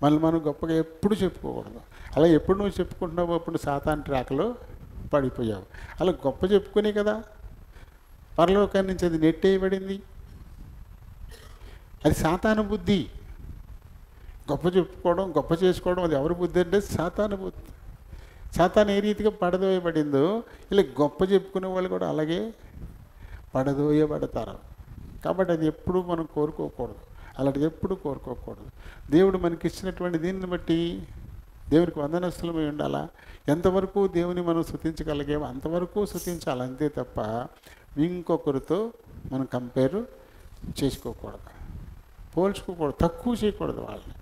మళ్ళీ మనం గొప్పగా ఎప్పుడు చెప్పుకోకూడదు. అలా ఎప్పుడు నువ్వు చెప్పుకుంటున్నావు అప్పుడు సాతాను ట్రాక్లో పడిపోయావు. అలా గొప్ప చెప్పుకునే కదా పరలోకాన్ని నుంచి అది నెట్టేయబడింది. అది సాతాను బుద్ధి. గొప్ప చెప్పుకోవడం, గొప్ప చేసుకోవడం అది ఎవరి బుద్ధి అంటే సాతాను బుద్ధి. సాతాను ఏ రీతిగా పడదోయబడిందో ఇలా గొప్ప చెప్పుకునే వాళ్ళు కూడా అలాగే పడదోయబడతారు. కాబట్టి అది ఎప్పుడు మనం కోరుకోకూడదు, అలాంటిది ఎప్పుడు కోరుకోకూడదు. దేవుడు మనకి ఇచ్చినటువంటి దీనిని బట్టి దేవునికి వందనస్తులమై ఉండాలా. ఎంతవరకు దేవుని మనం స్తుతించగలిగామో అంతవరకు స్తుతించాలి, అంతే తప్ప ఇంకొకరితో మనం కంపేర్ చేసుకోకూడదు, పోల్చుకోకూడదు, తక్కువ చేయకూడదు వాళ్ళని.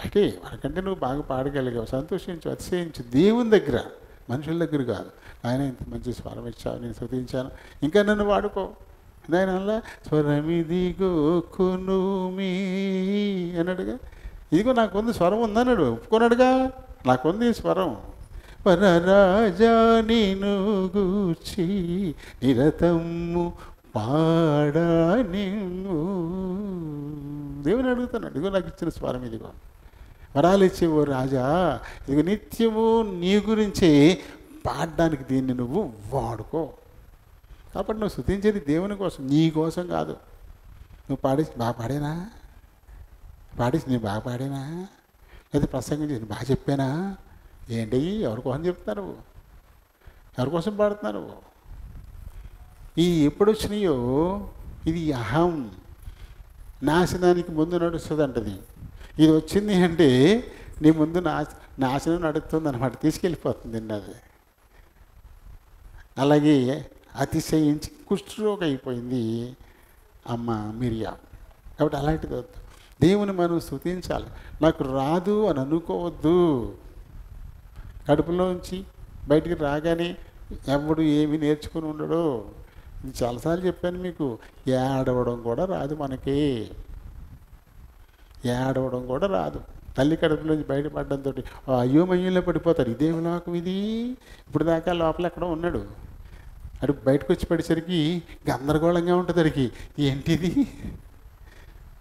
అంటే వాళ్ళకంటే నువ్వు బాగా పాడగలిగావు, సంతోషించు, అతిశయించు. దేవుని దగ్గర, మనుషుల దగ్గర కాదు. ఆయన ఇంత మంచి స్వరం ఇచ్చావు, నేను స్తుతించాను, ఇంకా నన్ను వాడుకో. ఆయన అలా స్వరమిదిగో కొనుమీ అన్నాడుగా. ఇదిగో నాకుంది స్వరం ఉందన్నాడు, ఒప్పుకున్నాడుగా. నాకుంది స్వరం. పరరాజా నిన్ను గూర్చి నిరతము పాడా నిన్ను. దేవుని అడుగుతున్నాడు, ఇదిగో నాకు ఇచ్చిన స్వరం, ఇదిగో వరాలు ఇచ్చేవో రాజా, ఇదిగో నిత్యము నీ గురించి పాడడానికి దీన్ని నువ్వు వాడుకో. కాబట్టి నువ్వు స్తుతించేది దేవుని కోసం, నీ కోసం కాదు. నువ్వు పాడేసి బాగా పాడేనా, పాడేసి నేను బాగా పాడేనా, లేదా ప్రసంగం చేసి బాగా చెప్పానా, ఏంటి ఎవరి కోసం చెప్తున్నారు, ఎవరి కోసం పాడుతున్నారు? ఈ ఎప్పుడు వచ్చినాయో ఇది అహం నాశనానికి ముందు నడుస్తుంది అంటది. ఇది వచ్చింది అంటే నీ ముందు నాశనం నడుస్తుంది అనమాట, తీసుకెళ్ళిపోతుంది అది. అలాగే అతిశయించి కుష్ఠరోగం అయిపోయింది అమ్మ మిరియా. కాబట్టి అలాంటిది వద్దు. దేవుని మనం స్తుతించాలి. నాకు రాదు అని అనుకోవద్దు. కడుపులోంచి బయటికి రాగానే ఎవడు ఏమి నేర్చుకుని ఉండడు. ఇది చాలాసార్లు చెప్పాను మీకు. ఏడవడం కూడా రాదు మనకి, ఏడవడం కూడా రాదు. తల్లి కడుపులోంచి బయటపడడంతో అయోమయంలో పడిపోతారు. ఇదేమి లోకం ఇది, ఇప్పుడు దాకా లోపల ఎక్కడో ఉన్నాడు, అటు బయటకు వచ్చి పడేసరికి గందరగోళంగా ఉంటుంది. అడిగి ఏంటిది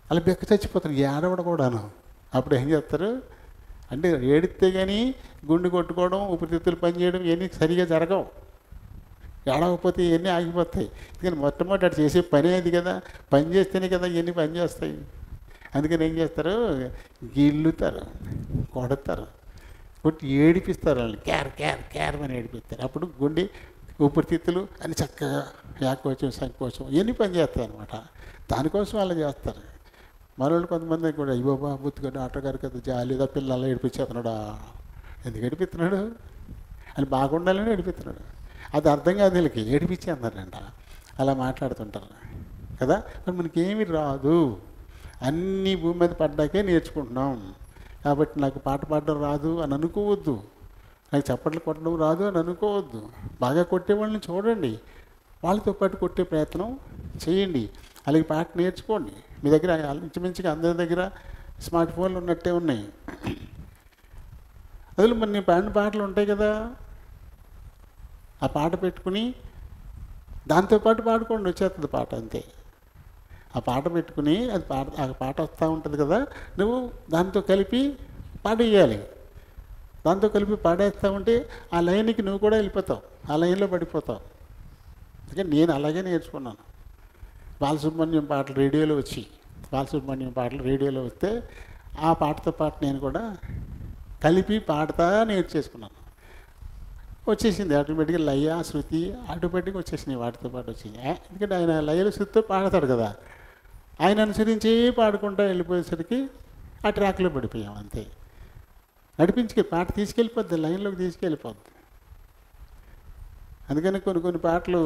అలా బెక్క చచ్చిపోతారు, ఏడవడం కూడాను. అప్పుడు ఏం చేస్తారు అంటే ఏడితే కానీ గుండె కొట్టుకోవడం, ఊపిరితిత్తులు పనిచేయడం ఇవన్నీ సరిగా జరగవు. ఏడవకపోతే ఇవన్నీ ఆగిపోతాయి. ఎందుకని మొట్టమొదటి అటు చేసే పని అది కదా, పని చేస్తేనే కదా ఇవన్నీ పని చేస్తాయి. అందుకని ఏం చేస్తారు, గిల్లుతారు, కొడతారు, కొట్టి ఏడిపిస్తారు వాళ్ళని, క్యార్ క్యార్ క్యార్ అని ఏడిపిస్తారు. అప్పుడు గుండె ఊపిరితిత్తులు అని చక్కగా యాకోచం సంకోచం ఇవన్నీ పని చేస్తాయి అనమాట. దానికోసం అలా చేస్తారు. మనోళ్ళు కొంతమంది కూడా అయ్యో బుద్ధిగా డాక్టర్ గారు కదా జాలీదా పిల్లలు ఏడిపించేస్తున్నాడా, ఎందుకు ఏడిపిస్తున్నాడు అని బాగుండాలని ఏడిపిస్తున్నాడు. అది అర్థం కాదు వీళ్ళకి, ఏడిపించేస్తున్నారంట. అలా మాట్లాడుతుంటారు కదా. మరి మనకేమీ రాదు, అన్నీ భూమి మీద పడ్డాకే నేర్చుకుంటున్నాం. కాబట్టి నాకు పాట పాడడం రాదు అని అనుకోవద్దు, నాకు చప్పట్లు కొట్టడం రాదు అని అనుకోవద్దు. బాగా కొట్టే వాళ్ళని చూడండి, వాళ్ళతో పాటు కొట్టే ప్రయత్నం చేయండి. అలాగే పాట నేర్చుకోండి. మీ దగ్గర ఇంచుమించుగా అందరి దగ్గర స్మార్ట్ ఫోన్లు ఉన్నట్టే ఉన్నాయి. అసలు మరి నేను పాడిన పాటలు ఉంటాయి కదా, ఆ పాట పెట్టుకుని దాంతోపాటు పాడుకోండి, వచ్చేస్తుంది పాట అంతే. ఆ పాట పెట్టుకుని అది ఆ పాట వస్తూ ఉంటుంది కదా, నువ్వు దాంతో కలిపి పాడేయాలి. దాంతో కలిపి పాడేస్తూ ఉంటే ఆ లైన్కి నువ్వు కూడా వెళ్ళిపోతావు, ఆ లైన్లో పడిపోతావు. అందుకే నేను అలాగే నేర్చుకున్నాను. బాలసుబ్రహ్మణ్యం పాటలు రేడియోలో వచ్చి, బాలసుబ్రహ్మణ్యం పాటలు రేడియోలో వస్తే ఆ పాటతో పాటు నేను కూడా కలిపి పాడతా నేర్చేసుకున్నాను. వచ్చేసింది ఆటోమేటిక్గా. లయ శృతి ఆటోమేటిక్గా వచ్చేసినాయి, వాటితో పాటు వచ్చింది. ఎందుకంటే ఆయన లయలు శృతితో పాడతాడు కదా, ఆయన అనుసరించి పాడుకుంటూ వెళ్ళిపోయేసరికి ఆ ట్రాక్లో పడిపోయాం అంతే. నడిపించి పాట తీసుకెళ్ళిపోద్ది, లైన్లోకి తీసుకెళ్ళిపోద్ది. అందుకని కొన్ని కొన్ని పాటలు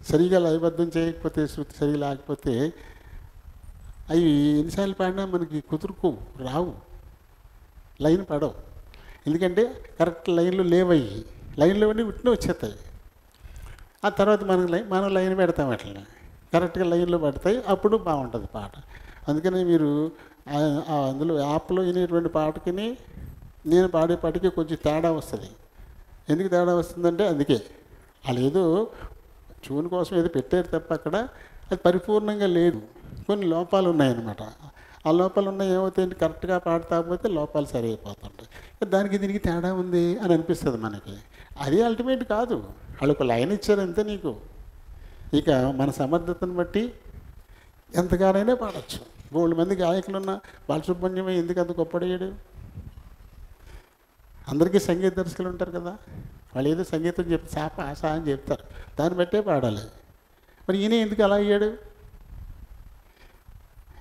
సరిగా లయబద్ధం చేయకపోతే, శృతి సరిగా లేకపోతే అవి ఎన్నిసార్లు పాడినా మనకి కుదురుకు రావు, లైన్ పడవు. ఎందుకంటే కరెక్ట్ లైన్లో లేవయ్యి, లైన్లో ఉండి ఉట్టిన వచ్చేస్తాయి. ఆ తర్వాత మనం లైన్ పెడతాం, అట్లా కరెక్ట్గా లైన్లో పడతాయి, అప్పుడు బాగుంటుంది పాట. అందుకని మీరు అందులో యాప్లో వినేటువంటి పాటకి నేను పాడే పాటకి కొంచెం తేడా వస్తుంది. ఎందుకు తేడా వస్తుందంటే అందుకే వాళ్ళు ఏదో ట్యూన్ కోసం ఏదో పెట్టారు తప్ప అక్కడ అది పరిపూర్ణంగా లేదు, కొన్ని లోపాలు ఉన్నాయన్నమాట. ఆ లోపాలు ఉన్నాయి ఏమవుతాయంటే కరెక్ట్గా పాడతాకపోతే లోపాలు సరి అయిపోతుంటాయి. దానికి దీనికి తేడా ఉంది అని అనిపిస్తుంది మనకి. అది అల్టిమేట్ కాదు, వాళ్ళు ఒక లైన్ ఇచ్చారంతే నీకు. ఇక మన సమర్థతను బట్టి ఎంతగానైనా పాడచ్చు. 3 మంది గాయకులు ఉన్న బాలసుబ్రహ్మణ్యమే ఎందుకు అంత గొప్పడయ్యాడు? అందరికీ సంగీత దర్శకులు ఉంటారు కదా, వాళ్ళు ఏదో సంగీతం చెప్తే శాప ఆశ అని చెప్తారు, దాన్ని బట్టే పాడాలి. మరి ఈయన ఎందుకు అలా అయ్యాడు?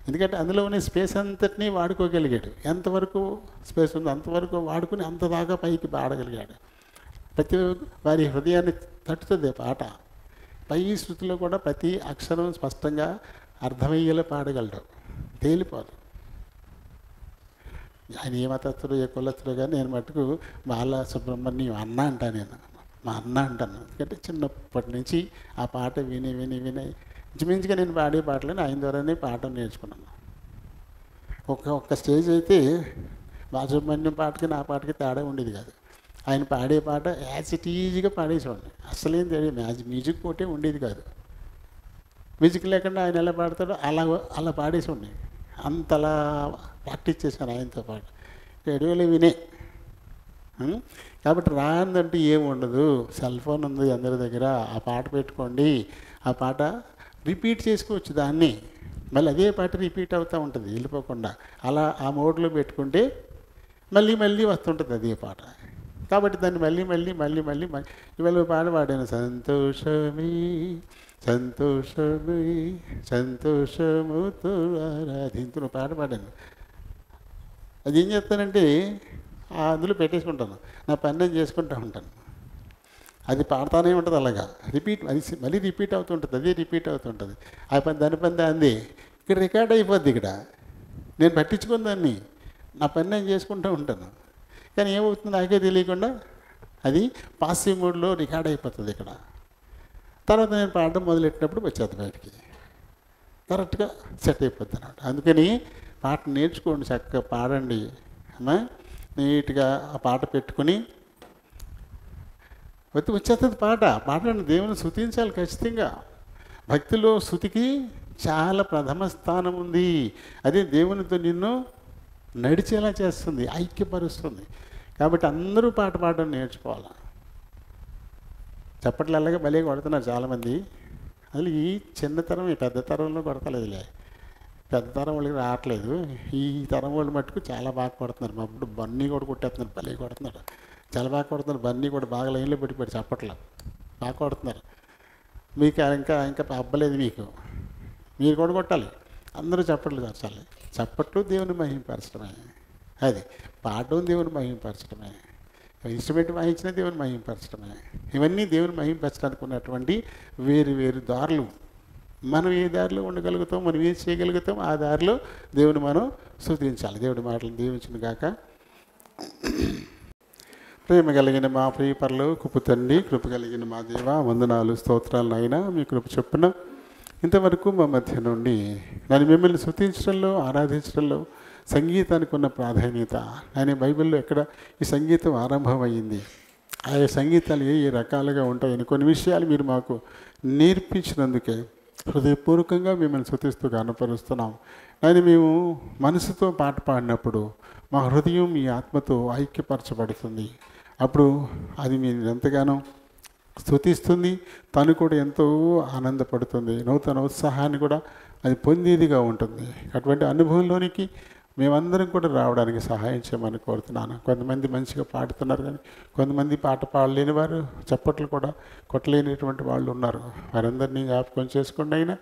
ఎందుకంటే అందులో ఉన్న స్పేస్ అంతటినీ వాడుకోగలిగాడు. ఎంతవరకు స్పేస్ ఉందో అంతవరకు వాడుకుని అంత దాకా పైకి పాడగలిగాడు. ప్రతి వారి హృదయాన్ని తట్టుతుంది పాట. పై శృతిలో కూడా ప్రతి అక్షరం స్పష్టంగా అర్థమయ్యేలా పాడగలడు, తేలిపోదు. ఆయన ఏ మతస్థుడు ఏ కులస్థుడు కానీ నేను మటుకు బాలసుబ్రహ్మణ్యం అన్న అంటాను, నేను మా అన్న అంటాను. ఎందుకంటే చిన్నప్పటి నుంచి ఆ పాట విని విని విని ఇంచుమించుగా నేను పాడే పాటలని ఆయన ద్వారానే పాటలు నేర్చుకున్నాను. ఒక్క స్టేజ్ అయితే బాలసుబ్రహ్మణ్యం పాటకి నా పాటకి తేడా ఉండేది కాదు. ఆయన పాడే పాట యాజ్ ఇట్ ఈజీగా పాడేసేవాడిని, అస్సలేం తెలియదు. మ్యూజిక్ ఒకటే ఉండేది కాదు, మ్యూజిక్ లేకుండా ఆయన ఎలా పాడతాడో అలా పాడేసేవాడిని. అంతలా ప్రాక్టీస్ చేశాను ఆయనతో పాటు. రేడియోలో వినే. కాబట్టి రాందంటే ఏమి ఉండదు, సెల్ ఫోన్ ఉంది అందరి దగ్గర, ఆ పాట పెట్టుకోండి, ఆ పాట రిపీట్ చేసుకోవచ్చు దాన్ని, మళ్ళీ అదే పాట రిపీట్ అవుతూ ఉంటుంది వెళ్ళిపోకుండా. అలా ఆ మోడ్లో పెట్టుకుంటే మళ్ళీ మళ్ళీ వస్తుంటుంది అదే పాట. కాబట్టి దాన్ని మళ్ళీ మళ్ళీ మళ్ళీ మళ్ళీ ఇవాళ పాట పాడాను, సంతోషమే సంతోషమే సంతోషముతో ఆరాధింతును పాట పాడాను. అది ఏం చేస్తానంటే అందులో పెట్టేసుకుంటాను, నా పని నేను చేసుకుంటూ ఉంటాను. అది పాడుతూనే ఉంటుంది అలాగా రిపీట్, అది మళ్ళీ రిపీట్ అవుతుంటుంది, అదే రిపీట్ అవుతుంటుంది. ఆ పని దాని పని దాన్ని ఇక్కడ రికార్డ్ అయిపోద్ది. ఇక్కడ నేను పట్టించుకుని దాన్ని నా పని నేను చేసుకుంటూ ఉంటాను. కానీ ఏమవుతుంది నాకే తెలియకుండా అది పాసివ్ మోడ్లో రికార్డ్ అయిపోతుంది ఇక్కడ. తర్వాత నేను పాడడం మొదలెట్టినప్పుడు వచ్చేది బయటికి కరెక్ట్గా సెట్ అయిపోద్ది అన్నమాట. అందుకని పాట నేర్చుకోండి, చక్కగా పాడండి అమ్మా. నీట్గా ఆ పాట పెట్టుకుని వచ్చేస్తుంది పాట. పాటలను దేవుని స్తుతించాలి ఖచ్చితంగా. భక్తిలో స్తుతికి చాలా ప్రథమ స్థానం ఉంది. అదే దేవునితో నిన్ను నడిచేలా చేస్తుంది, ఐక్యపరుస్తుంది. కాబట్టి అందరూ పాట పాడడం నేర్చుకోవాలి. చప్పట్లు అలాగే భలే కొడుతున్నారు చాలామంది. అసలు ఈ చిన్నతరం ఈ పెద్ద తరంలో కొడతలేదులే, పెద్ద తరం వాళ్ళకి రావట్లేదు. ఈ తరం వాళ్ళు మట్టుకు చాలా బాగా కొడుతున్నారు. మా అప్పుడు బన్నీ కూడా కొట్టేస్తున్నారు, భలే కొడుతున్నారు, చాలా బాగా కొడుతున్నారు. బన్నీ కూడా బాగా లైన్లో పెట్టి చప్పట్లు బాగా కొడుతున్నారు. మీకు ఇంకా ఇంకా అబ్బలేదు, మీరు కూడా కొట్టాలి. అందరూ చప్పట్లు తెచ్చాలి. చప్పట్లు దేవుని మహిమపరచడమే, అది పాడడం దేవుని మహిమపరచడమే, ఇన్స్ట్రుమెంట్ వాయించిన దేవుని మహిమపరచడమే. ఇవన్నీ దేవుని మహిమపరచడానికి ఉన్నటువంటి వేరు వేరు దారులు. మనం ఏ దారిలో ఉండగలుగుతాం, మనం ఏం చేయగలుగుతాం, ఆ దారిలో దేవుని మనం స్తుతించాలి. దేవుడి మాటలు దీవించును గాక. ప్రేమ కలిగిన మా ప్రియ పరలోకపు తండ్రి, కృప కలిగిన మా దేవ, వందనాలు స్తోత్రాలు అయినా మీ కృప చొప్పున ఇంతవరకు మా మధ్య నుండి నేను మిమ్మల్ని స్తుతించడంలో ఆరాధించడంలో సంగీతానికి ఉన్న ప్రాధాన్యత, ఆయన బైబిల్లో ఎక్కడ ఈ సంగీతం ఆరంభమైంది, ఆయా సంగీతాలు ఏ రకాలుగా ఉంటాయని కొన్ని విషయాలు మీరు మాకు నేర్పించినందుకే హృదయపూర్వకంగా మిమ్మల్ని స్తుతిస్తూ కనపరుస్తున్నాం. ఆయన మేము మనసుతో పాట పాడినప్పుడు మా హృదయం మీ ఆత్మతో ఐక్యపరచబడుతుంది. అప్పుడు అది మీరు ఎంతగానో స్తుతిస్తుంది, తను కూడా ఎంతో ఆనందపడుతుంది, నూతన ఉత్సాహాన్ని కూడా అది పొందేదిగా ఉంటుంది. అటువంటి అనుభవంలోనికి మేమందరం కూడా రావడానికి సహాయం చేయమని కోరుతున్నాను. కొంతమంది మంచిగా పాడుతున్నారు, కానీ కొంతమంది పాట పాడలేని వారు, చప్పట్లు కూడా కొట్టలేనటువంటి వాళ్ళు ఉన్నారు. వారందరినీ జ్ఞాపకం చేసుకోండి. అయినా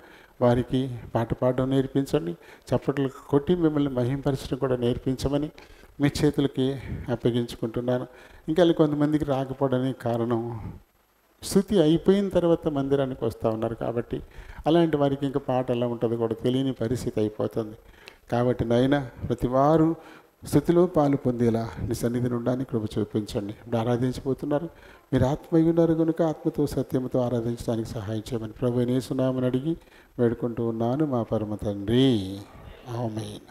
వారికి పాట పాడడం నేర్పించండి, చప్పట్లు కొట్టి మిమ్మల్ని మహింపరచడం కూడా నేర్పించమని మీ చేతులకి అప్పగించుకుంటున్నాను. ఇంకా కొంతమందికి రాకపోవడానికి కారణం స్తుతి అయిపోయిన తర్వాత మందిరానికి వస్తూ ఉన్నారు కాబట్టి అలాంటి వారికి ఇంకా పాట ఎలా ఉంటుందో కూడా తెలియని పరిస్థితి అయిపోతుంది. కాబట్టి నాయన ప్రతి వారు స్తుతిలో పాలు పొందేలా నీ సన్నిధిని ఉండడానికి కృప చూపించండి. ఇప్పుడు ఆరాధించబోతున్నారు, మీరు ఆత్మయ్య ఉన్నారు కనుక ఆత్మతో సత్యంతో ఆరాధించడానికి సహాయం చేయమని ప్రభు యేసు నామమున అడిగి వేడుకుంటూ ఉన్నాను మా పరమ తండ్రి. ఆమేన్.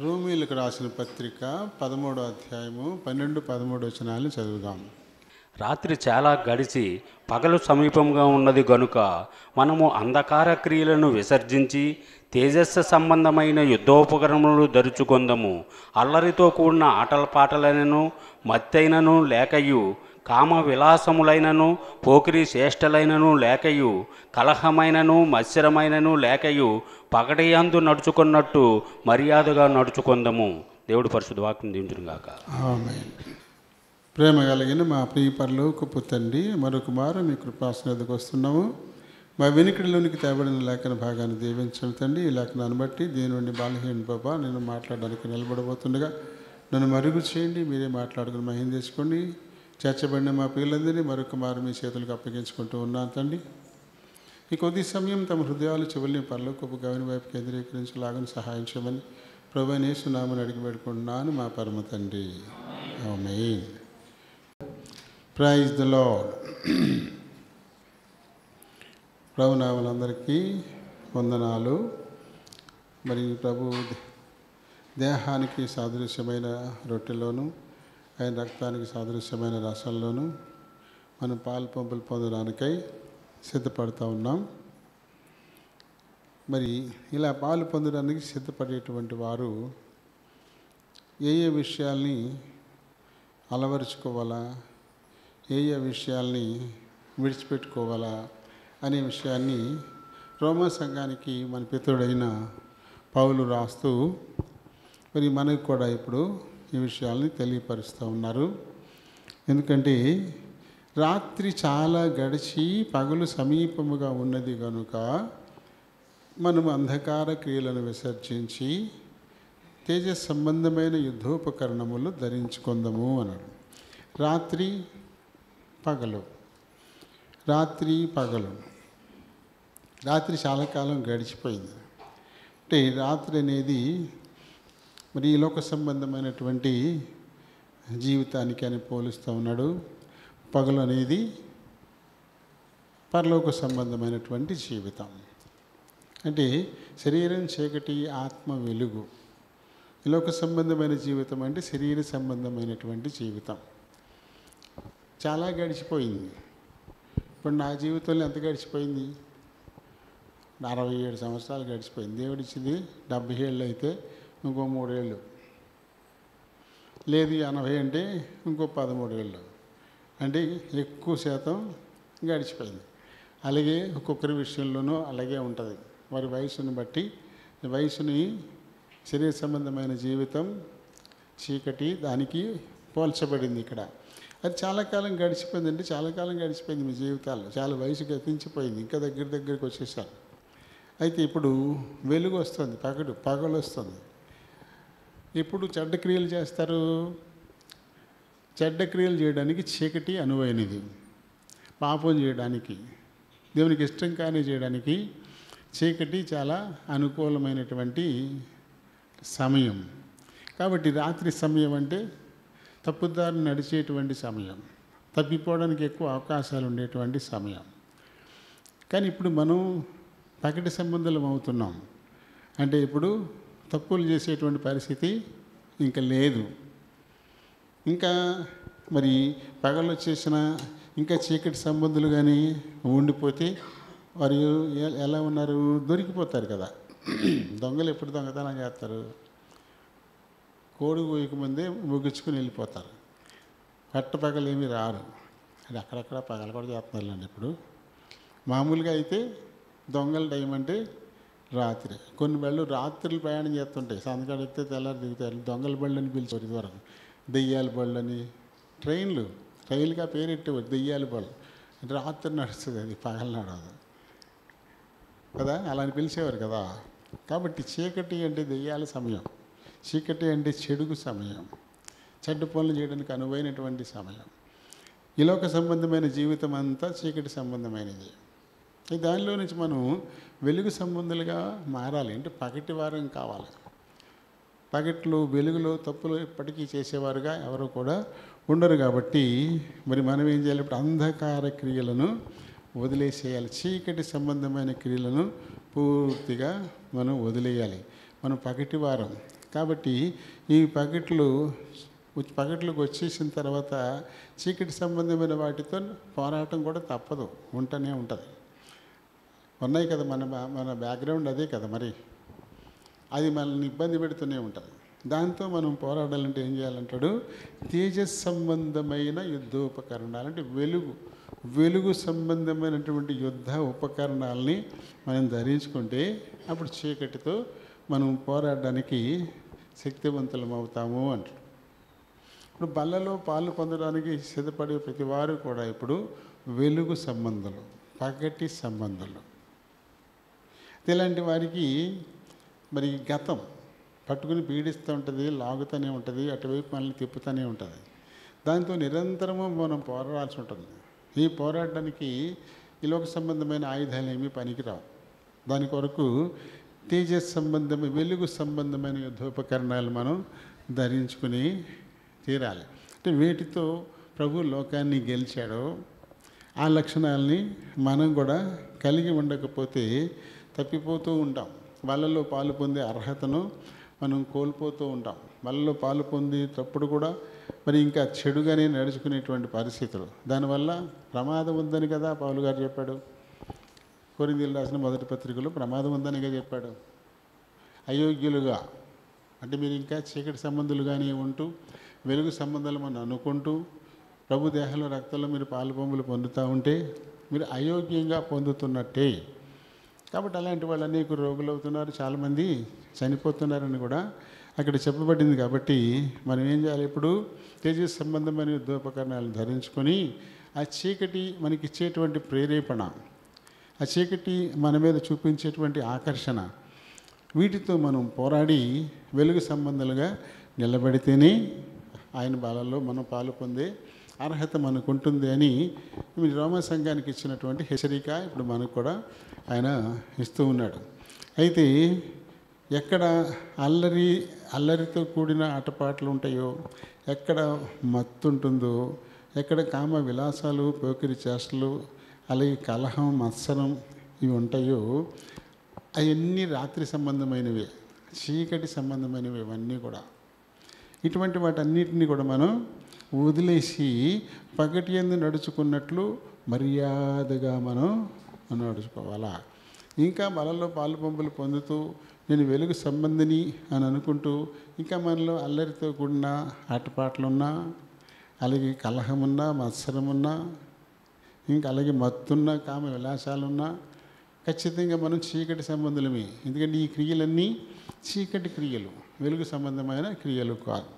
రోమీయులకు రాసిన పత్రిక 13వ అధ్యాయము 12-13 వచనాలు చదువుదాం. రాత్రి చాలా గడిచి పగలు సమీపంగా ఉన్నది గనుక మనము అంధకార క్రియలను విసర్జించి తేజస్సు సంబంధమైన యుద్ధోపకరణములు ధరుచుకొందము. అల్లరితో కూడిన ఆటల పాటలైనను మత్తైనను లేకయు, కామ విలాసములైనను పోకిరి చేష్టలైనను లేకయు, కలహమైనను మత్సరమైనను లేకయు పగటియందు నడుచుకున్నట్టు మర్యాదగా నడుచుకొందము. దేవుడు పరిశుద్ధ వాక్యం దీవించుగాక. ఆమేన్. ప్రేమ కలిగిన మా ప్రియ పరలోకపు తండ్రి, మరొక మారు మీ కృపాసనకు వస్తున్నాము. మా వెనుకడిలోనికి తేబడిన లేఖన భాగాన్ని దీవించండి తండ్రి. ఈ లేఖనాన్ని బట్టి దీని నుండి బలహీన బాబా నేను మాట్లాడడానికి నిలబడబోతుండగా నన్ను మరుగు చేయండి, మీరే మాట్లాడుకుని మహిమ తెచ్చుకోండి. చేర్చబడిన మా పిల్లలందరినీ మరొక మారు మీ చేతులకు అప్పగించుకుంటూ ఉన్నాను తండ్రి. ఈ కొద్ది సమయం తమ హృదయాలు చెవుల్ని పరలోకపు గవిని వైపు కేంద్రీకరించలాగని సహాయం చేయమని ప్రభువైన యేసు నామమున అడిగి పెట్టుకుంటున్నాను మా పరమ తండ్రి. ఆమేన్. Praise the Lord. ప్రభునామలందరికీ వందనాలు. మరి ప్రభు దేహానికి సాదృశ్యమైన రొట్టెలోను ఆయన రక్తానికి సాదృశ్యమైన రసంలోను మనం పాలు పంపులు పొందడానికై సిద్ధపడుతూ ఉన్నాం. మరి ఇలా పాలు పొందడానికి సిద్ధపడేటువంటి వారు ఏ ఏ విషయాల్ని అలవరుచుకోవాలా, ఏ ఏ విషయాల్ని విడిచిపెట్టుకోవాలా అనే విషయాన్ని రోమా సంఘానికి మన పితరుడైన పౌలు రాస్తూ మరి మనకు కూడా ఇప్పుడు ఈ విషయాల్ని తెలియపరుస్తూ ఉన్నారు. ఎందుకంటే రాత్రి చాలా గడిచి పగలు సమీపముగా ఉన్నది కనుక మనం అంధకార క్రియలను విసర్జించి తేజస్ సంబంధమైన యుద్ధోపకరణములు ధరించుకుందాము అన్నాడు. రాత్రి పగలు, రాత్రి పగలు, రాత్రి చాలా కాలం గడిచిపోయింది. అంటే రాత్రి అనేది మరి ఈ లోక సంబంధమైనటువంటి జీవితానికి అని పోలుస్తూ ఉన్నాడు. పగలు అనేది పరలోక సంబంధమైనటువంటి జీవితం. అంటే శరీరం చీకటి, ఆత్మ వెలుగు. ఈ లోక సంబంధమైన జీవితం అంటే శరీర సంబంధమైనటువంటి జీవితం. చాలా గడిచిపోయింది. ఇప్పుడు నా జీవితంలో ఎంత గడిచిపోయింది? 67 సంవత్సరాలు గడిచిపోయింది. దేవుడిచ్చింది 70 ఏళ్ళు అయితే ఇంకో 3 ఏళ్ళు, లేదు 80 అంటే ఇంకో 13 ఏళ్ళు, అంటే ఎక్కువ శాతం గడిచిపోయింది. అలాగే ఒక్కొక్కరి విషయంలోనూ అలాగే ఉంటుంది. వారి వయసుని బట్టి వయసుని శరీర సంబంధమైన జీవితం చీకటి దానికి పోల్చబడింది ఇక్కడ. అది చాలా కాలం గడిచిపోయింది. అంటే చాలా కాలం గడిచిపోయింది మీ జీవితాల్లో, చాలా వయసు గతించిపోయింది, ఇంకా దగ్గరికి వచ్చేసారు. అయితే ఇప్పుడు వెలుగు వస్తుంది, పగలు వస్తుంది. ఇప్పుడు చెడ్డ క్రియలు చేస్తారు. చెడ్డ క్రియలు చేయడానికి చీకటి అనువైనది, పాపం చేయడానికి దేవునికి ఇష్టం కానీ చేయడానికి చీకటి చాలా అనుకూలమైనటువంటి సమయం. కాబట్టి రాత్రి సమయం అంటే తప్పుదారి నడిచేటువంటి సమయం, తప్పిపోవడానికి ఎక్కువ అవకాశాలు ఉండేటువంటి సమయం. కానీ ఇప్పుడు మనం పగటి సంబంధం అవుతున్నాం. అంటే ఇప్పుడు తప్పులు చేసేటువంటి పరిస్థితి ఇంకా లేదు. ఇంకా మరి పగలు వచ్చేసిన ఇంకా చీకటి సంబంధులు కానీ ఉండిపోతే వారు ఎలా ఉన్నారు? దొరికిపోతారు కదా. దొంగలు ఎప్పుడు దొంగతనం చేస్తారు? కోడి కోయకముందే ముగించుకుని వెళ్ళిపోతారు. పట్టపగలు ఏమీ రారు. అది అక్కడక్కడ పగలు కూడా చేస్తున్నారులేండి. ఇప్పుడు మామూలుగా అయితే దొంగల టైం అంటే రాత్రి. కొన్ని బళ్ళు రాత్రులు ప్రయాణం చేస్తుంటాయి. సంతకాడ ఎక్కితే తెల్లారి దిగుతారు. దొంగల బళ్ళు అని పిలిచేవారు ఇదివరకు, దెయ్యాల బళ్ళు అని. రైలుకి ఆ పేరు పెట్టేవారు, దెయ్యాల బళ్ళు. రాత్రి నడుస్తుంది, అది పగలు నడవదు కదా, అలా అని పిలిచేవారు కదా. కాబట్టి చీకటి అంటే దెయ్యాల సమయం, చీకటి అంటే చెడుకు సమయం, చెడ్డ పనులు చేయడానికి అనువైనటువంటి సమయం. ఈ లోక సంబంధమైన జీవితం అంతా చీకటి సంబంధమైనది. దానిలో నుంచి మనం వెలుగు సంబంధులుగా మారాలి అంటే పగటి వారం కావాలి. పగట్లో వెలుగులో తప్పులు ఇప్పటికీ చేసేవారుగా ఎవరు కూడా ఉండరు. కాబట్టి మరి మనం ఏం చేయాలి? ఇప్పుడు అంధకార క్రియలను వదిలేసేయాలి, చీకటి సంబంధమైన క్రియలను పూర్తిగా మనం వదిలేయాలి. మనం పగటి వారం కాబట్టి ఈ పగట్లోకి వచ్చేసిన తర్వాత చీకటి సంబంధమైన వాటితో పోరాటం కూడా తప్పదు, ఉంటూనే ఉంటుంది. ఉన్నాయి కదా, మన బ్యాక్గ్రౌండ్ అదే కదా, మరి అది మనల్ని ఇబ్బంది పెడుతూనే ఉంటుంది. దాంతో మనం పోరాడాలంటే ఏం చేయాలంటాడు? తేజస్ సంబంధమైన యుద్ధోపకరణాలు అంటే వెలుగు సంబంధమైనటువంటి యుద్ధ ఉపకరణాలని మనం ధరించుకుంటే అప్పుడు చీకటితో మనం పోరాడడానికి శక్తివంతులం అవుతాము అంటాడు. ఇప్పుడు బల్లలో పాలు పొందడానికి సిద్ధపడే ప్రతి వారు కూడా ఇప్పుడు వెలుగు సంబంధులు, పగటి సంబంధులు. ఇలాంటి వారికి మరి గతం పట్టుకుని పీడిస్తూ ఉంటుంది, లాగుతూనే ఉంటుంది, అటువైపు మనల్ని తిప్పుతూనే ఉంటుంది. దాంతో నిరంతరము మనం పోరాడాల్సి ఉంటుంది. ఈ పోరాడడానికి ఈ లోక సంబంధమైన ఆయుధాలు ఏమీ పనికిరావు. దాని కొరకు తేజస్ సంబంధమైన వెలుగు సంబంధమైన యుద్ధోపకరణాలు మనం ధరించుకుని తీరాలి. అంటే వీటితో ప్రభు లోకాన్ని గెలిచాడో ఆ లక్షణాలని మనం కూడా కలిగి ఉండకపోతే తప్పిపోతూ ఉంటాం. వాళ్ళలో పాలు పొందే అర్హతను మనం కోల్పోతూ ఉంటాం. వాళ్ళలో పాలు పొందేటప్పుడు కూడా మరి ఇంకా చెడుగానే నడుచుకునేటువంటి పరిస్థితులు. దానివల్ల ప్రమాదం ఉందని కదా పౌలు గారు చెప్పాడు. కొరింథీయులకు రాసిన మొదటి పత్రికలో ప్రమాదం ఉందనిగా చెప్పాడు. అయోగ్యులుగా అంటే మీరు ఇంకా చీకటి సంబంధులుగానే ఉంటూ వెలుగు సంబంధాలు మనం అనుకుంటూ ప్రభు దేహంలో రక్తంలో మీరు పాలు పొంగులు పొందుతూ ఉంటే మీరు అయోగ్యంగా పొందుతున్నట్టే. కాబట్టి అలాంటి వాళ్ళు అనేక రోగులు అవుతున్నారు, చాలామంది చనిపోతున్నారని కూడా అక్కడ చెప్పబడింది. కాబట్టి మనం ఏం చేయాలి? ఇప్పుడు తేజస్ సంబంధమైన యుద్ధోపకరణాలను ధరించుకొని ఆ చీకటి మనకి ఇచ్చేటువంటి ప్రేరేపణ, ఆ చీకటి మన మీద చూపించేటువంటి ఆకర్షణ, వీటితో మనం పోరాడి వెలుగు సంబంధాలుగా నిలబడితేనే ఆయన బాలలో మనం పాలు పొందే అర్హత మనకు ఉంటుంది అని రోమా సంఘానికి ఇచ్చినటువంటి హెచ్చరిక ఇప్పుడు మనకు కూడా ఆయన ఇస్తూ ఉన్నాడు. అయితే ఎక్కడ అల్లరితో కూడిన ఆటపాటలు ఉంటాయో, ఎక్కడ మత్తు ఉంటుందో, ఎక్కడ కామ విలాసాలు, పోకిరి చేష్టలు, అలాగే కలహం, మత్సరం ఇవి ఉంటాయో అవన్నీ రాత్రి సంబంధమైనవి, చీకటి సంబంధమైనవి. ఇవన్నీ కూడా ఇటువంటి వాటన్నిటిని కూడా మనం వదిలేసి పగటి యందు నడుచుకున్నట్లు మర్యాదగా మనం నడుచుకోవాలా. ఇంకా బలలో పాలు పంపులు పొందుతూ నేను వెలుగు సంబంధిని అని అనుకుంటూ ఇంకా మనలో అల్లరితో కూడిన ఆటపాటలున్నా, అలాగే కలహమున్నా, మత్సరమున్నా, ఇంకా అలాగే మత్తున్నా, కామ విలాసాలున్నా ఖచ్చితంగా మనం చీకటి సంబంధులమే. ఎందుకంటే ఈ క్రియలన్నీ చీకటి క్రియలు, వెలుగు సంబంధమైన క్రియలు కాదు.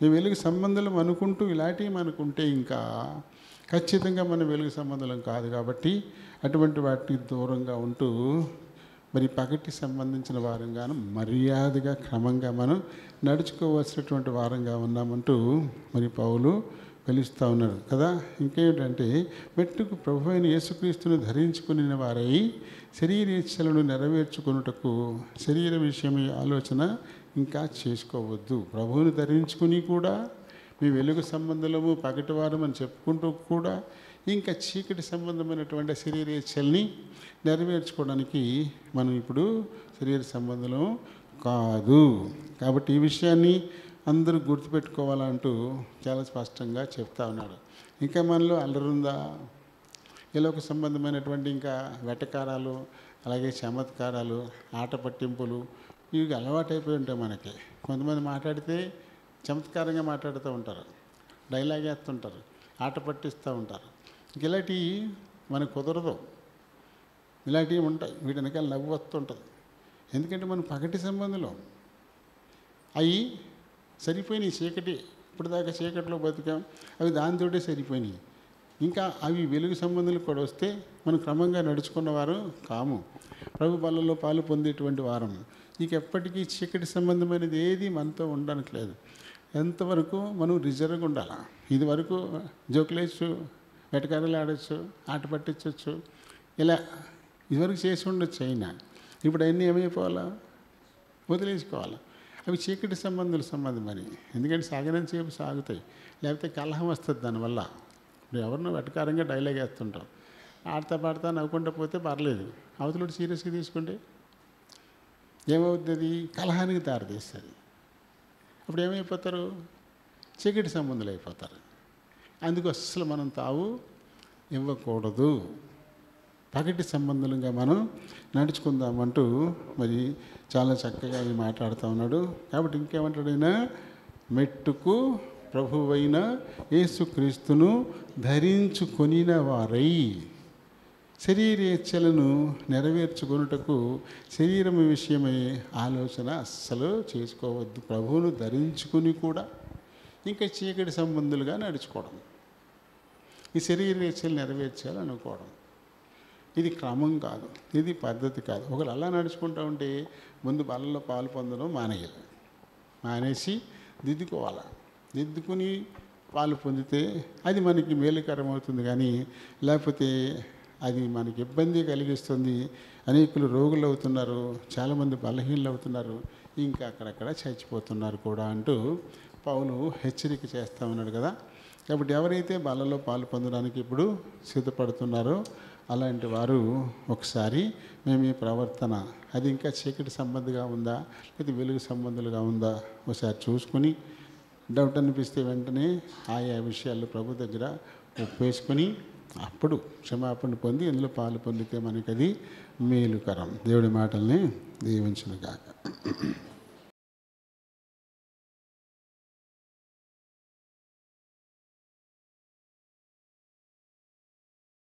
ఈ వెలుగు సంబంధం అనుకుంటూ ఇలాంటివి మనకుంటే ఇంకా ఖచ్చితంగా మన వెలుగు సంబంధం కాదు. కాబట్టి అటువంటి వాటికి దూరంగా ఉంటూ మరి పగటి సంబంధించిన వారంగాను మర్యాదగా క్రమంగా మనం నడుచుకోవాల్సినటువంటి వారంగా ఉన్నామంటూ మరి పౌలు పిలుస్తూ ఉన్నాడు కదా. ఇంకేమిటంటే మెట్టుకు ప్రభు అయిన యేసుక్రీస్తుని ధరించుకుని వారై శరీరేచ్ఛలను నెరవేర్చుకున్నటకు శరీర విషయమై ఆలోచన ఇంకా చేసుకోవద్దు. ప్రభువుని ధరించుకుని కూడా మీ వెలుగు సంబంధము పగటివారం అని చెప్పుకుంటూ కూడా ఇంకా చీకటి సంబంధమైనటువంటి శరీరేచ్ఛల్ని నెరవేర్చుకోవడానికి మనం ఇప్పుడు శరీర సంబంధం కాదు. కాబట్టి ఈ విషయాన్ని అందరూ గుర్తుపెట్టుకోవాలంటూ చాలా స్పష్టంగా చెప్తా ఉన్నాడు. ఇంకా మనలో అల్లరుందా? ఇలాక సంబంధమైనటువంటి ఇంకా వెటకారాలు, అలాగే చమత్కారాలు, ఆట పట్టింపులు ఇవి అలవాటైపోయి ఉంటాయి మనకి. కొంతమంది మాట్లాడితే చమత్కారంగా మాట్లాడుతూ ఉంటారు, డైలాగ్ వేస్తుంటారు, ఆట పట్టిస్తూ ఉంటారు. ఇలాంటివి మనకు కుదరదు. ఇలాంటివి ఉంటాయి, వీటి వెనకాల నవ్వు వస్తుంటుంది. ఎందుకంటే మనం పగటి సంబంధంలో అవి సరిపోయినాయి. చీకటి ఇప్పటిదాకా చీకటిలో బతికాం, అవి దానితోటే సరిపోయినాయి. ఇంకా అవి వెలుగు సంబంధాలు కూడా వస్తే మనం క్రమంగా నడుచుకున్నవారు కాము, ప్రభు బలలో పాలు పొందేటువంటి వారం. ఇక ఎప్పటికీ చీకటి సంబంధమైనది ఏది మనతో ఉండడానికి లేదు. ఎంతవరకు మనం రిజర్వ్గా ఉండాలి. ఇది వరకు జోకులేచ్చు, వెటకారాలు ఆడచ్చు, ఆట పట్టించవచ్చు, ఇలా ఇదివరకు చేసి ఉండొచ్చు. అయినా ఇప్పుడు అన్నీ ఏమైపోవాలా, వదిలేసుకోవాలి. అవి చీకటి సంబంధమని. ఎందుకంటే సాగనంతసేపు సాగుతాయి, లేకపోతే కలహం వస్తుంది దానివల్ల. ఇప్పుడు ఎవరినో వెటకారంగా డైలాగ్ వేస్తుంటాం, ఆడతా పాడతా నవ్వుకుంటూ పోతే పర్లేదు, అవతల సీరియస్గా తీసుకుంటే ఏమవుతుంది, కలహానికి దారితీస్తుంది. అప్పుడు ఏమైపోతారు, చీకటి సంబంధాలు అయిపోతారు. అందుకు అస్సలు మనం తావు ఇవ్వకూడదు, పగటి సంబంధంగా మనం నడుచుకుందామంటూ మరి చాలా చక్కగా ఇది మాట్లాడుతూ ఉన్నాడు. కాబట్టి ఇంకేమంటాడైనా, మెట్టుకు ప్రభువైన యేసుక్రీస్తును ధరించుకొనిన వారై శరీరేచ్ఛలను నెరవేర్చుకొనుటకు శరీరం విషయమై ఆలోచన అస్సలు చేసుకోవద్దు. ప్రభువును ధరించుకుని కూడా ఇంకా చీకటి సంబంధులుగా నడుచుకోవడం, ఈ శరీరేచ్ఛలు నెరవేర్చాలనుకోవడం, ఇది క్రమం కాదు, ఇది పద్ధతి కాదు. ఒకరు అలా నడుచుకుంటూ ఉంటే ముందు బలలో పాలు పొందడం మానేసి దిద్దుకోవాలి. దిద్దుకుని పాలు పొందితే అది మనకి మేలుకరం అవుతుంది. కానీ లేకపోతే అది మనకి ఇబ్బంది కలిగిస్తుంది. అనేకులు రోగులు అవుతున్నారు, చాలామంది బలహీనలు అవుతున్నారు, ఇంకా అక్కడక్కడ చచ్చిపోతున్నారు కూడా అంటూ పౌలు హెచ్చరిక చేస్తూ ఉన్నాడు కదా. కాబట్టి ఎవరైతే బలలో పాలు పొందడానికి ఇప్పుడు సిద్ధపడుతున్నారో అలాంటి వారు ఒకసారి మేము ఈ ప్రవర్తన అది ఇంకా చీకటి సంబంధిగా ఉందా లేదా వెలుగు సంబంధులుగా ఉందా ఒకసారి చూసుకొని, డౌట్ అనిపిస్తే వెంటనే ఆయా విషయాలు ప్రభు దగ్గర ఒప్పేసుకొని అప్పుడు క్షమాపణ పొంది ఇందులో పాలు పొందితే మనకి అది మేలుకరం. దేవుడి మాటల్ని దీవించును గాక.